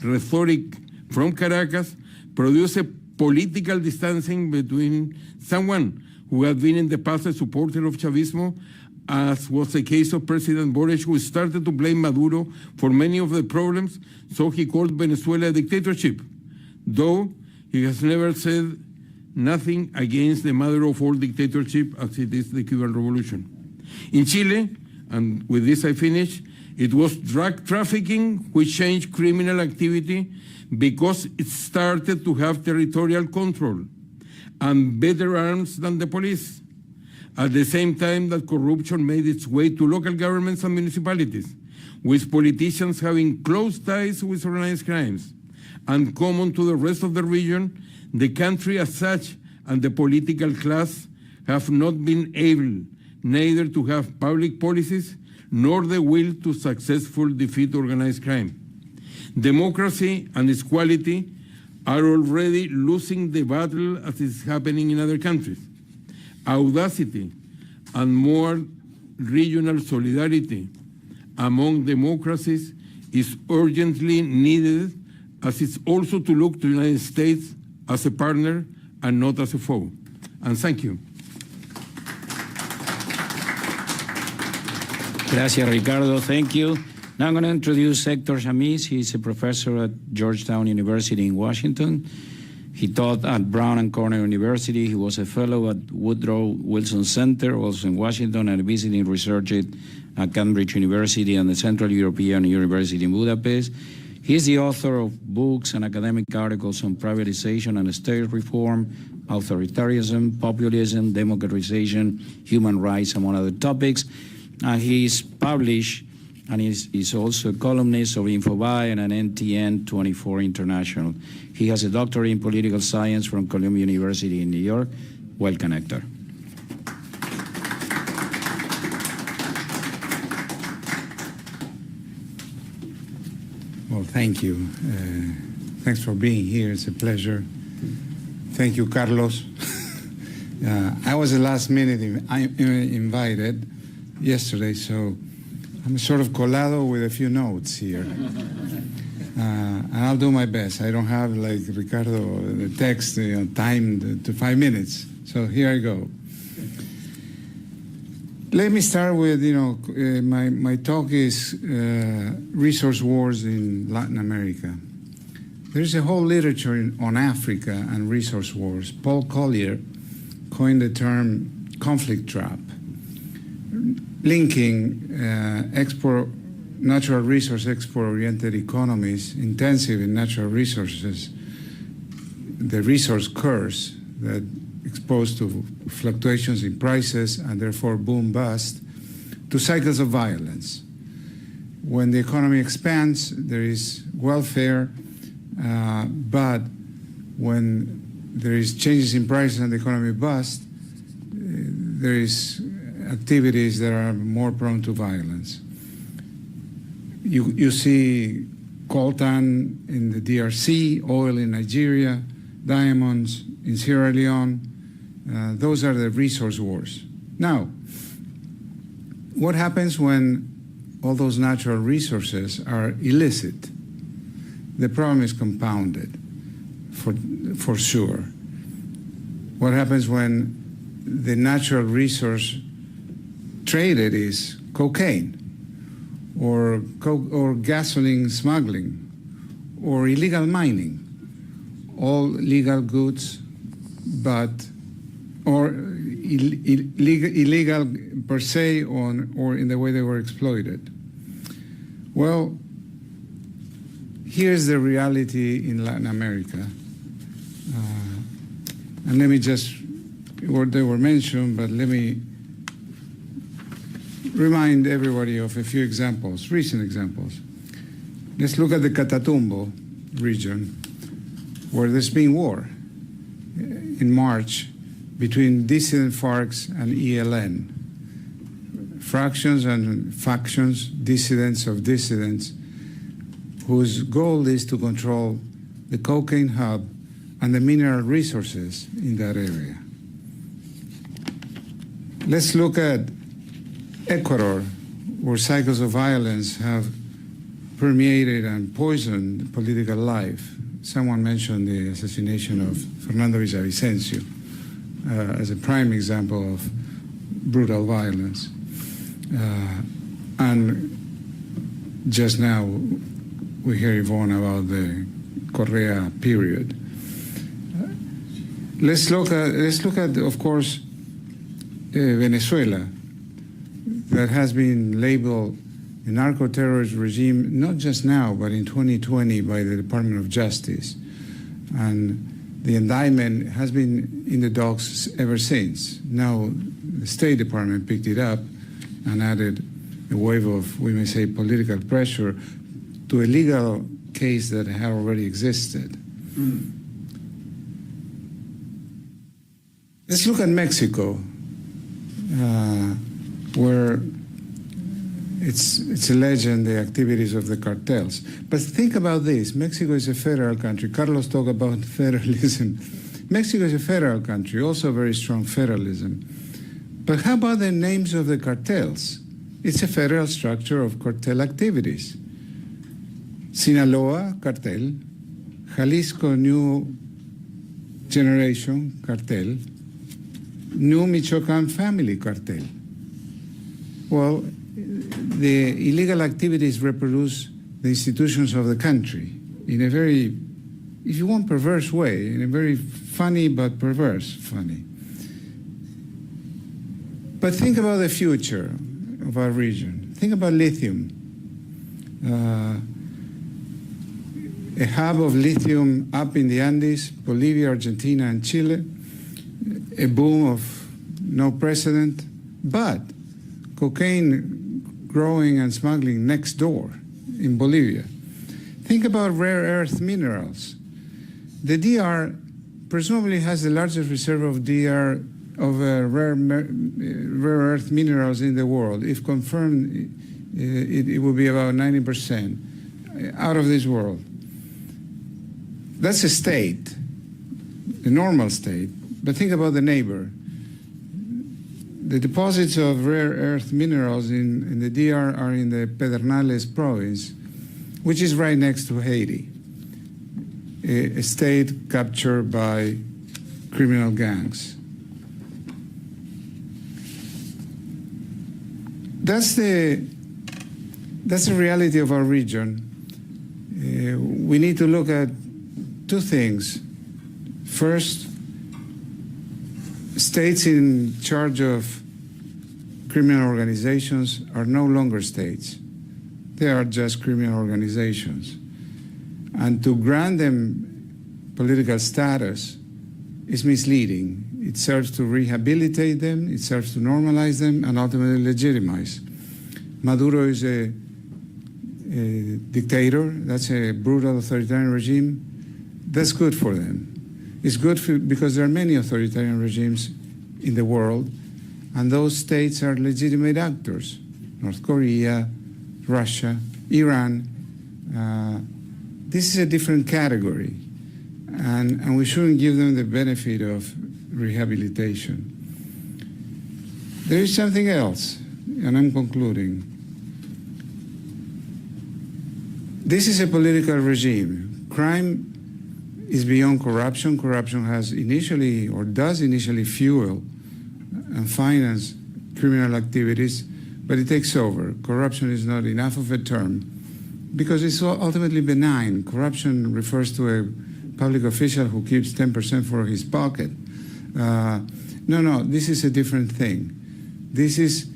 rhetoric from Caracas produce a political distancing between someone who had been in the past a supporter of Chavismo, as was the case of President Boric, who started to blame Maduro for many of the problems, so he called Venezuela a dictatorship, though he has never said nothing against the mother of all dictatorship, as it is the Cuban Revolution. In Chile, and with this I finish, it was drug trafficking which changed criminal activity because it started to have territorial control and better arms than the police. At the same time that corruption made its way to local governments and municipalities, with politicians having close ties with organized crimes. And common to the rest of the region, the country as such and the political class have not been able neither to have public policies nor the will to successfully defeat organized crime. Democracy and its quality are already losing the battle as is happening in other countries. Audacity and more regional solidarity among democracies is urgently needed, as it's also to look to the United States as a partner and not as a foe. And thank you. Gracias, Ricardo. Thank you. Now I'm going to introduce Hector Chamiz. He's a professor at Georgetown University in Washington. He taught at Brown and Cornell University. He was a fellow at Woodrow Wilson Center, also in Washington, and a visiting researcher at Cambridge University and the Central European University in Budapest. He's the author of books and academic articles on privatization and state reform, authoritarianism, populism, democratization, human rights, among other topics. And he's published, and he's also a columnist of Informate and an NTN 24 International. He has a doctorate in political science from Columbia University in New York. Welcome, Hector. Well, thank you. Thanks for being here. It's a pleasure. Thank you, Carlos. I was the last minute invited yesterday, so I'm sort of colado with a few notes here. And I'll do my best. I don't have, like Ricardo, the text timed to 5 minutes. So here I go. Let me start with, my talk is resource wars in Latin America. There's a whole literature on Africa and resource wars. Paul Collier coined the term conflict trap, linking natural resource export-oriented economies intensive in natural resources, the resource curse that exposed to fluctuations in prices and therefore boom-bust, to cycles of violence. When the economy expands, there is welfare, but when there is changes in prices and the economy busts, there is activities that are more prone to violence. You see coltan in the DRC, oil in Nigeria, diamonds in Sierra Leone. Those are the resource wars. Now, what happens when all those natural resources are illicit? The problem is compounded, for sure. What happens when the natural resource traded is cocaine, or gasoline smuggling, or illegal mining? All legal goods, or illegal per se, or in the way they were exploited. Well, here's the reality in Latin America. And let me just, they were mentioned, but let me remind everybody of a few examples, recent examples. Let's look at the Catatumbo region, where there's been war. In March, between dissident FARCs and ELN. Fractions and factions, dissidents of dissidents, whose goal is to control the cocaine hub and the mineral resources in that area. Let's look at Ecuador, where cycles of violence have permeated and poisoned political life. Someone mentioned the assassination of Fernando Villavicencio as a prime example of brutal violence. And just now we hear Yvonne about the Correa period. Let's look at, of course, Venezuela, that has been labeled a narco-terrorist regime, not just now, but in 2020 by the Department of Justice. And the indictment has been in the docs ever since. Now the State Department picked it up and added a wave of, we may say, political pressure to a legal case that had already existed. Let's look at Mexico, where it's a legend, the activities of the cartels. But think about this. Mexico is a federal country. Carlos talked about federalism. Mexico is a federal country, also very strong federalism. But how about the names of the cartels? It's a federal structure of cartel activities. Sinaloa, cartel. Jalisco, New Generation, cartel. New Michoacan Family, cartel. Well, the illegal activities reproduce the institutions of the country in a very, if you want, perverse way, in a very funny but perverse funny. But think about the future of our region. Think about lithium. A hub of lithium up in the Andes, Bolivia, Argentina, and Chile. A boom of no precedent, but cocaine growing and smuggling next door in Bolivia. Think about rare earth minerals. The DR presumably has the largest reserve of rare earth minerals in the world. If confirmed, it will be about 90% out of this world. That's a state, a normal state, but think about the neighbor. The deposits of rare earth minerals in the DR are in the Pedernales province, which is right next to Haiti, a state captured by criminal gangs. That's the reality of our region. We need to look at two things. First, states in charge of criminal organizations are no longer states. They are just criminal organizations. And to grant them political status is misleading. It serves to rehabilitate them, it serves to normalize them, and ultimately legitimize. Maduro is a dictator. That's a brutal authoritarian regime. That's good for them. It's good because there are many authoritarian regimes in the world, and those states are legitimate actors. North Korea, Russia, Iran. This is a different category, and we shouldn't give them the benefit of rehabilitation. There is something else, and I'm concluding. This is a political regime. Crime is beyond corruption. Corruption has initially, or does initially, fuel and finance criminal activities, but it takes over. Corruption is not enough of a term because it's ultimately benign. Corruption refers to a public official who keeps 10% for his pocket. No, this is a different thing. This is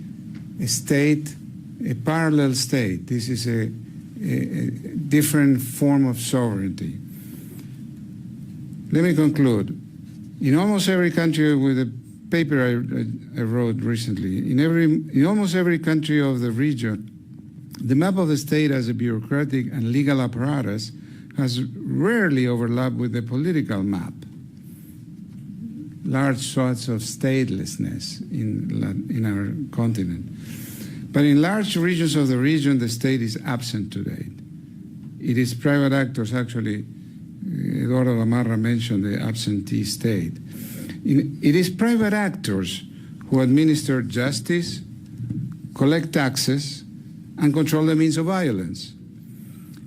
a state, a parallel state. This is a different form of sovereignty. Let me conclude. In almost every country, with a paper I wrote recently, in almost every country of the region, the map of the state as a bureaucratic and legal apparatus has rarely overlapped with the political map. large swaths of statelessness in our continent. But in large regions of the region, the state is absent today. It is private actors, actually. Eduardo Gamarra mentioned the absentee state. It is private actors who administer justice, collect taxes, and control the means of violence.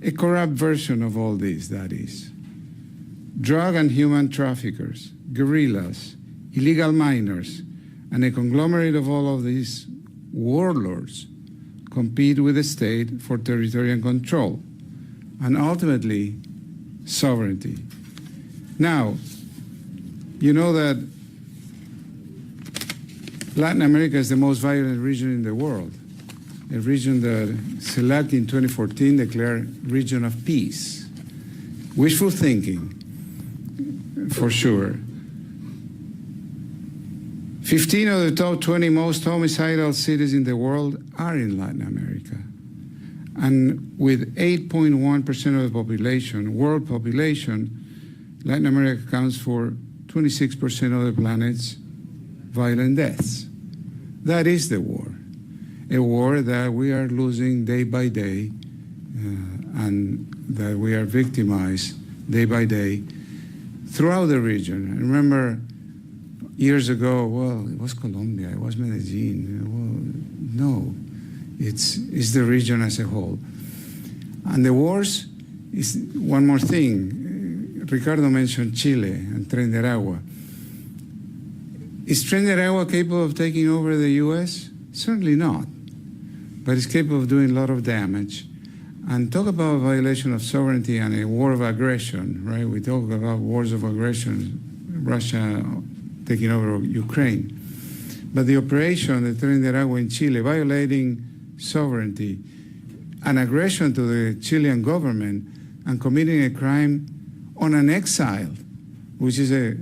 A corrupt version of all this, that is. Drug and human traffickers, guerrillas, illegal miners, and a conglomerate of all of these warlords compete with the state for territory and control, and ultimately, sovereignty. Now, you know that Latin America is the most violent region in the world, a region that SELAC in 2014 declared region of peace. Wishful thinking, for sure. 15 of the top 20 most homicidal cities in the world are in Latin America. And with 8.1% of the population, world population, Latin America accounts for 26% of the planet's violent deaths. That is the war, a war that we are losing day by day and that we are victimized day by day throughout the region. I remember years ago, well, it was Colombia, it was Medellin. Well, no, it's the region as a whole. And the wars is one more thing. Ricardo mentioned Chile and Tren de Aragua. Is Tren de Aragua capable of taking over the U.S.? Certainly not. But it's capable of doing a lot of damage. And talk about a violation of sovereignty and a war of aggression, right? We talk about wars of aggression, Russia taking over Ukraine. But the operation, the Tren de Aragua in Chile, violating sovereignty, an aggression to the Chilean government, and committing a crime on an exile, which is a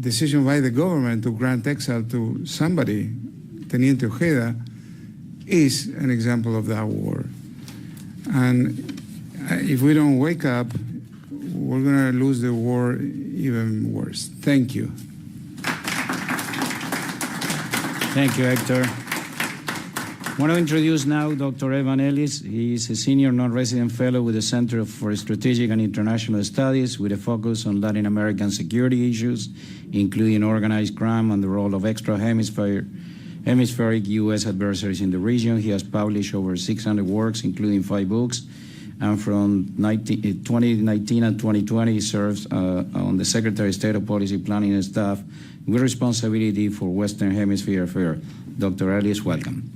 decision by the government to grant exile to somebody, Teniente Ojeda, is an example of that war. And if we don't wake up, we're going to lose the war even worse. Thank you. Thank you, Hector. I want to introduce now Dr. Evan Ellis. He is a senior non-resident fellow with the Center for Strategic and International Studies with a focus on Latin American security issues, including organized crime and the role of extra-hemispheric U.S. adversaries in the region. He has published over 600 works, including 5 books, and from 2019 and 2020, he serves on the Secretary of State of Policy Planning and Staff with responsibility for Western Hemisphere affairs. Dr. Ellis, welcome.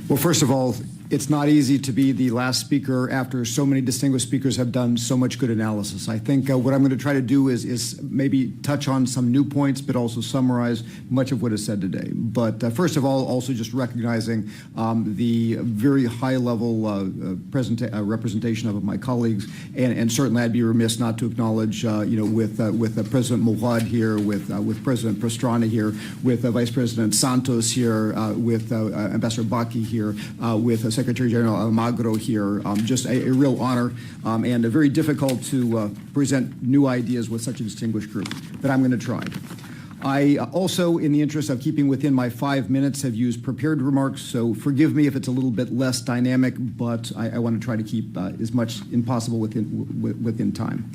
Well, first of all, it's not easy to be the last speaker after so many distinguished speakers have done so much good analysis. I think what I'm going to try to do is maybe touch on some new points, but also summarize much of what is said today. But first of all, also just recognizing the very high-level representation of my colleagues, and certainly I'd be remiss not to acknowledge, with President Mouad here, with President Pastrana here, with Vice President Santos here, with Ambassador Baki here, with Secretary General Almagro here. Just a real honor and very difficult to present new ideas with such a distinguished group, but I'm going to try. I also, in the interest of keeping within my 5 minutes, have used prepared remarks, so forgive me if it's a little bit less dynamic, but I want to try to keep as much as possible within time.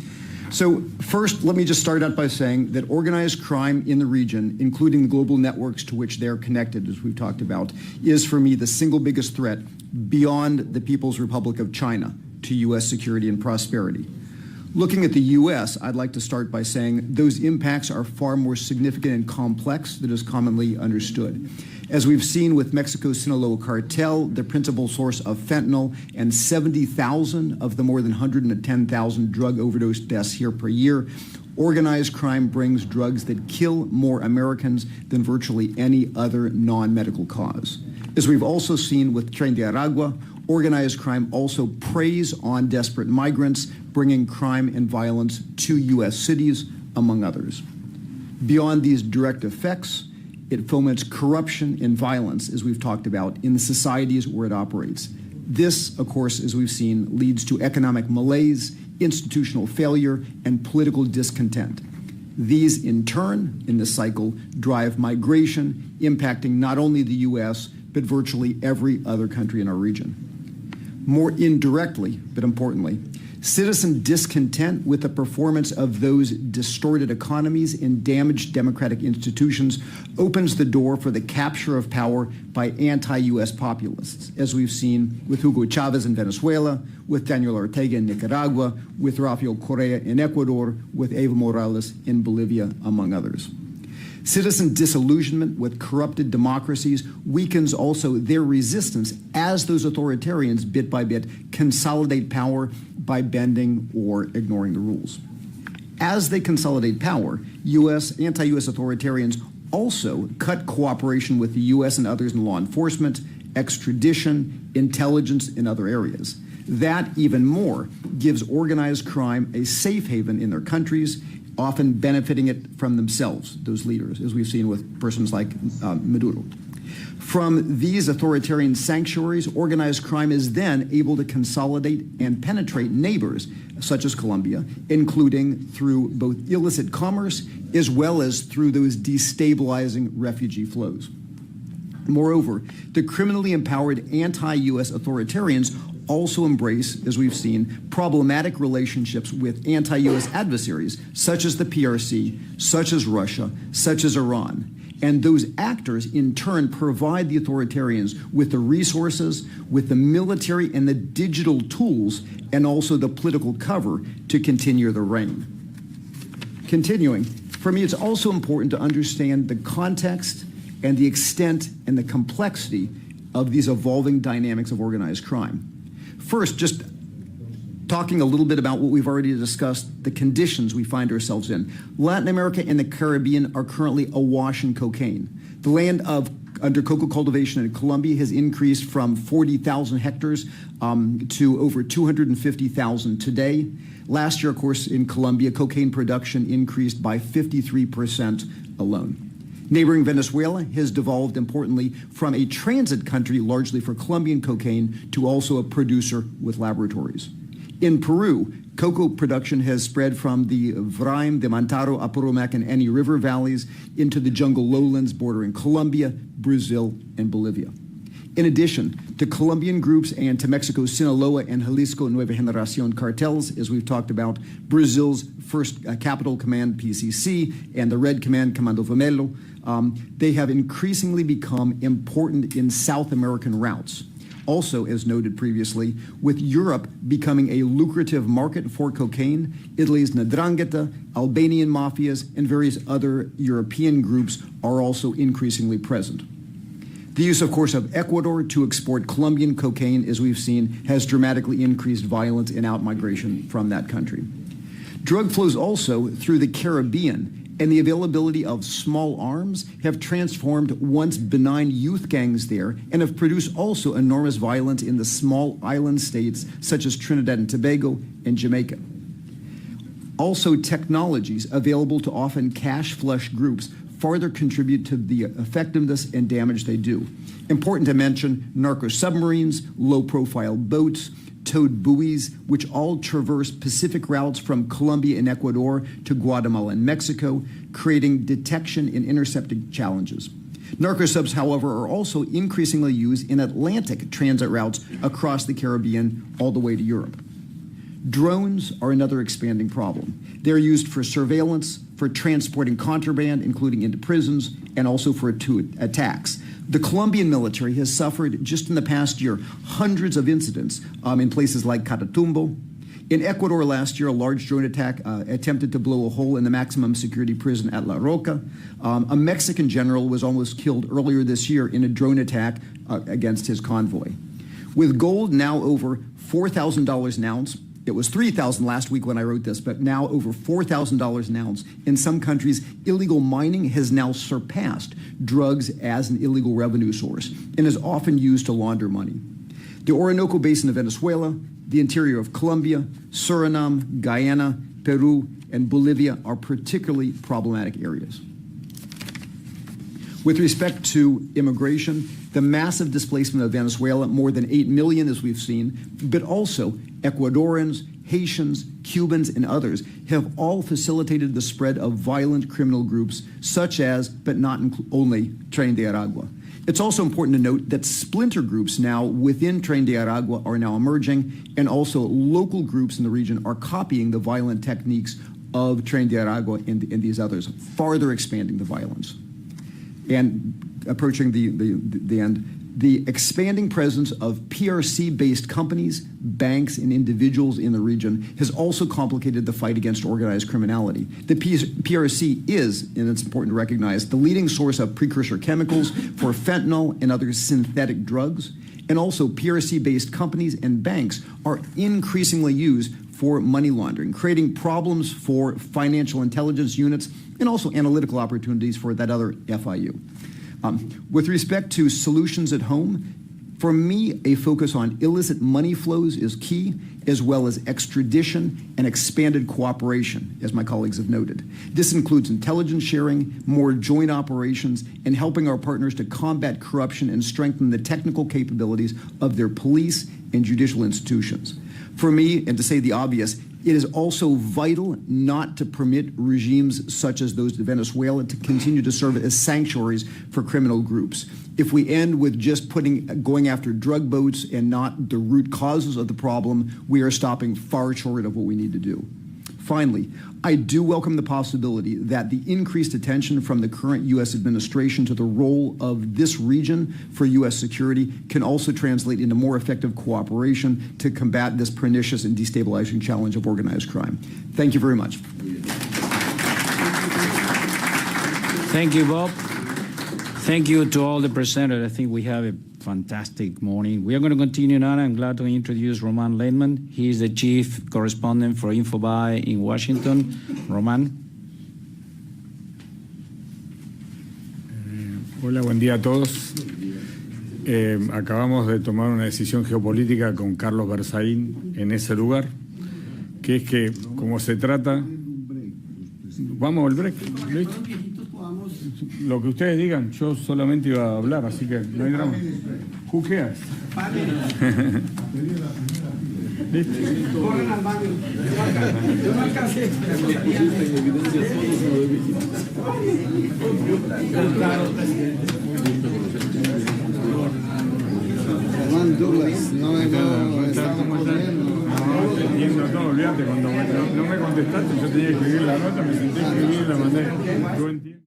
So first, let me just start out by saying that organized crime in the region, including the global networks to which they're connected, as we've talked about, is for me the single biggest threat beyond the People's Republic of China to U.S. security and prosperity. Looking at the U.S., I'd like to start by saying those impacts are far more significant and complex than is commonly understood. As we've seen with Mexico's Sinaloa cartel, the principal source of fentanyl, and 70,000 of the more than 110,000 drug overdose deaths here per year, organized crime brings drugs that kill more Americans than virtually any other non-medical cause. As we've also seen with Tren de Aragua, organized crime also preys on desperate migrants, bringing crime and violence to U.S. cities, among others. Beyond these direct effects, it foments corruption and violence, as we've talked about, in the societies where it operates. This, of course, as we've seen, leads to economic malaise, institutional failure, and political discontent. These, in turn, in this cycle, drive migration, impacting not only the U.S., but virtually every other country in our region. More indirectly, but importantly, citizen discontent with the performance of those distorted economies and damaged democratic institutions opens the door for the capture of power by anti-U.S. populists, as we've seen with Hugo Chavez in Venezuela, with Daniel Ortega in Nicaragua, with Rafael Correa in Ecuador, with Evo Morales in Bolivia, among others. Citizen disillusionment with corrupted democracies weakens also their resistance as those authoritarians, bit by bit, consolidate power by bending or ignoring the rules. As they consolidate power, anti-U.S. authoritarians also cut cooperation with the U.S. and others in law enforcement, extradition, intelligence, in other areas. That, even more, gives organized crime a safe haven in their countries, often benefiting it from themselves, those leaders, as we've seen with persons like Maduro. From these authoritarian sanctuaries, organized crime is then able to consolidate and penetrate neighbors, such as Colombia, including through both illicit commerce as well as through those destabilizing refugee flows. Moreover, the criminally empowered anti-U.S. authoritarians also embrace, as we've seen, problematic relationships with anti-U.S. adversaries, such as the PRC, such as Russia, such as Iran. And those actors, in turn, provide the authoritarians with the resources, with the military and the digital tools, and also the political cover to continue their reign. Continuing, for me, it's also important to understand the context and the extent and the complexity of these evolving dynamics of organized crime. First, just talking a little bit about what we've already discussed, the conditions we find ourselves in. Latin America and the Caribbean are currently awash in cocaine. The land under cocoa cultivation in Colombia has increased from 40,000 hectares to over 250,000 today. Last year, of course, in Colombia, cocaine production increased by 53% alone. Neighboring Venezuela has devolved, importantly, from a transit country largely for Colombian cocaine to also a producer with laboratories. In Peru, cocoa production has spread from the Vraim, the Mantaro, Apurumac, and Any River valleys into the jungle lowlands bordering Colombia, Brazil, and Bolivia. In addition to Colombian groups and to Mexico's Sinaloa and Jalisco Nueva Generación cartels, as we've talked about, Brazil's First Capital Command, PCC, and the Red Command, Comando Vermelho, they have increasingly become important in South American routes. Also, as noted previously, with Europe becoming a lucrative market for cocaine, Italy's 'Ndrangheta, Albanian mafias, and various other European groups are also increasingly present. The use, of course, of Ecuador to export Colombian cocaine, as we've seen, has dramatically increased violence and outmigration from that country. Drug flows also through the Caribbean and the availability of small arms have transformed once benign youth gangs there and have produced also enormous violence in the small island states such as Trinidad and Tobago and Jamaica. Also, technologies available to often cash flush groups further contribute to the effectiveness and damage they do. Important to mention narco submarines, low-profile boats, towed buoys, which all traverse Pacific routes from Colombia and Ecuador to Guatemala and Mexico, creating detection and intercepting challenges. Narco subs, however, are also increasingly used in Atlantic transit routes across the Caribbean all the way to Europe. Drones are another expanding problem. They're used for surveillance, for transporting contraband, including into prisons, and also for attacks. The Colombian military has suffered, just in the past year, hundreds of incidents in places like Catatumbo. In Ecuador last year, a large drone attack attempted to blow a hole in the maximum security prison at La Roca. A Mexican general was almost killed earlier this year in a drone attack against his convoy. With gold now over $4,000 an ounce, it was $3,000 last week when I wrote this, but now over $4,000 an ounce. In some countries, illegal mining has now surpassed drugs as an illegal revenue source and is often used to launder money. The Orinoco Basin of Venezuela, the interior of Colombia, Suriname, Guyana, Peru, and Bolivia are particularly problematic areas. With respect to immigration, the massive displacement of Venezuela, more than 8 million as we've seen, but also Ecuadorians, Haitians, Cubans, and others have all facilitated the spread of violent criminal groups such as, but not only, Tren de Aragua. It's also important to note that splinter groups now within Tren de Aragua are now emerging, and also local groups in the region are copying the violent techniques of Tren de Aragua and these others, farther expanding the violence. And approaching the end, the expanding presence of PRC-based companies, banks, and individuals in the region has also complicated the fight against organized criminality. The PRC is, and it's important to recognize, the leading source of precursor chemicals for fentanyl and other synthetic drugs. And also PRC-based companies and banks are increasingly used for money laundering, creating problems for financial intelligence units and also analytical opportunities for that other FIU. With respect to solutions at home, for me, a focus on illicit money flows is key, as well as extradition and expanded cooperation, as my colleagues have noted. This includes intelligence sharing, more joint operations, and helping our partners to combat corruption and strengthen the technical capabilities of their police and judicial institutions. For me, and to say the obvious, it is also vital not to permit regimes such as those of Venezuela to continue to serve as sanctuaries for criminal groups. If we end with just going after drug boats and not the root causes of the problem, we are stopping far short of what we need to do. Finally, I do welcome the possibility that the increased attention from the current U.S. administration to the role of this region for U.S. security can also translate into more effective cooperation to combat this pernicious and destabilizing challenge of organized crime. Thank you very much. Thank you, Bob. Thank you to all the presenters. I think we have a fantastic morning. We are going to continue now. I'm glad to introduce Roman Leitman. He is the chief correspondent for Infobae in Washington. Roman. Hola, buen día a todos. Acabamos de tomar una decisión geopolítica con Carlos Berzaín en ese lugar, que es que, como se trata... Vamos al break. ¿Listo? Lo que ustedes digan, yo solamente iba a hablar, así que no hay drama. Who cares? ¿Listo? Corren al baño. Yo no alcancé. Juan Douglas, no estamos corriendo. No, entiendo todo, olvídate, cuando no me contestaste, yo tenía que escribir la nota, me senté a escribir y la mandé. Yo entiendo.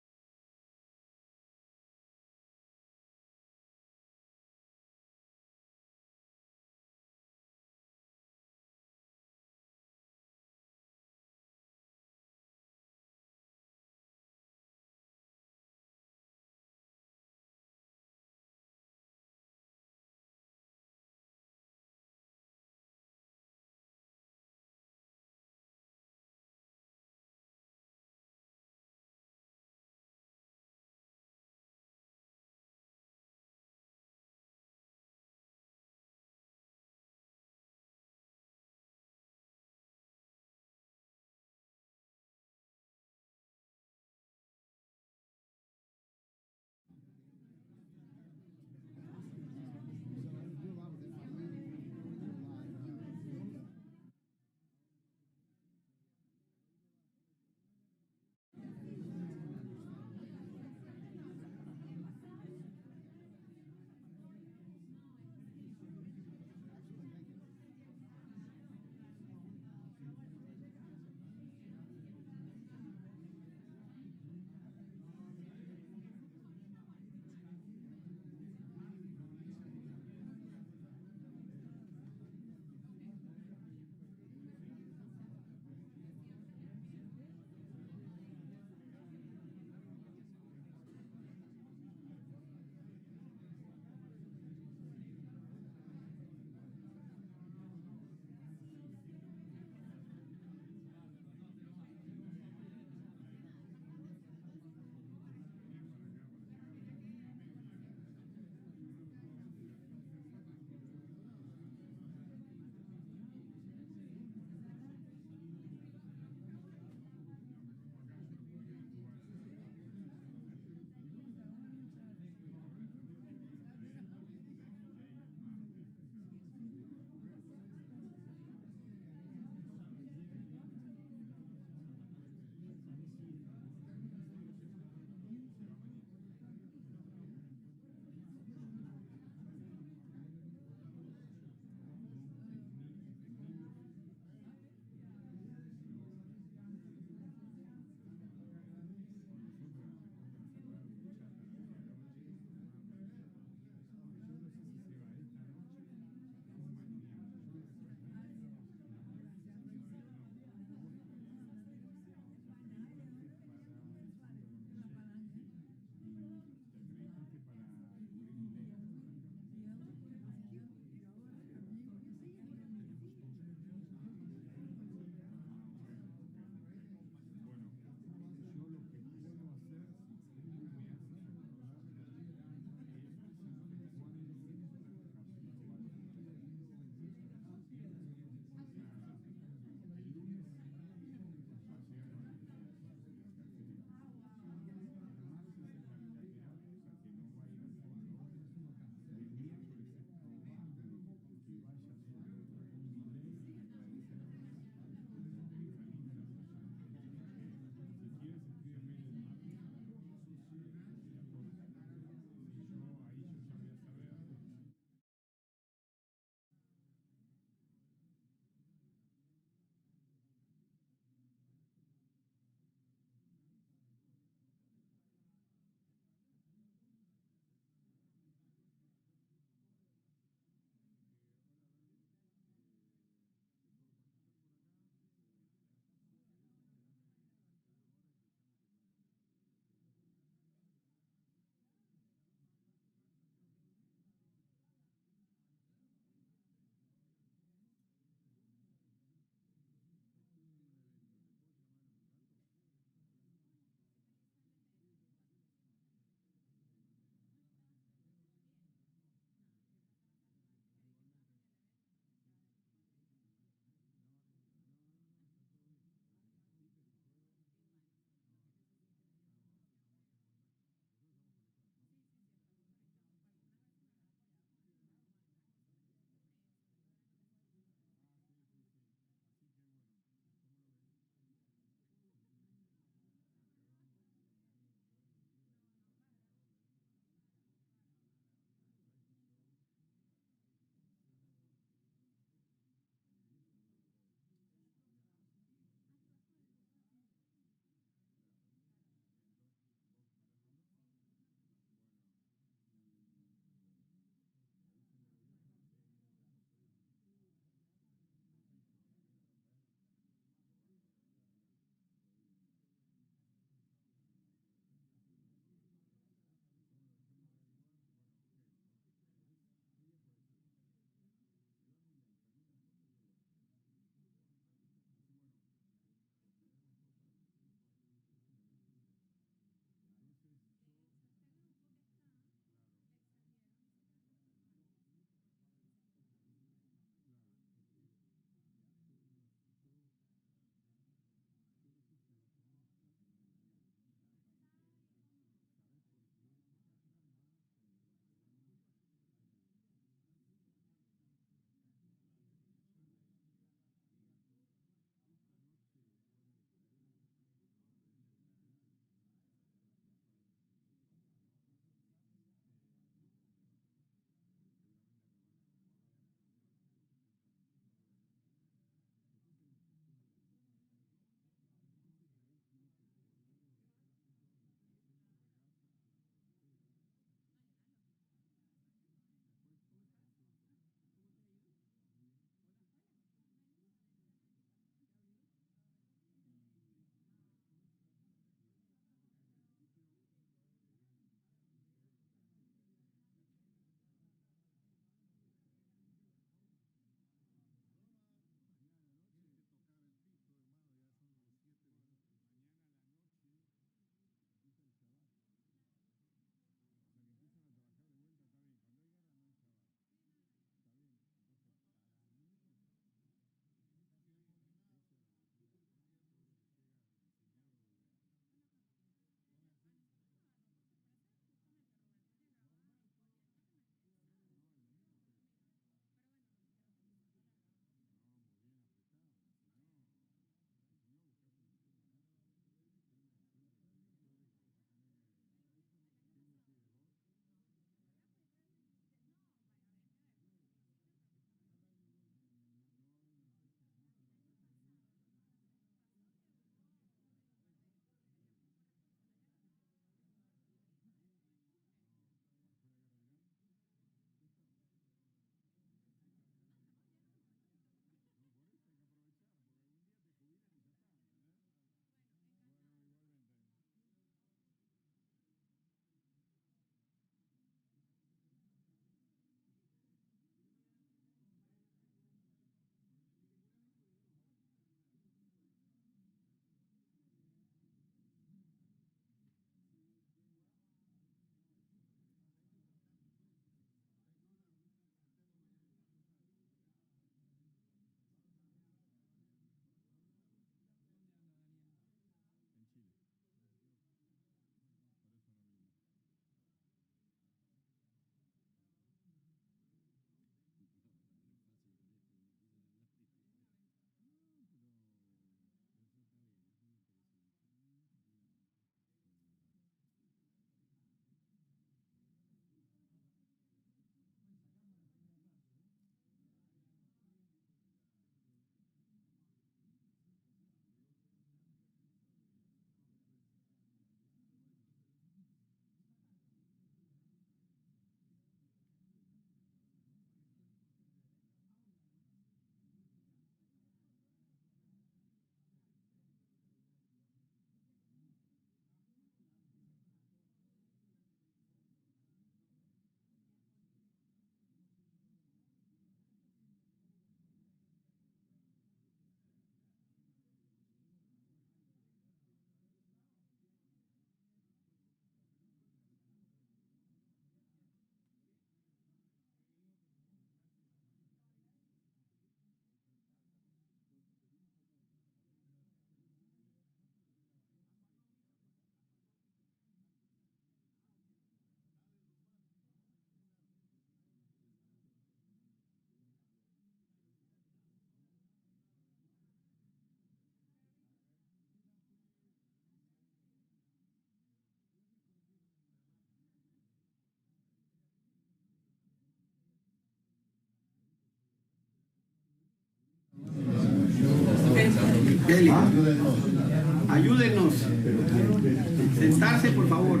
pase, por favor.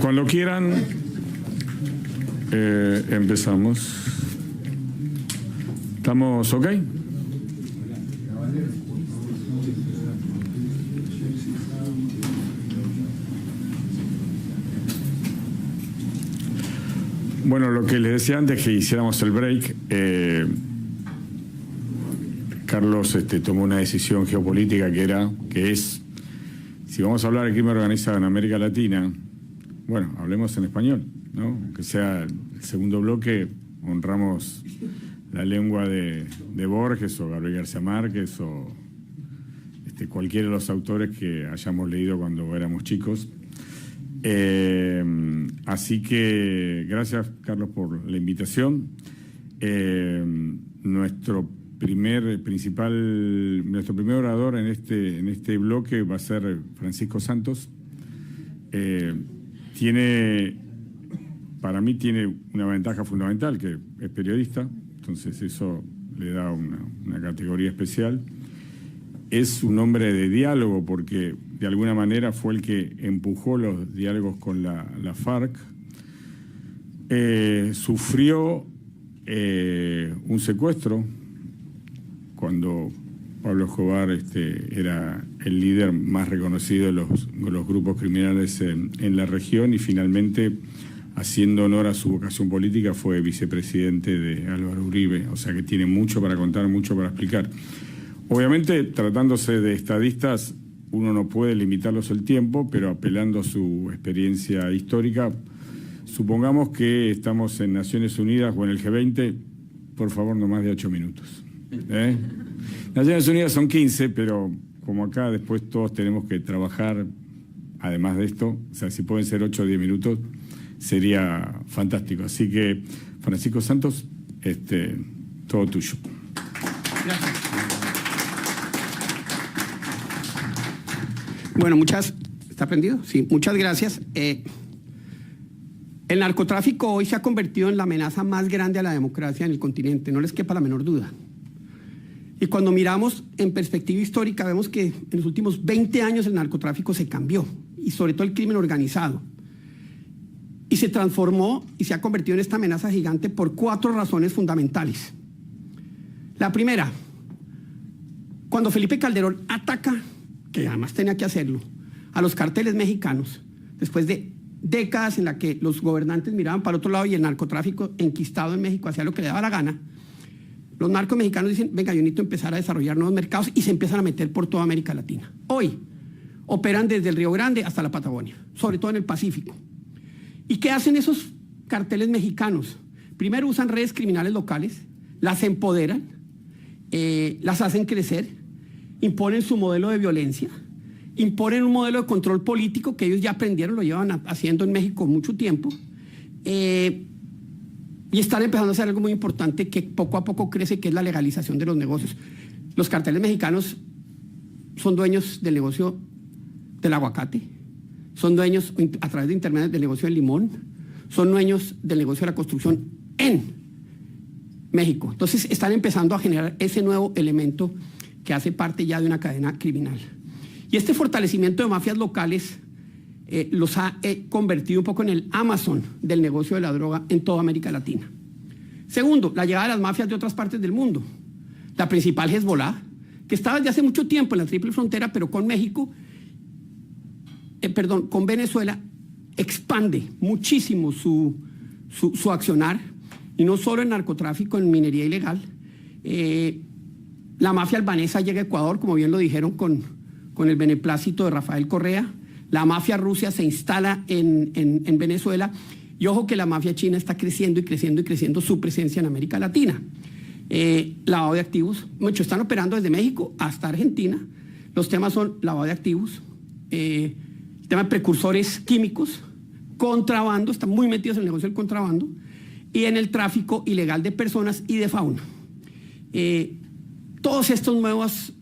Cuando quieran, empezamos. ¿Estamos ok? Bueno, lo que les decía antes que hiciéramos el break, Carlos tomó una decisión geopolítica que es, si vamos a hablar de crimen organizado en América Latina, bueno, hablemos en español, ¿no? Aunque sea el segundo bloque, honramos la lengua de Borges o Gabriel García Márquez o cualquiera de los autores que hayamos leído cuando éramos chicos. Así que gracias, Carlos, por la invitación. Nuestro primer orador en este bloque va a ser Francisco Santos. Para mí tiene una ventaja fundamental, que es periodista, entonces eso le da una categoría especial. Es un hombre de diálogo porque de alguna manera fue el que empujó los diálogos con la FARC. Sufrió un secuestro cuando Pablo Escobar era el líder más reconocido de los grupos criminales en la región y finalmente, haciendo honor a su vocación política, fue vicepresidente de Álvaro Uribe, o sea que tiene mucho para contar, mucho para explicar. Obviamente, tratándose de estadistas, uno no puede limitarlos el tiempo, pero apelando a su experiencia histórica, supongamos que estamos en Naciones Unidas o en el G20, por favor, no más de 8 minutos. Naciones Unidas son 15, pero como acá después todos tenemos que trabajar, además de esto, o sea, si pueden ser 8 o 10 minutos, sería fantástico. Así que, Francisco Santos, todo tuyo. Gracias. Bueno, ¿está prendido? Sí, muchas gracias. El narcotráfico hoy se ha convertido en la amenaza más grande a la democracia en el continente, no les quepa la menor duda. Y cuando miramos en perspectiva histórica, vemos que en los últimos 20 años el narcotráfico se cambió, y sobre todo el crimen organizado. Y se transformó y se ha convertido en esta amenaza gigante por 4 razones fundamentales. La primera, cuando Felipe Calderón ataca, que además tenía que hacerlo, a los carteles mexicanos, después de décadas en las que los gobernantes miraban para otro lado y el narcotráfico enquistado en México hacía lo que le daba la gana, los narcos mexicanos dicen, venga, yo necesito empezar a desarrollar nuevos mercados y se empiezan a meter por toda América Latina. Hoy operan desde el Río Grande hasta la Patagonia, sobre todo en el Pacífico. ¿Y qué hacen esos carteles mexicanos? Primero usan redes criminales locales, las empoderan, las hacen crecer, imponen su modelo de violencia, imponen un modelo de control político que ellos ya aprendieron, lo llevan haciendo en México mucho tiempo, y están empezando a hacer algo muy importante que poco a poco crece, que es la legalización de los negocios. Los carteles mexicanos son dueños del negocio del aguacate, son dueños a través de internet del negocio del limón, son dueños del negocio de la construcción en México. Entonces están empezando a generar ese nuevo elemento que hace parte ya de una cadena criminal. Y este fortalecimiento de mafias locales los ha convertido un poco en el Amazon del negocio de la droga en toda América Latina. Segundo, la llegada de las mafias de otras partes del mundo. La principal, Hezbollah, que estaba desde hace mucho tiempo en la triple frontera, pero con con Venezuela, expande muchísimo su accionar, y no solo en narcotráfico, en minería ilegal. La mafia albanesa llega a Ecuador, como bien lo dijeron, con el beneplácito de Rafael Correa. La mafia rusa se instala en Venezuela. Y ojo que la mafia china está creciendo y creciendo y creciendo su presencia en América Latina. Lavado de activos. Muchos están operando desde México hasta Argentina. Los temas son lavado de activos, el tema de precursores químicos, contrabando, están muy metidos en el negocio del contrabando, y en el tráfico ilegal de personas y de fauna. Todas estas nuevas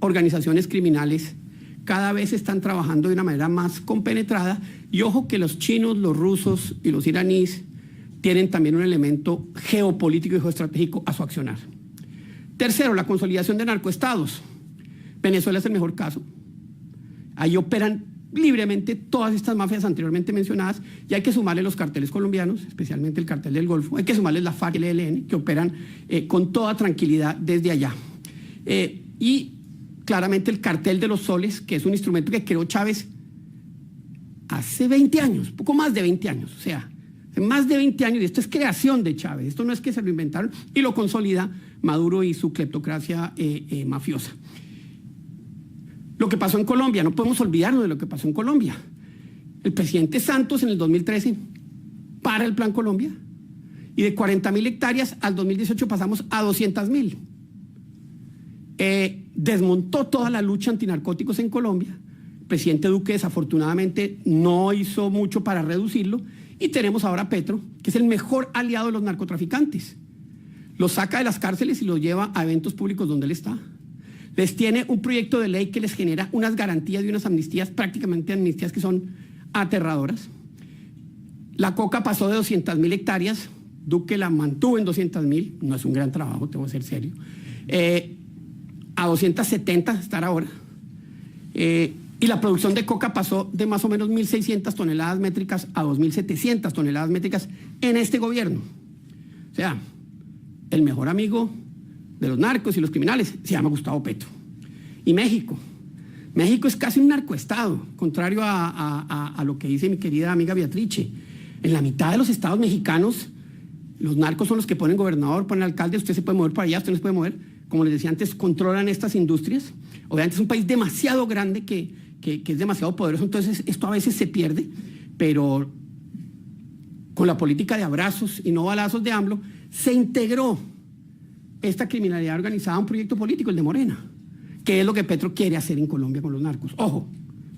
organizaciones criminales cada vez están trabajando de una manera más compenetrada, y ojo que los chinos, los rusos y los iraníes tienen también un elemento geopolítico y geoestratégico a su accionar. Tercero, la consolidación de narcoestados. Venezuela es el mejor caso. Ahí operan libremente todas estas mafias anteriormente mencionadas, y hay que sumarle los carteles colombianos, especialmente el cartel del Golfo, hay que sumarle la FARC y el ELN, que operan con toda tranquilidad desde allá. Y claramente el cartel de los soles, que es un instrumento que creó Chávez hace 20 años, poco más de 20 años, o sea, hace más de 20 años, y esto es creación de Chávez, esto no es que se lo inventaron, y lo consolida Maduro y su cleptocracia mafiosa. Lo que pasó en Colombia, no podemos olvidarnos de lo que pasó en Colombia. El presidente Santos en el 2013 para el Plan Colombia, y de 40.000 hectáreas al 2018 pasamos a 200.000. Desmontó toda la lucha antinarcóticos en Colombia. El presidente Duque desafortunadamente no hizo mucho para reducirlo, y tenemos ahora a Petro, que es el mejor aliado de los narcotraficantes. Los saca de las cárceles y los lleva a eventos públicos donde él está. Les tiene un proyecto de ley que les genera unas garantías y unas amnistías, prácticamente amnistías que son aterradoras. La coca pasó de 200.000 hectáreas, Duque la mantuvo en 200.000, no es un gran trabajo, tengo que ser serio, a 270 estar ahora. Y la producción de coca pasó de más o menos 1.600 toneladas métricas a 2.700 toneladas métricas en este gobierno. O sea, el mejor amigo de los narcos y los criminales se llama Gustavo Petro. Y México es casi un narcoestado, contrario a lo que dice mi querida amiga Beatrice. En la mitad de los estados mexicanos, los narcos son los que ponen gobernador, ponen alcalde, usted se puede mover para allá, usted no se puede mover. Como les decía antes, controlan estas industrias. Obviamente es un país demasiado grande que es demasiado poderoso, entonces esto a veces se pierde, pero con la política de abrazos y no balazos de AMLO, se integró esta criminalidad organizada a un proyecto político, el de Morena, que es lo que Petro quiere hacer en Colombia con los narcos. Ojo,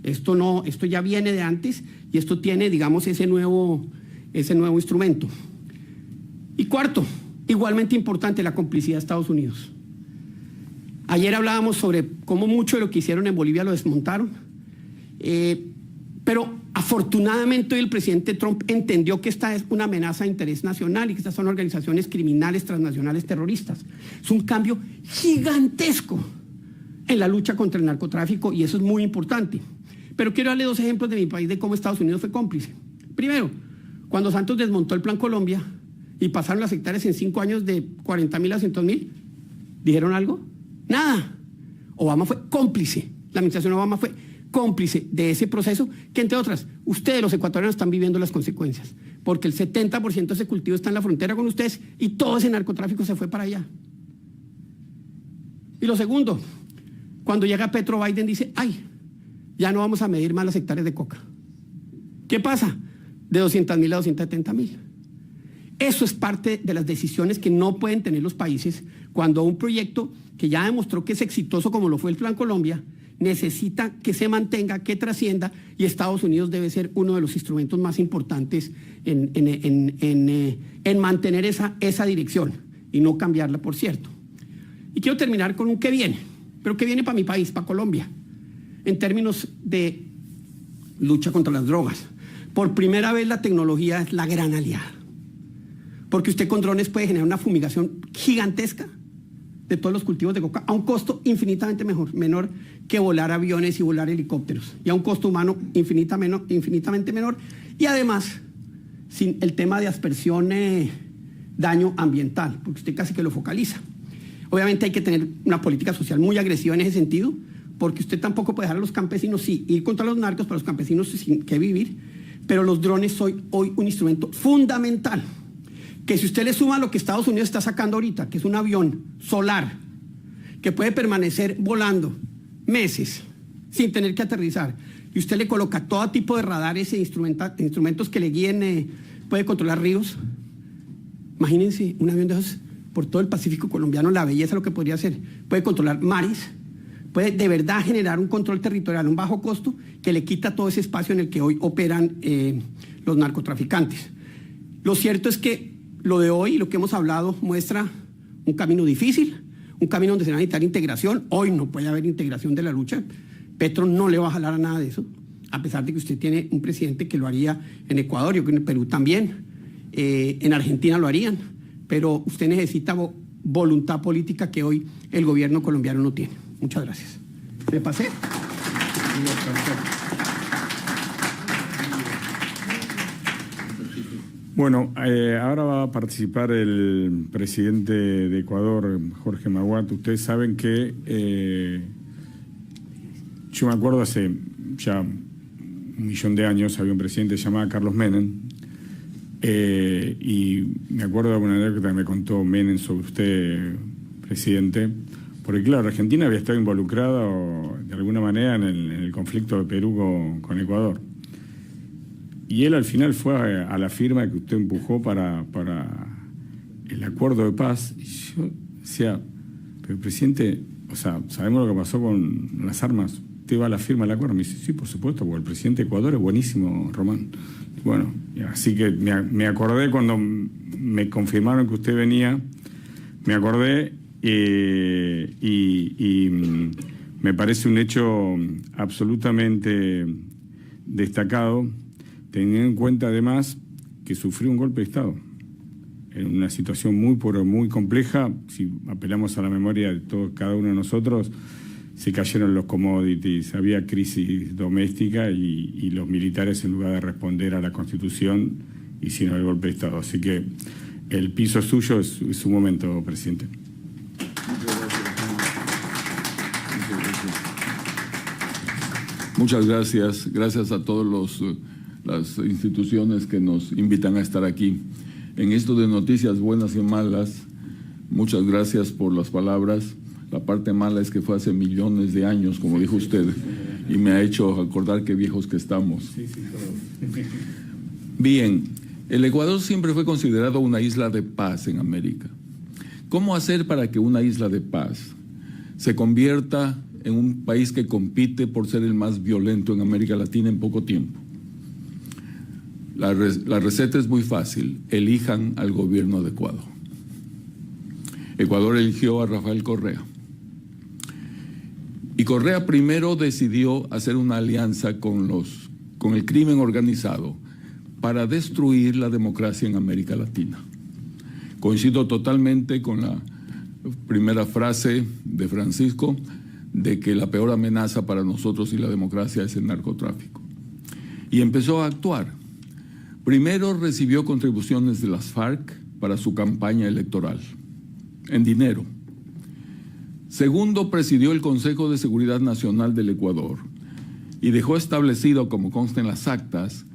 esto ya viene de antes, y esto tiene, digamos, ese nuevo instrumento. Y cuarto, igualmente importante, la complicidad de Estados Unidos. Ayer hablábamos sobre cómo mucho de lo que hicieron en Bolivia lo desmontaron, pero afortunadamente hoy el presidente Trump entendió que esta es una amenaza de interés nacional y que estas son organizaciones criminales transnacionales terroristas. Es un cambio gigantesco en la lucha contra el narcotráfico, y eso es muy importante. Pero quiero darle dos ejemplos de mi país de cómo Estados Unidos fue cómplice. Primero, cuando Santos desmontó el Plan Colombia y pasaron las hectáreas en 5 años de 40.000 a 100.000, ¿dijeron algo? Nada. Obama fue cómplice, la administración Obama fue cómplice de ese proceso, que entre otras, ustedes los ecuatorianos están viviendo las consecuencias, porque el 70% de ese cultivo está en la frontera con ustedes y todo ese narcotráfico se fue para allá. Y lo segundo, cuando llega Petro, Biden dice, ay, ya no vamos a medir más las hectáreas de coca. ¿Qué pasa? De 200.000 a 270.000. Eso es parte de las decisiones que no pueden tener los países cuando un proyecto que ya demostró que es exitoso, como lo fue el Plan Colombia, necesita que se mantenga, que trascienda, y Estados Unidos debe ser uno de los instrumentos más importantes en mantener esa dirección y no cambiarla, por cierto. Y quiero terminar con un qué viene, pero qué viene para mi país, para Colombia, en términos de lucha contra las drogas. Por primera vez la tecnología es la gran aliada, porque usted con drones puede generar una fumigación gigantesca de todos los cultivos de coca a un costo infinitamente menor que volar aviones y volar helicópteros, y a un costo humano infinitamente menor, y además sin el tema de aspersión, daño ambiental, porque usted casi que lo focaliza. Obviamente hay que tener una política social muy agresiva en ese sentido, porque usted tampoco puede dejar a los campesinos, sí, ir contra los narcos, para los campesinos sin que vivir, pero los drones son hoy un instrumento fundamental, que si usted le suma lo que Estados Unidos está sacando ahorita, que es un avión solar, que puede permanecer volando meses sin tener que aterrizar, y usted le coloca todo tipo de radares e instrumentos que le guíen, puede controlar ríos. Imagínense un avión de esos por todo el Pacífico colombiano, la belleza de lo que podría hacer. Puede controlar mares, puede de verdad generar un control territorial a un bajo costo que le quita todo ese espacio en el que hoy operan los narcotraficantes. Lo cierto es que lo de hoy, lo que hemos hablado, muestra un camino difícil, un camino donde se va a necesitar integración. Hoy no puede haber integración de la lucha. Petro no le va a jalar a nada de eso, a pesar de que usted tiene un presidente que lo haría en Ecuador, yo creo que en Perú también, en Argentina lo harían, pero usted necesita voluntad política que hoy el gobierno colombiano no tiene. Muchas gracias. ¿Me pasé? Bueno, ahora va a participar el presidente de Ecuador, Jorge Maguat. Ustedes saben que yo me acuerdo hace ya 1 millón de años había un presidente llamado Carlos Menem, y me acuerdo de una anécdota que me contó Menem sobre usted, presidente, porque claro, Argentina había estado involucrada de alguna manera en el conflicto de Perú con Ecuador. Y él al final fue a la firma que usted empujó para el acuerdo de paz. Y yo decía, pero presidente, o sea, sabemos lo que pasó con las armas. ¿Usted va a la firma del acuerdo? Me dice, sí, por supuesto, porque el presidente de Ecuador es buenísimo, Román. Y bueno, así que me acordé cuando me confirmaron que usted venía, me acordé y me parece un hecho absolutamente destacado, teniendo en cuenta además que sufrió un golpe de Estado en una situación muy compleja. Si apelamos a la memoria de cada uno de nosotros, se cayeron los commodities, había crisis doméstica y los militares, en lugar de responder a la Constitución, hicieron el golpe de Estado. Así que el piso suyo es su momento, presidente. Muchas gracias. Gracias a todas las instituciones que nos invitan a estar aquí. En esto de noticias buenas y malas, muchas gracias por las palabras. La parte mala es que fue hace millones de años, como dijo usted, y me ha hecho acordar qué viejos que estamos. Bien, el Ecuador siempre fue considerado una isla de paz en América. ¿Cómo hacer para que una isla de paz se convierta en un país que compite por ser el más violento en América Latina en poco tiempo? La receta es muy fácil: elijan al gobierno adecuado. Ecuador eligió a Rafael Correa. Y Correa primero decidió hacer una alianza con el crimen organizado para destruir la democracia en América Latina. Coincido totalmente con la primera frase de Francisco, de que la peor amenaza para nosotros y la democracia es el narcotráfico. Y empezó a actuar. Primero recibió contribuciones de las FARC para su campaña electoral, en dinero. Segundo, presidió el Consejo de Seguridad Nacional del Ecuador y dejó establecido, como consta en las actas,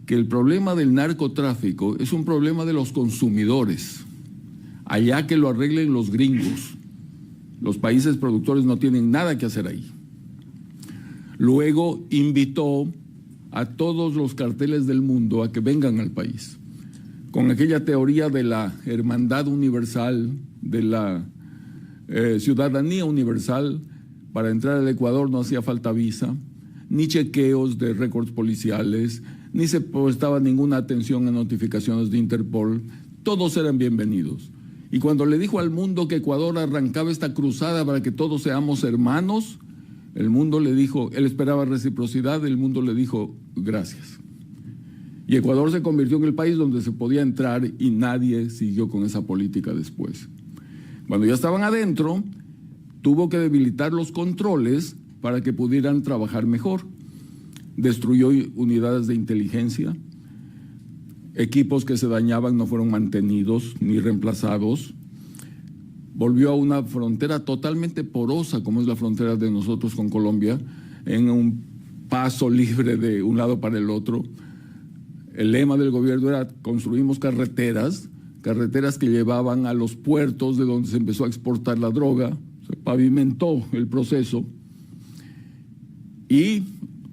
que el problema del narcotráfico es un problema de los consumidores, allá que lo arreglen los gringos. Los países productores no tienen nada que hacer ahí. Luego invitó a todos los carteles del mundo a que vengan al país, con aquella teoría de la hermandad universal, de la ciudadanía universal. Para entrar al Ecuador no hacía falta visa, ni chequeos de récords policiales, ni se prestaba ninguna atención a notificaciones de Interpol. Todos eran bienvenidos. Y cuando le dijo al mundo que Ecuador arrancaba esta cruzada para que todos seamos hermanos, el mundo le dijo, él esperaba reciprocidad, el mundo le dijo gracias. Y Ecuador se convirtió en el país donde se podía entrar y nadie siguió con esa política después. Cuando ya estaban adentro, tuvo que debilitar los controles para que pudieran trabajar mejor. Destruyó unidades de inteligencia, equipos que se dañaban no fueron mantenidos ni reemplazados. Volvió a una frontera totalmente porosa, como es la frontera de nosotros con Colombia, en un paso libre de un lado para el otro. El lema del gobierno era: construimos carreteras que llevaban a los puertos de donde se empezó a exportar la droga. Se pavimentó el proceso. Y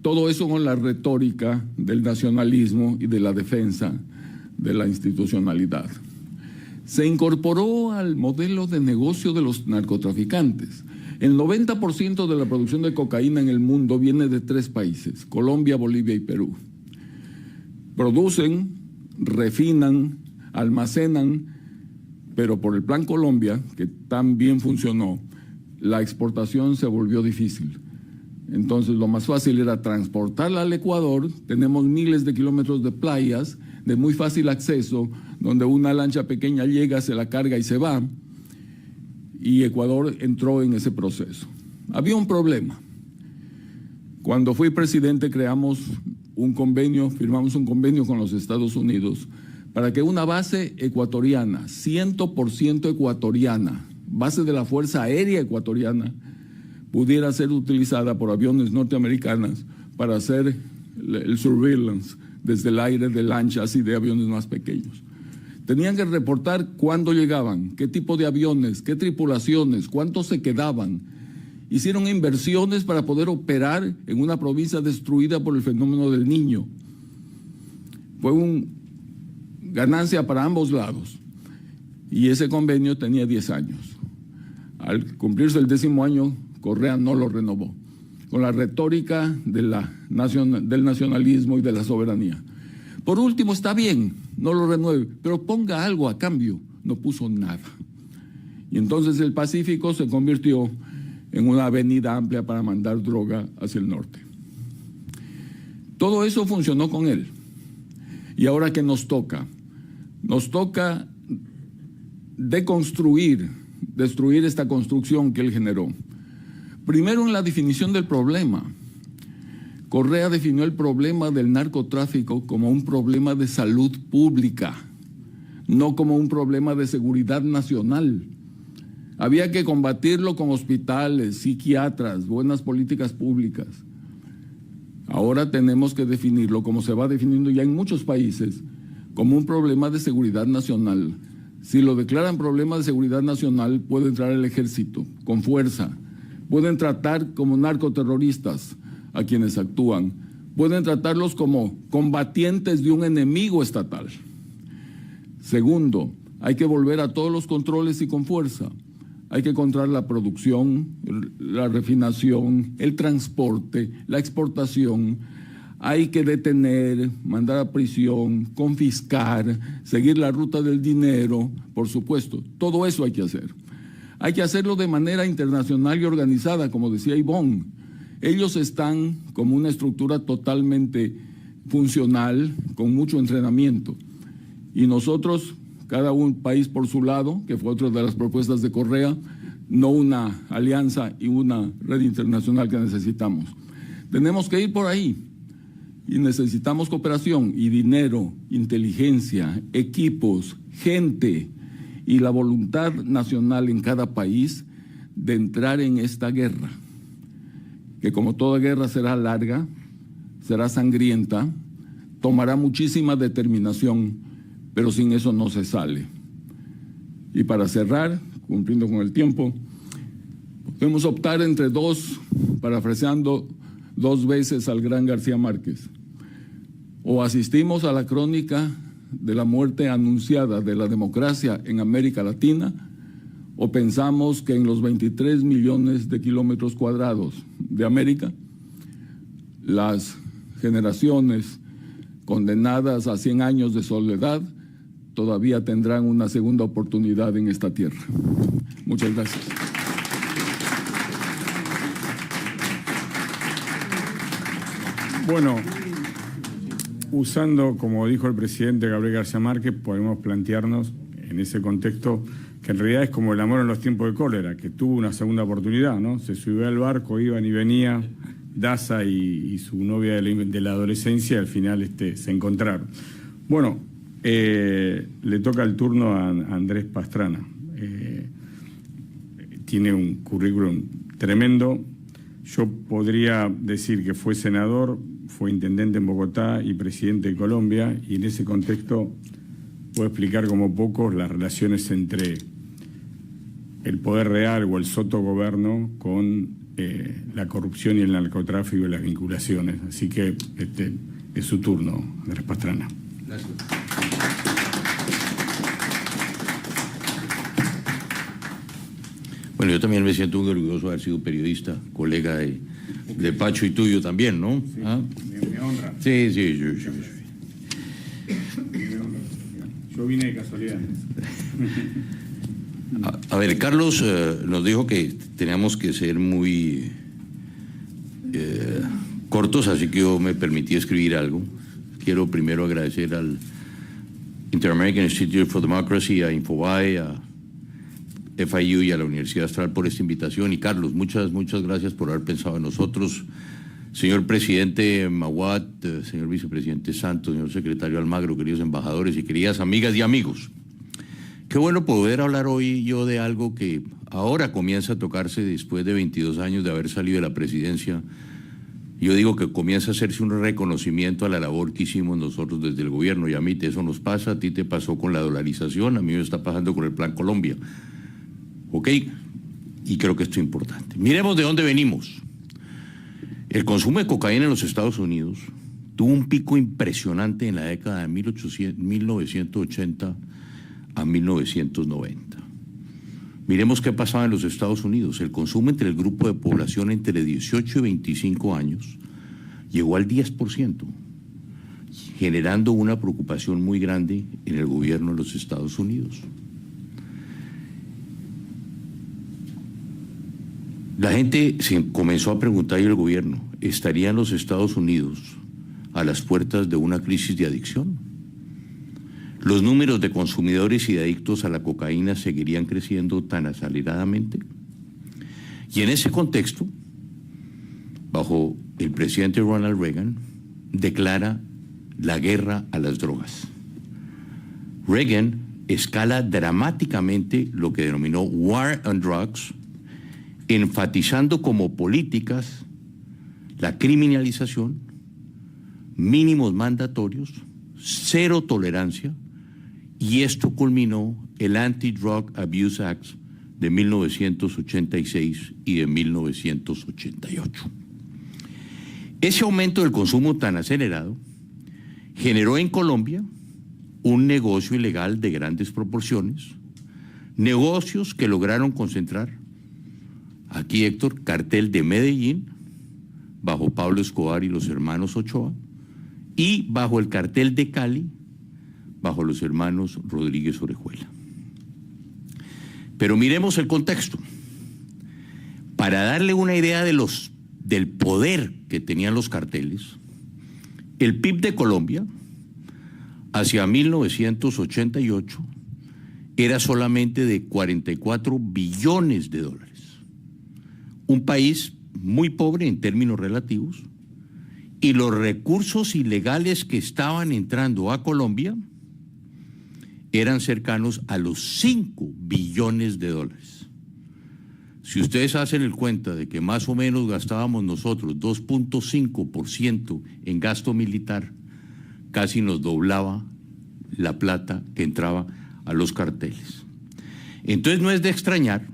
todo eso con la retórica del nacionalismo y de la defensa de la institucionalidad. Se incorporó al modelo de negocio de los narcotraficantes. El 90% de la producción de cocaína en el mundo viene de 3 países: Colombia, Bolivia y Perú. Producen, refinan, almacenan, pero por el Plan Colombia, que tan bien funcionó, la exportación se volvió difícil. Entonces lo más fácil era transportarla al Ecuador. Tenemos miles de kilómetros de playas de muy fácil acceso, donde una lancha pequeña llega, se la carga y se va. y Ecuador entró en ese proceso. Había un problema. Cuando fui presidente firmamos un convenio con los Estados Unidos para que una base ecuatoriana, 100% ecuatoriana, base de la Fuerza Aérea Ecuatoriana, pudiera ser utilizada por aviones norteamericanos para hacer el surveillance desde el aire de lanchas y de aviones más pequeños. Tenían que reportar cuándo llegaban, qué tipo de aviones, qué tripulaciones, cuántos se quedaban. Hicieron inversiones para poder operar en una provincia destruida por el fenómeno del Niño. Fue una ganancia para ambos lados. Y ese convenio tenía 10 años. Al cumplirse el 10º año, Correa no lo renovó, con la retórica del nacionalismo y de la soberanía. Por último, está bien, no lo renueve, pero ponga algo a cambio. No puso nada. Y entonces el Pacífico se convirtió en una avenida amplia para mandar droga hacia el norte. Todo eso funcionó con él. Y ahora, ¿qué nos toca? Nos toca destruir esta construcción que él generó. Primero, en la definición del problema. Correa definió el problema del narcotráfico como un problema de salud pública, no como un problema de seguridad nacional. Había que combatirlo con hospitales, psiquiatras, buenas políticas públicas. Ahora tenemos que definirlo, como se va definiendo ya en muchos países, como un problema de seguridad nacional. Si lo declaran problema de seguridad nacional, puede entrar el ejército con fuerza. Pueden tratar como narcoterroristas a quienes actúan. Pueden tratarlos como combatientes de un enemigo estatal. Segundo, hay que volver a todos los controles y con fuerza. Hay que controlar la producción, la refinación, el transporte, la exportación. Hay que detener, mandar a prisión, confiscar, seguir la ruta del dinero, por supuesto. Todo eso hay que hacer. Hay que hacerlo de manera internacional y organizada, como decía Ivonne. Ellos están como una estructura totalmente funcional, con mucho entrenamiento. Y nosotros, cada un país por su lado, que fue otra de las propuestas de Correa, no una alianza y una red internacional que necesitamos. Tenemos que ir por ahí y necesitamos cooperación y dinero, inteligencia, equipos, gente y la voluntad nacional en cada país de entrar en esta guerra, que como toda guerra será larga, será sangrienta, tomará muchísima determinación, pero sin eso no se sale. Y para cerrar, cumpliendo con el tiempo, podemos optar entre dos, parafraseando 2 veces al gran García Márquez. O asistimos a la crónica de la muerte anunciada de la democracia en América Latina, o pensamos que en los 23 millones de kilómetros cuadrados de América, las generaciones condenadas a 100 años de soledad todavía tendrán una segunda oportunidad en esta tierra. Muchas gracias. Bueno, usando, como dijo el presidente Gabriel García Márquez, podemos plantearnos en ese contexto que en realidad es como el amor en los tiempos de cólera, que tuvo una segunda oportunidad, ¿no? Se subió al barco, iban y venía, Daza y su novia de la adolescencia, al final se encontraron. Bueno, le toca el turno a Andrés Pastrana. Tiene un currículum tremendo. Yo podría decir que fue senador, fue intendente en Bogotá y presidente de Colombia, y en ese contexto puedo explicar como pocos las relaciones entre el poder real o el sotogobierno con la corrupción y el narcotráfico y las vinculaciones. Así que es su turno, Andrés Pastrana. Gracias. Bueno, yo también me siento muy orgulloso de haber sido periodista, colega de Pacho y tuyo también, ¿no? Sí, ¿Ah? me honra. Sí. Yo vine de casualidad. A ver, Carlos nos dijo que teníamos que ser muy cortos, así que yo me permití escribir algo. Quiero primero agradecer al Inter-American Institute for Democracy, a Informate, FIU y a la Universidad Austral por esta invitación. Y Carlos, muchas gracias por haber pensado en nosotros. Señor presidente Mawad, señor vicepresidente Santos, señor secretario Almagro, queridos embajadores y queridas amigas y amigos. Qué bueno poder hablar hoy yo de algo que ahora comienza a tocarse después de 22 años de haber salido de la presidencia. Yo digo que comienza a hacerse un reconocimiento a la labor que hicimos nosotros desde el gobierno, y a mí eso nos pasa, a ti te pasó con la dolarización, a mí me está pasando con el Plan Colombia. ¿Ok? Y creo que esto es importante. Miremos de dónde venimos. El consumo de cocaína en los Estados Unidos tuvo un pico impresionante en la década de 1980 a 1990. Miremos qué pasaba en los Estados Unidos. El consumo entre el grupo de población entre 18 y 25 años llegó al 10%, generando una preocupación muy grande en el gobierno de los Estados Unidos. La gente se comenzó a preguntar, y el gobierno, ¿estarían los Estados Unidos a las puertas de una crisis de adicción? ¿Los números de consumidores y de adictos a la cocaína seguirían creciendo tan aceleradamente? Y en ese contexto, bajo el presidente Ronald Reagan, declara la guerra a las drogas. Reagan escala dramáticamente lo que denominó War on Drugs, enfatizando como políticas la criminalización, mínimos mandatorios, cero tolerancia, y esto culminó el Anti-Drug Abuse Act de 1986 y de 1988. Ese aumento del consumo tan acelerado generó en Colombia un negocio ilegal de grandes proporciones, negocios que lograron concentrar, aquí Héctor, cartel de Medellín, bajo Pablo Escobar y los hermanos Ochoa, y bajo el cartel de Cali, bajo los hermanos Rodríguez Orejuela. Pero miremos el contexto. Para darle una idea del poder que tenían los carteles, el PIB de Colombia, hacia 1988, era solamente de 44 billones de dólares. Un país muy pobre en términos relativos, y los recursos ilegales que estaban entrando a Colombia eran cercanos a los 5 billones de dólares. Si ustedes hacen el cuenta de que más o menos gastábamos nosotros 2.5% en gasto militar, casi nos doblaba la plata que entraba a los carteles. Entonces no es de extrañar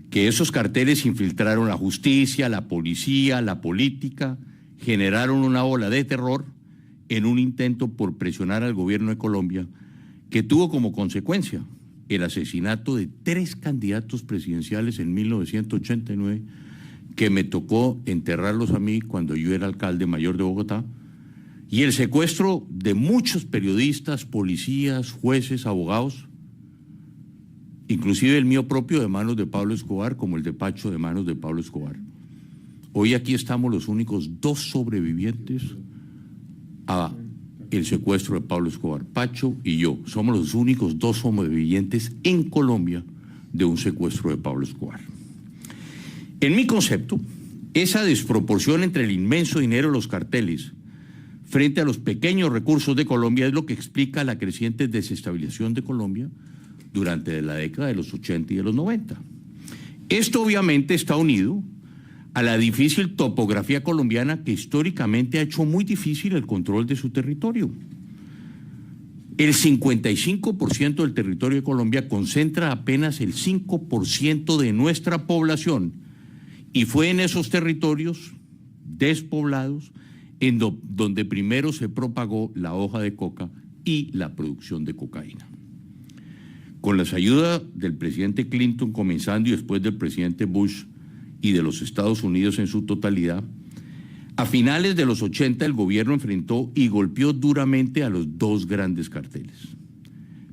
que esos carteles infiltraron la justicia, la policía, la política, generaron una ola de terror en un intento por presionar al gobierno de Colombia, que tuvo como consecuencia el asesinato de 3 candidatos presidenciales en 1989, que me tocó enterrarlos a mí cuando yo era alcalde mayor de Bogotá, y el secuestro de muchos periodistas, policías, jueces, abogados, inclusive el mío propio de manos de Pablo Escobar, como el de Pacho de manos de Pablo Escobar. Hoy aquí estamos los únicos 2 sobrevivientes a el secuestro de Pablo Escobar. Pacho y yo somos los únicos 2 sobrevivientes en Colombia de un secuestro de Pablo Escobar. En mi concepto, esa desproporción entre el inmenso dinero de los carteles frente a los pequeños recursos de Colombia es lo que explica la creciente desestabilización de Colombia durante la década de los 80 y de los 90. Esto obviamente está unido a la difícil topografía colombiana, que históricamente ha hecho muy difícil el control de su territorio. El 55% del territorio de Colombia concentra apenas el 5% de nuestra población, y fue en esos territorios despoblados en donde primero se propagó la hoja de coca y la producción de cocaína. Con las ayudas del presidente Clinton comenzando y después del presidente Bush y de los Estados Unidos en su totalidad, a finales de los 80 el gobierno enfrentó y golpeó duramente a los 2 grandes carteles.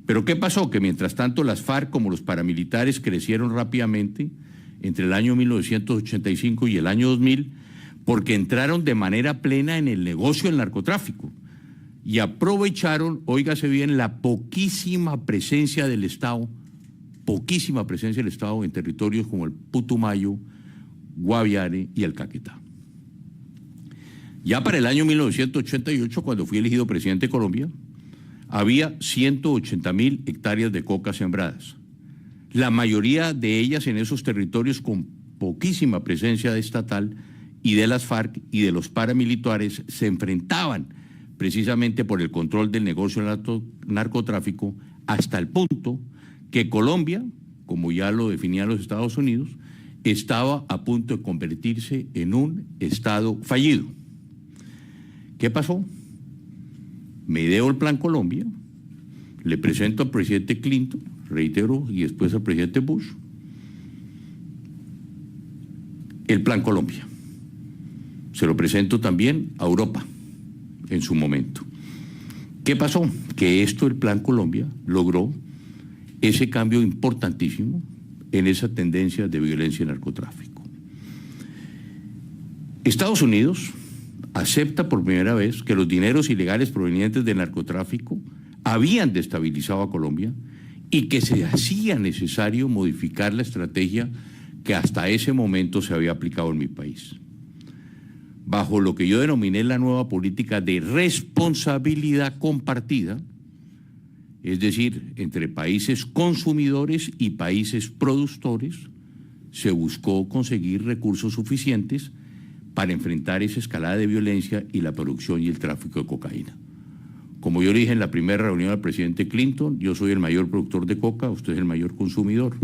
Pero ¿qué pasó? Que mientras tanto las FARC como los paramilitares crecieron rápidamente entre el año 1985 y el año 2000, porque entraron de manera plena en el negocio del narcotráfico y aprovecharon, óigase bien, la poquísima presencia del Estado poquísima presencia del Estado en territorios como el Putumayo, Guaviare y el Caquetá. Ya para el año 1988, cuando fui elegido presidente de Colombia, había 180.000 hectáreas de coca sembradas. La mayoría de ellas en esos territorios con poquísima presencia estatal y de las FARC y de los paramilitares se enfrentaban precisamente por el control del negocio del narcotráfico, hasta el punto que Colombia, como ya lo definían los Estados Unidos, estaba a punto de convertirse en un Estado fallido. ¿Qué pasó? Me ideo el Plan Colombia, le presento al presidente Clinton, reitero, y después al presidente Bush, el Plan Colombia. Se lo presento también a Europa en su momento. ¿Qué pasó? Que el Plan Colombia, logró ese cambio importantísimo en esa tendencia de violencia y narcotráfico. Estados Unidos acepta por primera vez que los dineros ilegales provenientes del narcotráfico habían destabilizado a Colombia y que se hacía necesario modificar la estrategia que hasta ese momento se había aplicado en mi país, bajo lo que yo denominé la nueva política de responsabilidad compartida, es decir, entre países consumidores y países productores. Se buscó conseguir recursos suficientes para enfrentar esa escalada de violencia y la producción y el tráfico de cocaína. Como yo le dije en la primera reunión al presidente Clinton, yo soy el mayor productor de coca, usted es el mayor consumidor.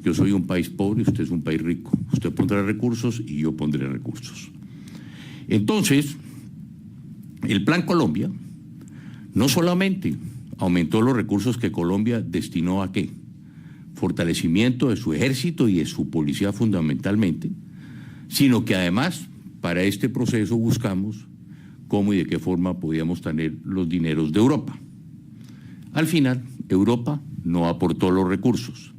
Yo soy un país pobre, usted es un país rico. Usted pondrá recursos y yo pondré recursos. Entonces, el Plan Colombia no solamente aumentó los recursos que Colombia destinó a ¿qué? Fortalecimiento de su ejército y de su policía fundamentalmente, sino que además para este proceso buscamos cómo y de qué forma podíamos tener los dineros de Europa. Al final, Europa no aportó los recursos.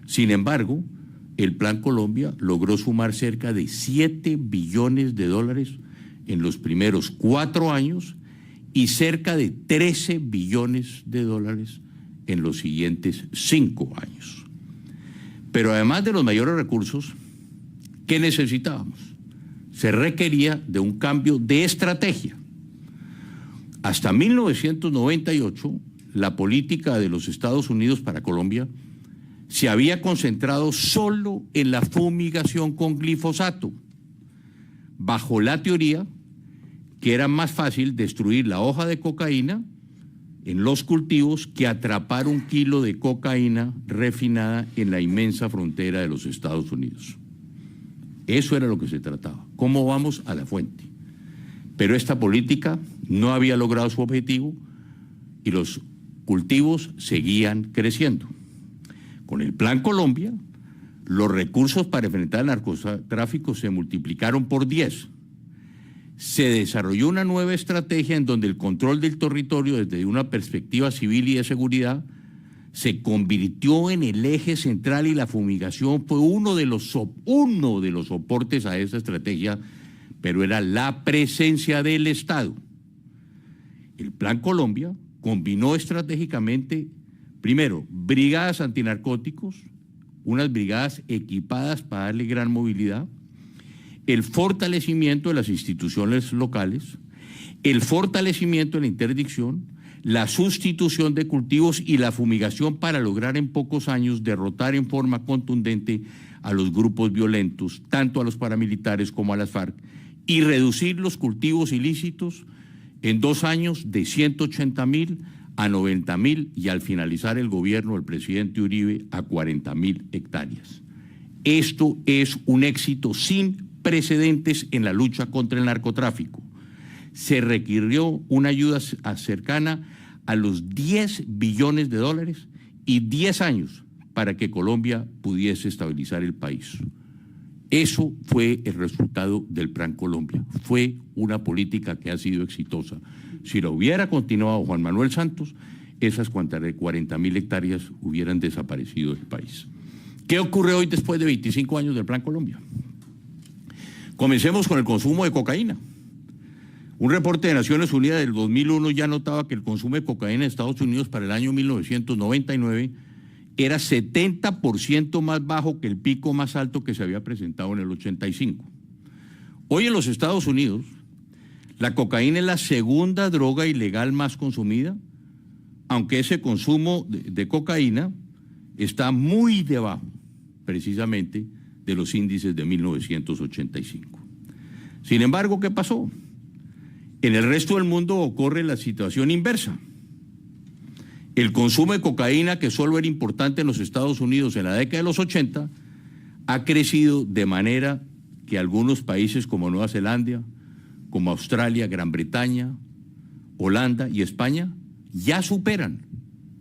Sin embargo, el Plan Colombia logró sumar cerca de 7 billones de dólares en los primeros 4 años y cerca de 13 billones de dólares en los siguientes 5 años. Pero además de los mayores recursos, ¿qué necesitábamos? Se requería de un cambio de estrategia. Hasta 1998, la política de los Estados Unidos para Colombia se había concentrado solo en la fumigación con glifosato, bajo la teoría que era más fácil destruir la hoja de cocaína en los cultivos que atrapar 1 kilo de cocaína refinada en la inmensa frontera de los Estados Unidos. Eso era lo que se trataba. ¿Cómo vamos a la fuente? Pero esta política no había logrado su objetivo y los cultivos seguían creciendo. Con el Plan Colombia, los recursos para enfrentar el narcotráfico se multiplicaron por 10. Se desarrolló una nueva estrategia en donde el control del territorio desde una perspectiva civil y de seguridad se convirtió en el eje central y la fumigación fue uno de los soportes a esa estrategia, pero era la presencia del Estado. El Plan Colombia combinó estratégicamente, primero, brigadas antinarcóticos, unas brigadas equipadas para darle gran movilidad, el fortalecimiento de las instituciones locales, el fortalecimiento de la interdicción, la sustitución de cultivos y la fumigación para lograr en pocos años derrotar en forma contundente a los grupos violentos, tanto a los paramilitares como a las FARC, y reducir los cultivos ilícitos en 2 años de 180.000 a 90.000 y al finalizar el gobierno del presidente Uribe a 40.000 hectáreas. Esto es un éxito sin precedentes en la lucha contra el narcotráfico. Se requirió una ayuda cercana a los 10 billones de dólares y 10 años para que Colombia pudiese estabilizar el país. Eso fue el resultado del Plan Colombia. Fue una política que ha sido exitosa. Si lo hubiera continuado Juan Manuel Santos, esas 40.000 hectáreas hubieran desaparecido del país. ¿Qué ocurre hoy después de 25 años del Plan Colombia? Comencemos con el consumo de cocaína. Un reporte de Naciones Unidas del 2001 ya notaba que el consumo de cocaína en Estados Unidos para el año 1999 era 70% más bajo que el pico más alto que se había presentado en el 85. Hoy en los Estados Unidos, la cocaína es la segunda droga ilegal más consumida, aunque ese consumo de cocaína está muy debajo, precisamente, de los índices de 1985. Sin embargo, ¿qué pasó? En el resto del mundo ocurre la situación inversa. El consumo de cocaína, que solo era importante en los Estados Unidos en la década de los 80, ha crecido de manera que algunos países como Nueva Zelanda, como Australia, Gran Bretaña, Holanda y España ya superan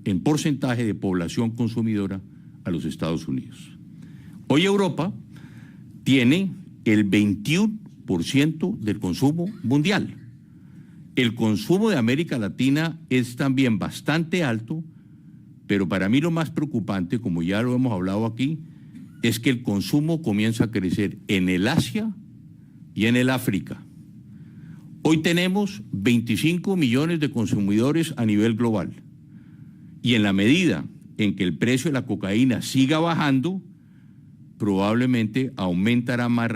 en porcentaje de población consumidora a los Estados Unidos. Hoy Europa tiene el 21% del consumo mundial. El consumo de América Latina es también bastante alto, pero para mí lo más preocupante, como ya lo hemos hablado aquí, es que el consumo comienza a crecer en el Asia y en el África. Hoy tenemos 25 millones de consumidores a nivel global, y en la medida en que el precio de la cocaína siga bajando, probablemente aumentará más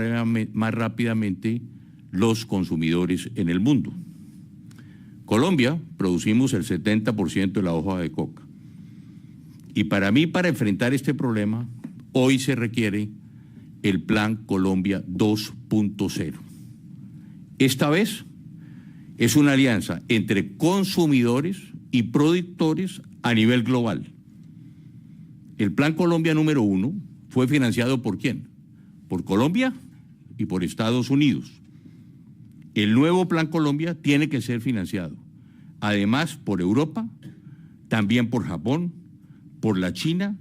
rápidamente los consumidores en el mundo. Colombia producimos el 70% de la hoja de coca. Y para mí, para enfrentar este problema, hoy se requiere el Plan Colombia 2.0. Esta vez es una alianza entre consumidores y productores a nivel global. El Plan Colombia número 1 fue financiado ¿por quién? Por Colombia y por Estados Unidos. El nuevo Plan Colombia tiene que ser financiado, además por Europa, también por Japón, por la China,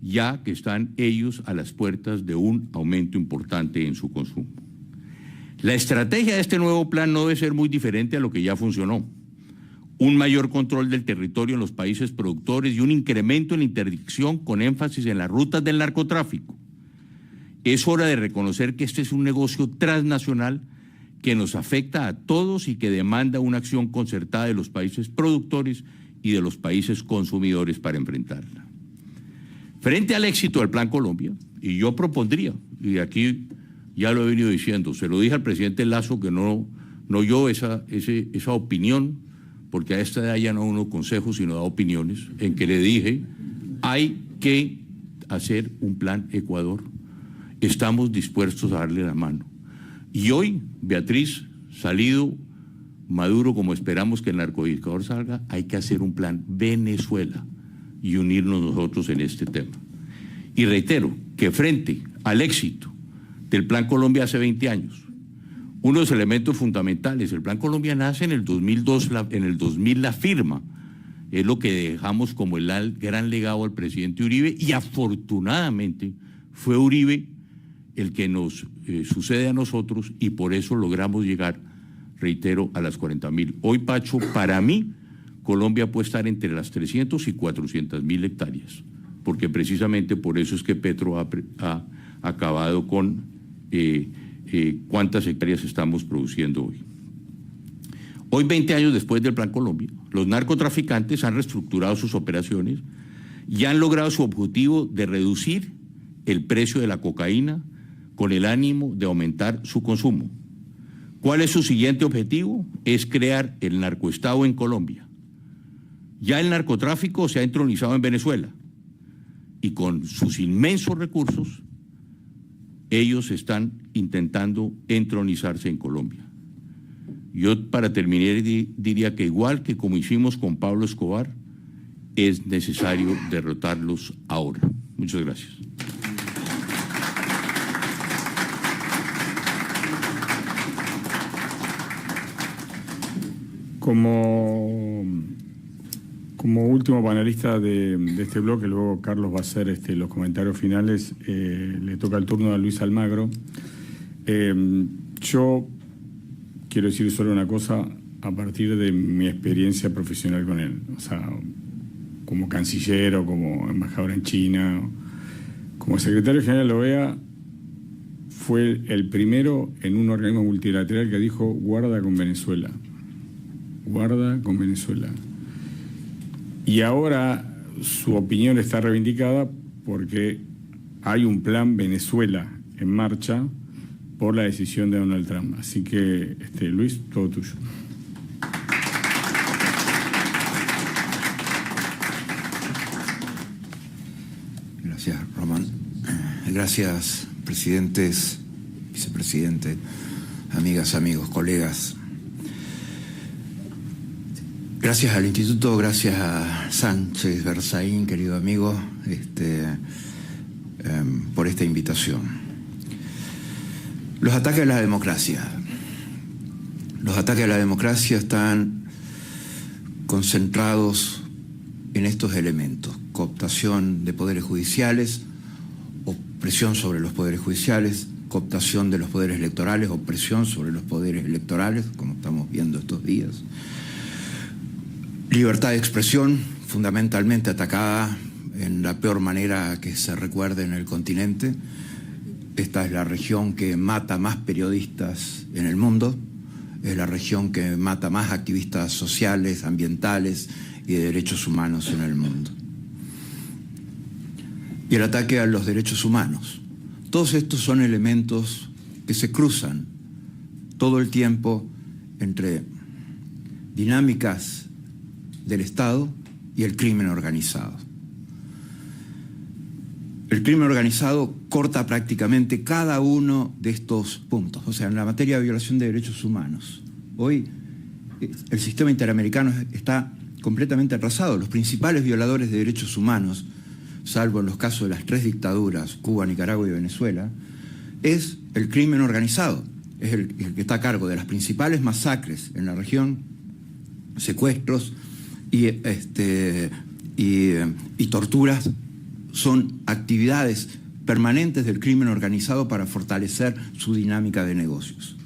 ya que están ellos a las puertas de un aumento importante en su consumo. La estrategia de este nuevo plan no debe ser muy diferente a lo que ya funcionó. Un mayor control del territorio en los países productores y un incremento en la interdicción con énfasis en las rutas del narcotráfico. Es hora de reconocer que este es un negocio transnacional que nos afecta a todos y que demanda una acción concertada de los países productores y de los países consumidores para enfrentarla. Frente al éxito del Plan Colombia, y yo propondría, y aquí ya lo he venido diciendo, se lo dije al presidente Lazo que no yo esa opinión, porque a esta edad ya no uno consejos sino da opiniones, en que le dije, hay que hacer un plan Ecuador, estamos dispuestos a darle la mano. Y hoy, Beatriz, salido Maduro como esperamos que el narcodictador salga, hay que hacer un plan Venezuela y unirnos nosotros en este tema. Y reitero que frente al éxito del Plan Colombia hace 20 años, uno de los elementos fundamentales, el Plan Colombia nace en el 2002, en el 2000 la firma, es lo que dejamos como el gran legado al presidente Uribe, y afortunadamente fue Uribe el que nos sucede a nosotros, y por eso logramos llegar, reitero, a las 40.000. Hoy, Pacho, para mí, Colombia puede estar entre las 300 y 400.000 hectáreas, porque precisamente por eso es que Petro ha acabado con cuántas hectáreas estamos produciendo hoy. Hoy, 20 años después del Plan Colombia, los narcotraficantes han reestructurado sus operaciones y han logrado su objetivo de reducir el precio de la cocaína con el ánimo de aumentar su consumo. ¿Cuál es su siguiente objetivo? Es crear el narcoestado en Colombia. Ya el narcotráfico se ha entronizado en Venezuela y con sus inmensos recursos ellos están intentando entronizarse en Colombia. Yo, para terminar, diría que igual que como hicimos con Pablo Escobar, es necesario derrotarlos ahora. Muchas gracias. Como último panelista de este bloque, luego Carlos va a hacer los comentarios finales, le toca el turno a Luis Almagro. Yo quiero decir solo una cosa a partir de mi experiencia profesional con él, o sea, como canciller o como embajador en China, como secretario general de la OEA, fue el primero en un organismo multilateral que dijo guarda con Venezuela. Guarda con Venezuela. Y ahora su opinión está reivindicada porque hay un plan Venezuela en marcha por la decisión de Donald Trump. Así que, Luis, todo tuyo. Gracias, Román. Gracias, presidentes, vicepresidente, amigas, amigos, colegas. Gracias al Instituto, gracias a Sánchez Berzaín, querido amigo, por esta invitación. Los ataques a la democracia. Los ataques a la democracia están concentrados en estos elementos: cooptación de poderes judiciales, opresión sobre los poderes judiciales, cooptación de los poderes electorales, opresión sobre los poderes electorales, como estamos viendo estos días. Libertad de expresión, fundamentalmente atacada en la peor manera que se recuerde en el continente. Esta es la región que mata más periodistas en el mundo, es la región que mata más activistas sociales, ambientales y de derechos humanos en el mundo. Y el ataque a los derechos humanos. Todos estos son elementos que se cruzan todo el tiempo entre dinámicas del Estado y el crimen organizado. El crimen organizado corta prácticamente cada uno de estos puntos. O sea, en la materia de violación de derechos humanos, hoy el sistema interamericano está completamente atrasado. Los principales violadores de derechos humanos, salvo en los casos de las 3 dictaduras, Cuba, Nicaragua y Venezuela, es el crimen organizado. Es el que está a cargo de las principales masacres en la región, secuestros y torturas. Son actividades permanentes del crimen organizado para fortalecer su dinámica de negocios.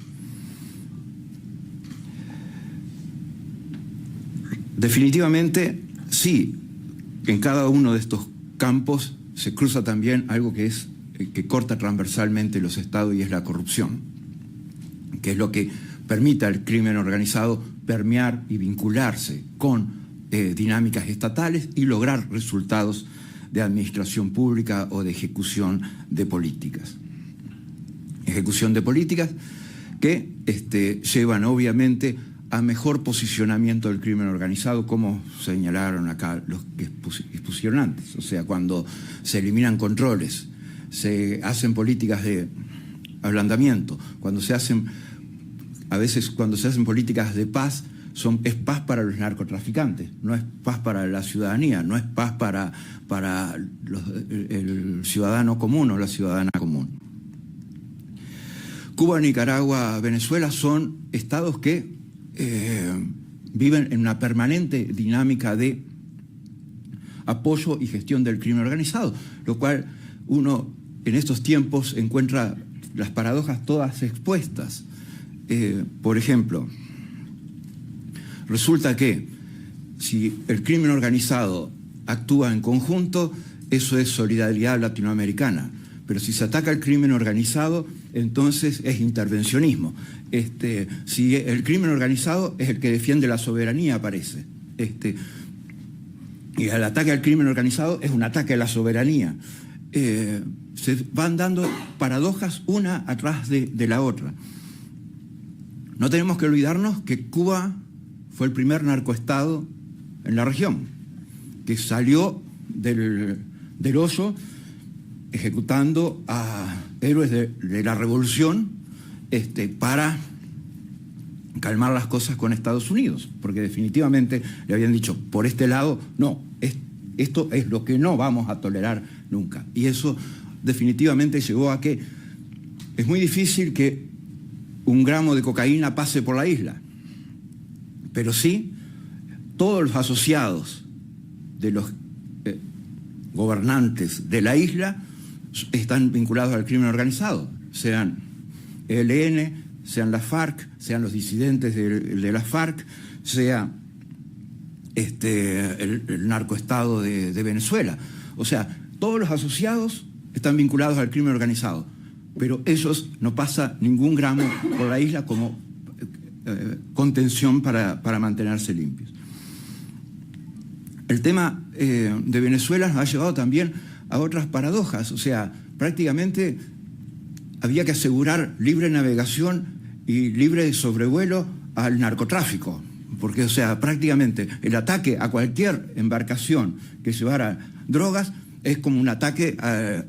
Definitivamente, sí, en cada uno de estos campos se cruza también algo que corta transversalmente los estados, y es la corrupción, que es lo que permite al crimen organizado permear y vincularse con dinámicas estatales y lograr resultados de administración pública o de ejecución de políticas. Ejecución de políticas que llevan obviamente a mejor posicionamiento del crimen organizado, como señalaron acá los que expusieron antes. O sea, cuando se eliminan controles, se hacen políticas de ablandamiento, cuando se hacen políticas de paz, es paz para los narcotraficantes, no es paz para la ciudadanía, no es paz para el ciudadano común o la ciudadana común. Cuba, Nicaragua, Venezuela son estados que viven en una permanente dinámica de apoyo y gestión del crimen organizado, lo cual uno en estos tiempos encuentra las paradojas todas expuestas. Por ejemplo, resulta que si el crimen organizado actúa en conjunto, eso es solidaridad latinoamericana. Pero si se ataca el crimen organizado, entonces es intervencionismo. Si el crimen organizado es el que defiende la soberanía, parece. Y el ataque al crimen organizado es un ataque a la soberanía. Se van dando paradojas una atrás de la otra. No tenemos que olvidarnos que Cuba fue el primer narcoestado en la región, que salió del hoyo ejecutando a héroes de la revolución para calmar las cosas con Estados Unidos, porque definitivamente le habían dicho, por este lado, no, esto es lo que no vamos a tolerar nunca. Y eso definitivamente llevó a que es muy difícil que un gramo de cocaína pase por la isla, pero sí todos los asociados de los gobernantes de la isla están vinculados al crimen organizado, sean ELN, sean las FARC, sean los disidentes de las FARC, sea el narcoestado de Venezuela. O sea, todos los asociados están vinculados al crimen organizado, pero ellos no pasan ningún gramo por la isla como contención para mantenerse limpios. el tema de Venezuela nos ha llevado también a otras paradojas. O sea, prácticamente había que asegurar libre navegación y libre sobrevuelo al narcotráfico. Porque, o sea, prácticamente el ataque a cualquier embarcación que llevara drogas es como un ataque,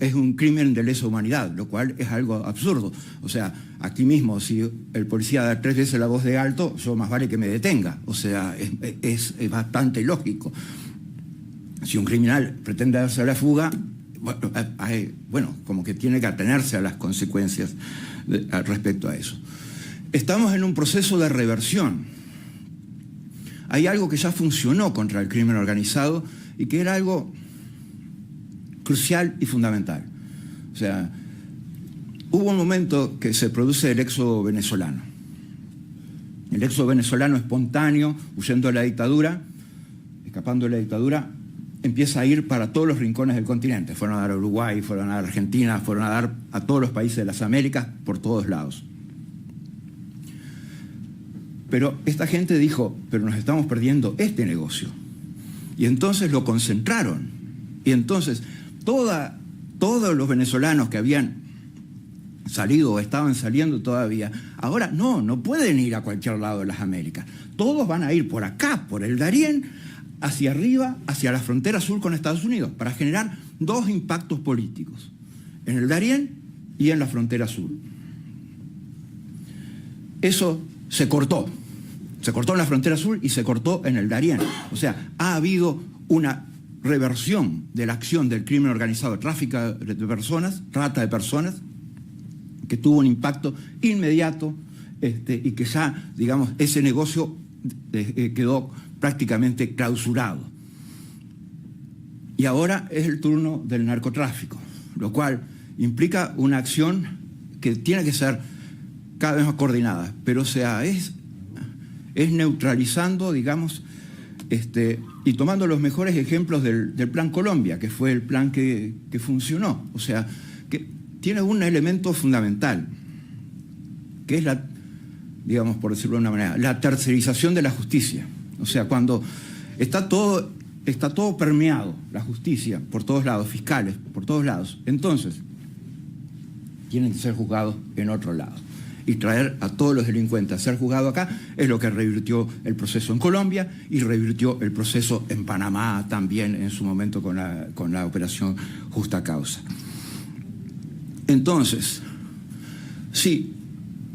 es un crimen de lesa humanidad, lo cual es algo absurdo. O sea, aquí mismo, si el policía da 3 veces la voz de alto, yo más vale que me detenga. O sea, es bastante lógico. Si un criminal pretende darse a la fuga, bueno, como que tiene que atenerse a las consecuencias respecto a eso. Estamos en un proceso de reversión. Hay algo que ya funcionó contra el crimen organizado y que era algo crucial y fundamental. O sea, hubo un momento que se produce el éxodo venezolano. El éxodo venezolano espontáneo, huyendo de la dictadura, escapando de la dictadura, empieza a ir para todos los rincones del continente. Fueron a dar a Uruguay, fueron a dar a Argentina, fueron a dar a todos los países de las Américas, por todos lados. Pero esta gente dijo, pero nos estamos perdiendo este negocio. Y entonces lo concentraron. Y entonces todos los venezolanos que habían salido o estaban saliendo todavía, ahora no pueden ir a cualquier lado de las Américas. Todos van a ir por acá, por el Darién, hacia arriba, hacia la frontera sur con Estados Unidos, para generar 2 impactos políticos, en el Darién y en la frontera sur. Eso se cortó en la frontera sur y se cortó en el Darién. O sea, ha habido una reversión de la acción del crimen organizado, tráfico de personas, trata de personas, que tuvo un impacto inmediato y que ya, digamos, ese negocio quedó prácticamente clausurado. Y ahora es el turno del narcotráfico, lo cual implica una acción que tiene que ser cada vez más coordinada, pero o sea, es neutralizando, digamos, y tomando los mejores ejemplos del Plan Colombia, que fue el plan que funcionó. O sea, que tiene un elemento fundamental, que es la, digamos, por decirlo de una manera, la tercerización de la justicia. O sea, cuando está todo permeado, la justicia, por todos lados, fiscales, por todos lados, entonces tienen que ser juzgados en otro lado. Y traer a todos los delincuentes a ser juzgados acá es lo que revirtió el proceso en Colombia y revirtió el proceso en Panamá también en su momento con la operación Justa Causa. Entonces, sí,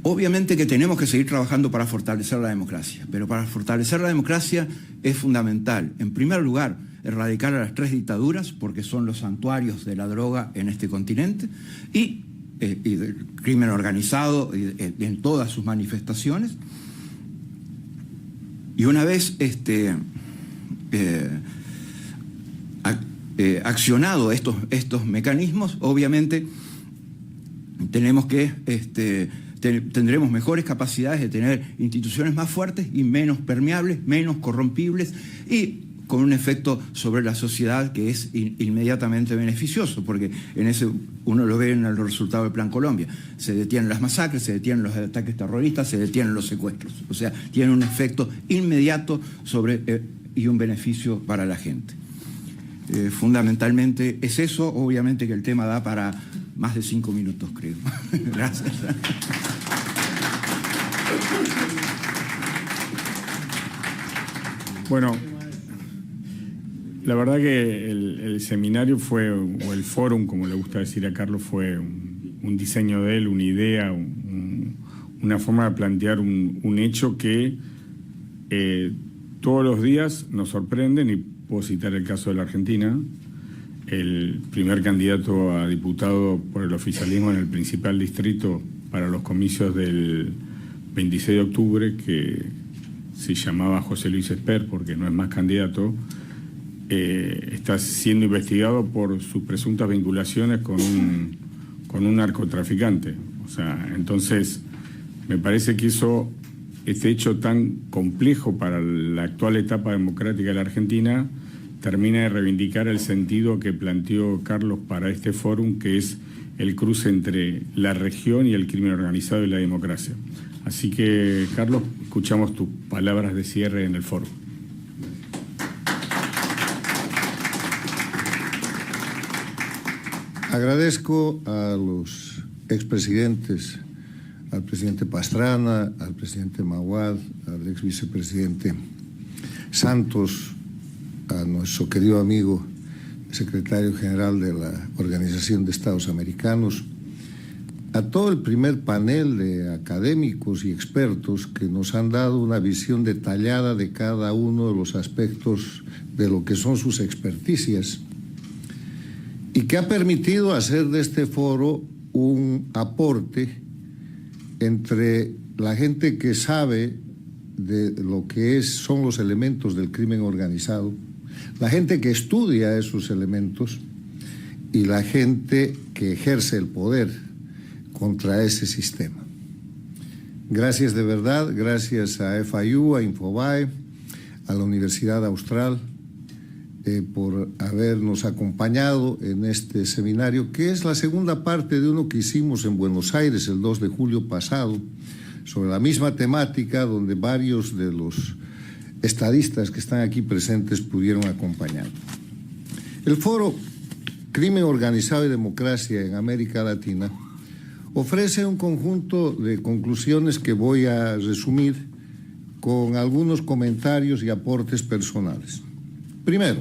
obviamente que tenemos que seguir trabajando para fortalecer la democracia, pero para fortalecer la democracia es fundamental, en primer lugar, erradicar a las 3 dictaduras, porque son los santuarios de la droga en este continente, y del crimen organizado en todas sus manifestaciones. Y una vez accionado estos mecanismos, obviamente tenemos que tendremos mejores capacidades de tener instituciones más fuertes y menos permeables, menos corrompibles y con un efecto sobre la sociedad que es inmediatamente beneficioso, porque en ese uno lo ve en el resultado del Plan Colombia. Se detienen las masacres, se detienen los ataques terroristas, se detienen los secuestros. O sea, tiene un efecto inmediato y un beneficio para la gente. Fundamentalmente es eso. Obviamente que el tema da para más de 5 minutos, creo. Gracias. Bueno, la verdad que el seminario fue, o el fórum, como le gusta decir a Carlos, fue un diseño de él, una idea, una forma de plantear un hecho que todos los días nos sorprenden, y puedo citar el caso de la Argentina. El primer candidato a diputado por el oficialismo en el principal distrito para los comicios del 26 de octubre, que se llamaba José Luis Esper, porque no es más candidato, está siendo investigado por sus presuntas vinculaciones con un narcotraficante. O sea, entonces me parece que este hecho tan complejo para la actual etapa democrática de la Argentina termina de reivindicar el sentido que planteó Carlos para este fórum, que es el cruce entre la región y el crimen organizado y la democracia. Así que, Carlos, escuchamos tus palabras de cierre en el foro. Agradezco a los expresidentes, al presidente Pastrana, al presidente Maguad, al ex vicepresidente Santos, a nuestro querido amigo secretario general de la Organización de Estados Americanos, a todo el primer panel de académicos y expertos que nos han dado una visión detallada de cada uno de los aspectos de lo que son sus experticias y que ha permitido hacer de este foro un aporte entre la gente que sabe de lo que son los elementos del crimen organizado, la gente que estudia esos elementos y la gente que ejerce el poder contra ese sistema. Gracias de verdad, gracias a FIU, a Infobae, a la Universidad Austral, por habernos acompañado en este seminario, que es la segunda parte de uno que hicimos en Buenos Aires el 2 de julio pasado, sobre la misma temática, donde varios de los estadistas que están aquí presentes pudieron acompañar. El foro Crimen Organizado y Democracia en América Latina ofrece un conjunto de conclusiones que voy a resumir con algunos comentarios y aportes personales. Primero,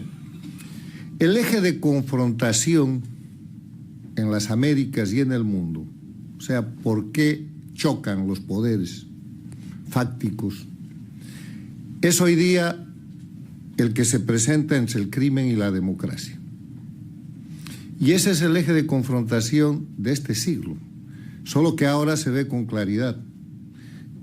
el eje de confrontación en las Américas y en el mundo, o sea, por qué chocan los poderes fácticos, es hoy día el que se presenta entre el crimen y la democracia. Y ese es el eje de confrontación de este siglo, solo que ahora se ve con claridad.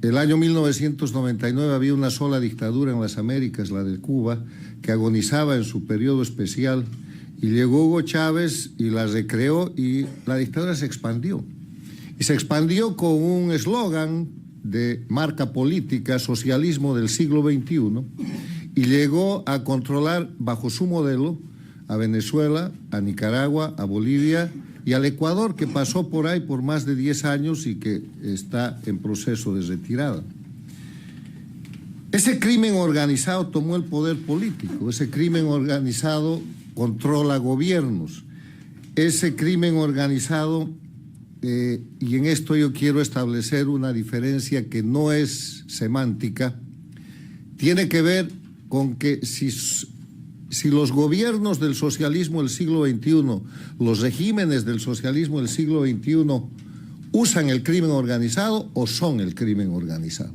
El año 1999 había una sola dictadura en las Américas, la de Cuba, que agonizaba en su periodo especial, y llegó Hugo Chávez y la recreó y la dictadura se expandió. Y se expandió con un eslogan de marca política, socialismo del siglo XXI, y llegó a controlar bajo su modelo a Venezuela, a Nicaragua, a Bolivia y al Ecuador, que pasó por ahí por más de 10 años y que está en proceso de retirada. Ese crimen organizado tomó el poder político, ese crimen organizado controla gobiernos, ese crimen organizado, y en esto yo quiero establecer una diferencia que no es semántica, tiene que ver con que si los gobiernos del socialismo del siglo XXI, los regímenes del socialismo del siglo XXI usan el crimen organizado o son el crimen organizado.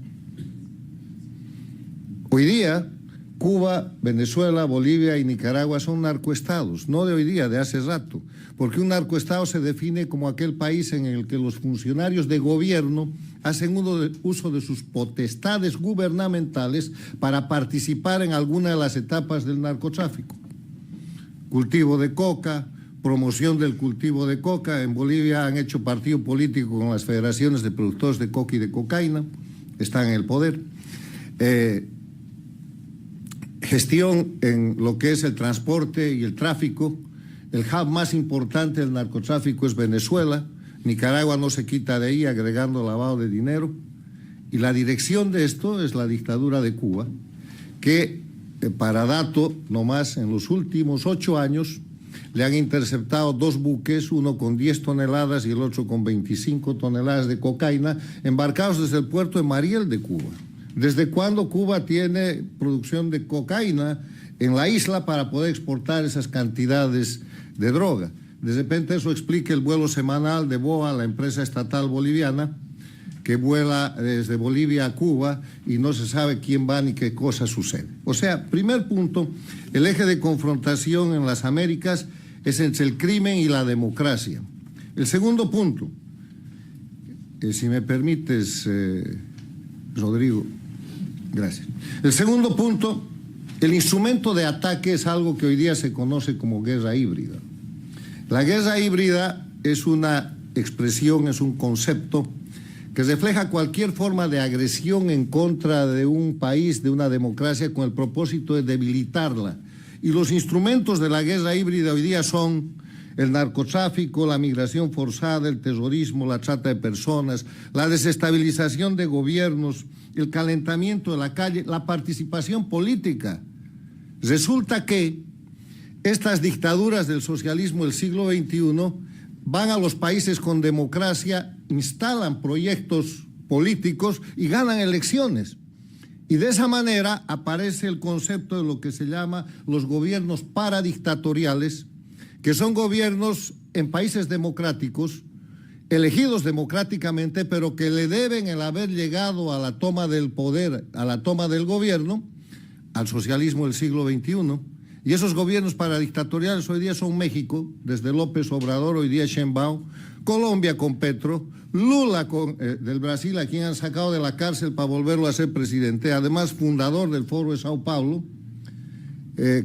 Hoy día, Cuba, Venezuela, Bolivia y Nicaragua son narcoestados, no de hoy día, de hace rato, porque un narcoestado se define como aquel país en el que los funcionarios de gobierno hacen uso de sus potestades gubernamentales para participar en alguna de las etapas del narcotráfico. Cultivo de coca, promoción del cultivo de coca. En Bolivia han hecho partido político con las federaciones de productores de coca y de cocaína, están en el poder. Gestión en lo que es el transporte y el tráfico. El hub más importante del narcotráfico es Venezuela. Nicaragua no se quita de ahí, agregando lavado de dinero. Y la dirección de esto es la dictadura de Cuba, que, para dato, nomás en los últimos 8 años le han interceptado 2 buques, uno con 10 toneladas y el otro con 25 toneladas de cocaína, embarcados desde el puerto de Mariel de Cuba. ¿Desde cuándo Cuba tiene producción de cocaína en la isla para poder exportar esas cantidades de droga? De repente eso explica el vuelo semanal de BOA, la empresa estatal boliviana, que vuela desde Bolivia a Cuba y no se sabe quién va ni qué cosa sucede. O sea, primer punto, el eje de confrontación en las Américas es entre el crimen y la democracia. El segundo punto, si me permites, Rodrigo, gracias. El segundo punto, el instrumento de ataque es algo que hoy día se conoce como guerra híbrida. La guerra híbrida es una expresión, es un concepto que refleja cualquier forma de agresión en contra de un país, de una democracia, con el propósito de debilitarla. Y los instrumentos de la guerra híbrida hoy día son el narcotráfico, la migración forzada, el terrorismo, la trata de personas, la desestabilización de gobiernos, el calentamiento de la calle, la participación política. Resulta que estas dictaduras del socialismo del siglo XXI van a los países con democracia, instalan proyectos políticos y ganan elecciones. Y de esa manera aparece el concepto de lo que se llama los gobiernos paradictatoriales, que son gobiernos en países democráticos, elegidos democráticamente, pero que le deben el haber llegado a la toma del poder, a la toma del gobierno, al socialismo del siglo XXI. Y esos gobiernos paradictatoriales hoy día son México, desde López Obrador, hoy día Sheinbaum, Colombia con Petro, Lula del Brasil, a quien han sacado de la cárcel para volverlo a ser presidente, además fundador del Foro de Sao Paulo,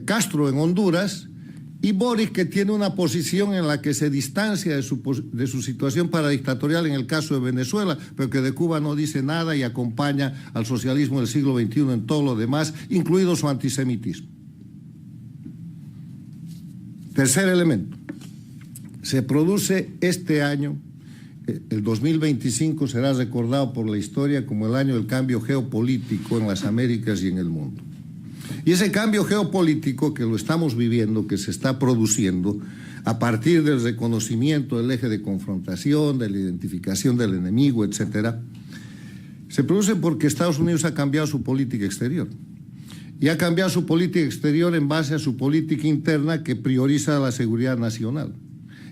Castro en Honduras, y Boric, que tiene una posición en la que se distancia de su situación paradictatorial en el caso de Venezuela, pero que de Cuba no dice nada y acompaña al socialismo del siglo XXI en todo lo demás, incluido su antisemitismo. Tercer elemento, se produce este año, el 2025 será recordado por la historia como el año del cambio geopolítico en las Américas y en el mundo. Y ese cambio geopolítico que lo estamos viviendo, que se está produciendo a partir del reconocimiento del eje de confrontación, de la identificación del enemigo, etcétera, se produce porque Estados Unidos ha cambiado su política exterior. Y ha cambiado su política exterior en base a su política interna que prioriza la seguridad nacional.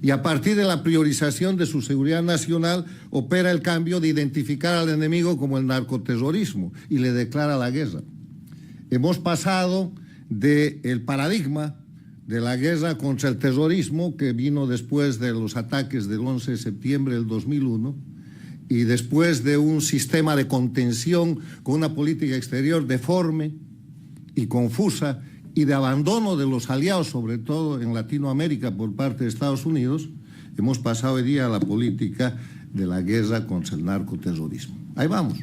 Y a partir de la priorización de su seguridad nacional opera el cambio de identificar al enemigo como el narcoterrorismo y le declara la guerra. Hemos pasado del paradigma de la guerra contra el terrorismo que vino después de los ataques del 11 de septiembre del 2001 y después de un sistema de contención con una política exterior deforme y confusa y de abandono de los aliados, sobre todo en Latinoamérica por parte de Estados Unidos, hemos pasado hoy día a la política de la guerra contra el narcoterrorismo. Ahí vamos.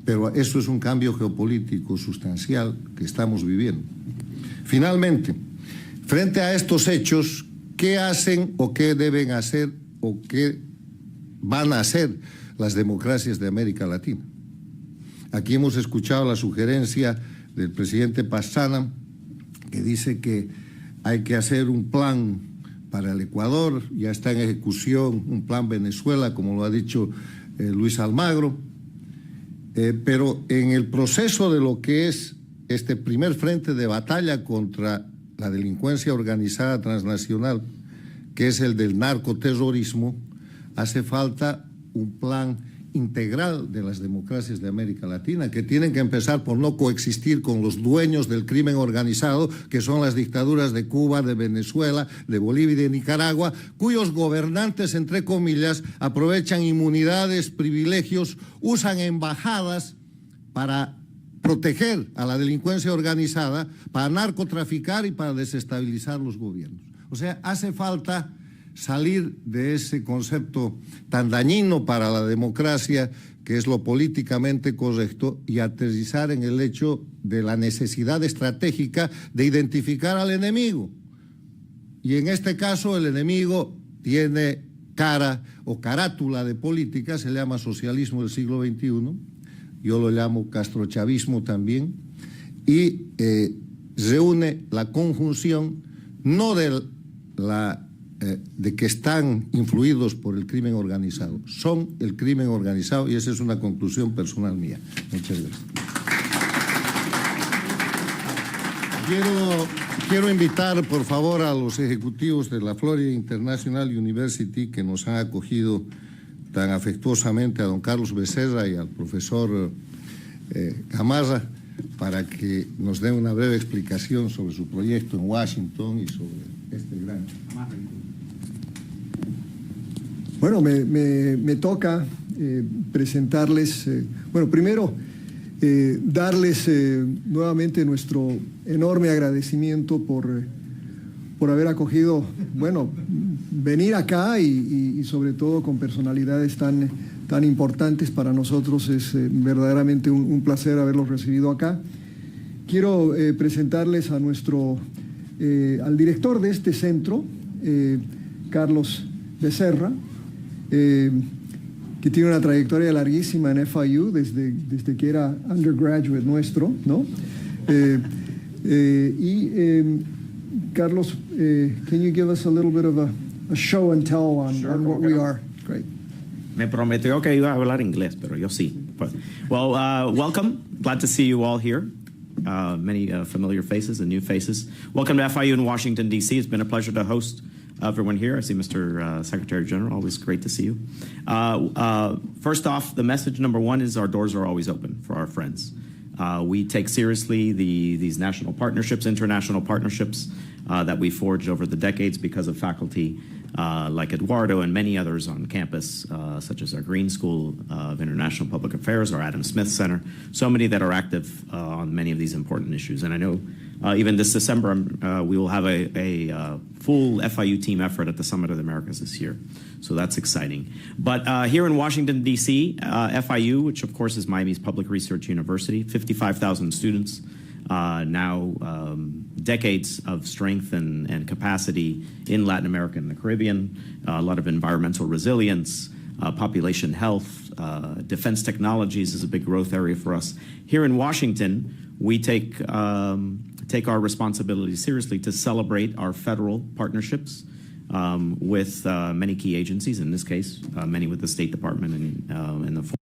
Pero eso es un cambio geopolítico sustancial que estamos viviendo. Finalmente, frente a estos hechos, ¿qué hacen o qué deben hacer o qué van a hacer las democracias de América Latina? Aquí hemos escuchado la sugerencia del presidente Pastrana, que dice que hay que hacer un plan para el Ecuador, ya está en ejecución un plan Venezuela, como lo ha dicho Luis Almagro. Pero en el proceso de lo que es este primer frente de batalla contra la delincuencia organizada transnacional, que es el del narcoterrorismo, hace falta un plan integral de las democracias de América Latina, que tienen que empezar por no coexistir con los dueños del crimen organizado, que son las dictaduras de Cuba, de Venezuela, de Bolivia y de Nicaragua, cuyos gobernantes, entre comillas, aprovechan inmunidades, privilegios, usan embajadas para proteger a la delincuencia organizada, para narcotraficar y para desestabilizar los gobiernos. O sea, hace falta salir de ese concepto tan dañino para la democracia, que es lo políticamente correcto, y aterrizar en el hecho de la necesidad estratégica de identificar al enemigo. Y en este caso el enemigo tiene cara o carátula de política, se llama socialismo del siglo XXI, yo lo llamo castrochavismo también, y reúne la conjunción no de que están influidos por el crimen organizado, son el crimen organizado, y esa es una conclusión personal mía. Muchas gracias. Quiero invitar, por favor, a los ejecutivos de la Florida International University, que nos han acogido tan afectuosamente, a don Carlos Becerra y al profesor Gamarra, para que nos den una breve explicación sobre su proyecto en Washington y sobre este gran... Bueno, me toca presentarles, bueno, primero darles nuevamente nuestro enorme agradecimiento por haber acogido, bueno, venir acá y sobre todo con personalidades tan importantes para nosotros. Es verdaderamente un placer haberlos recibido acá. Quiero presentarles a al director de este centro, Carlos Becerra, que tiene una trayectoria larguísima en FIU desde que era undergraduate nuestro, ¿no? Carlos, can you give us a little bit of a show and tell on what we are. Great. Me prometió que iba a hablar inglés, pero yo sí. Well, welcome. Glad to see you all here. Many familiar faces and new faces. Welcome to FIU in Washington, D.C. It's been a pleasure to host everyone here. I see Mr. Secretary General. Always great to see you. First off, the message number one is our doors are always open for our friends. We take seriously these national partnerships, international partnerships that we forged over the decades because of faculty like Eduardo and many others on campus, such as our Green School of International Public Affairs, our Adam Smith Center, so many that are active on many of these important issues. And I know even this December, we will have a full FIU team effort at the Summit of the Americas this year. So that's exciting. But here in Washington, D.C., FIU, which of course is Miami's public research university, 55,000 students, now decades of strength and capacity in Latin America and the Caribbean, a lot of environmental resilience, population health, defense technologies is a big growth area for us. Here in Washington, we take our responsibility seriously to celebrate our federal partnerships with many key agencies, in this case, many with the State Department and the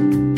you.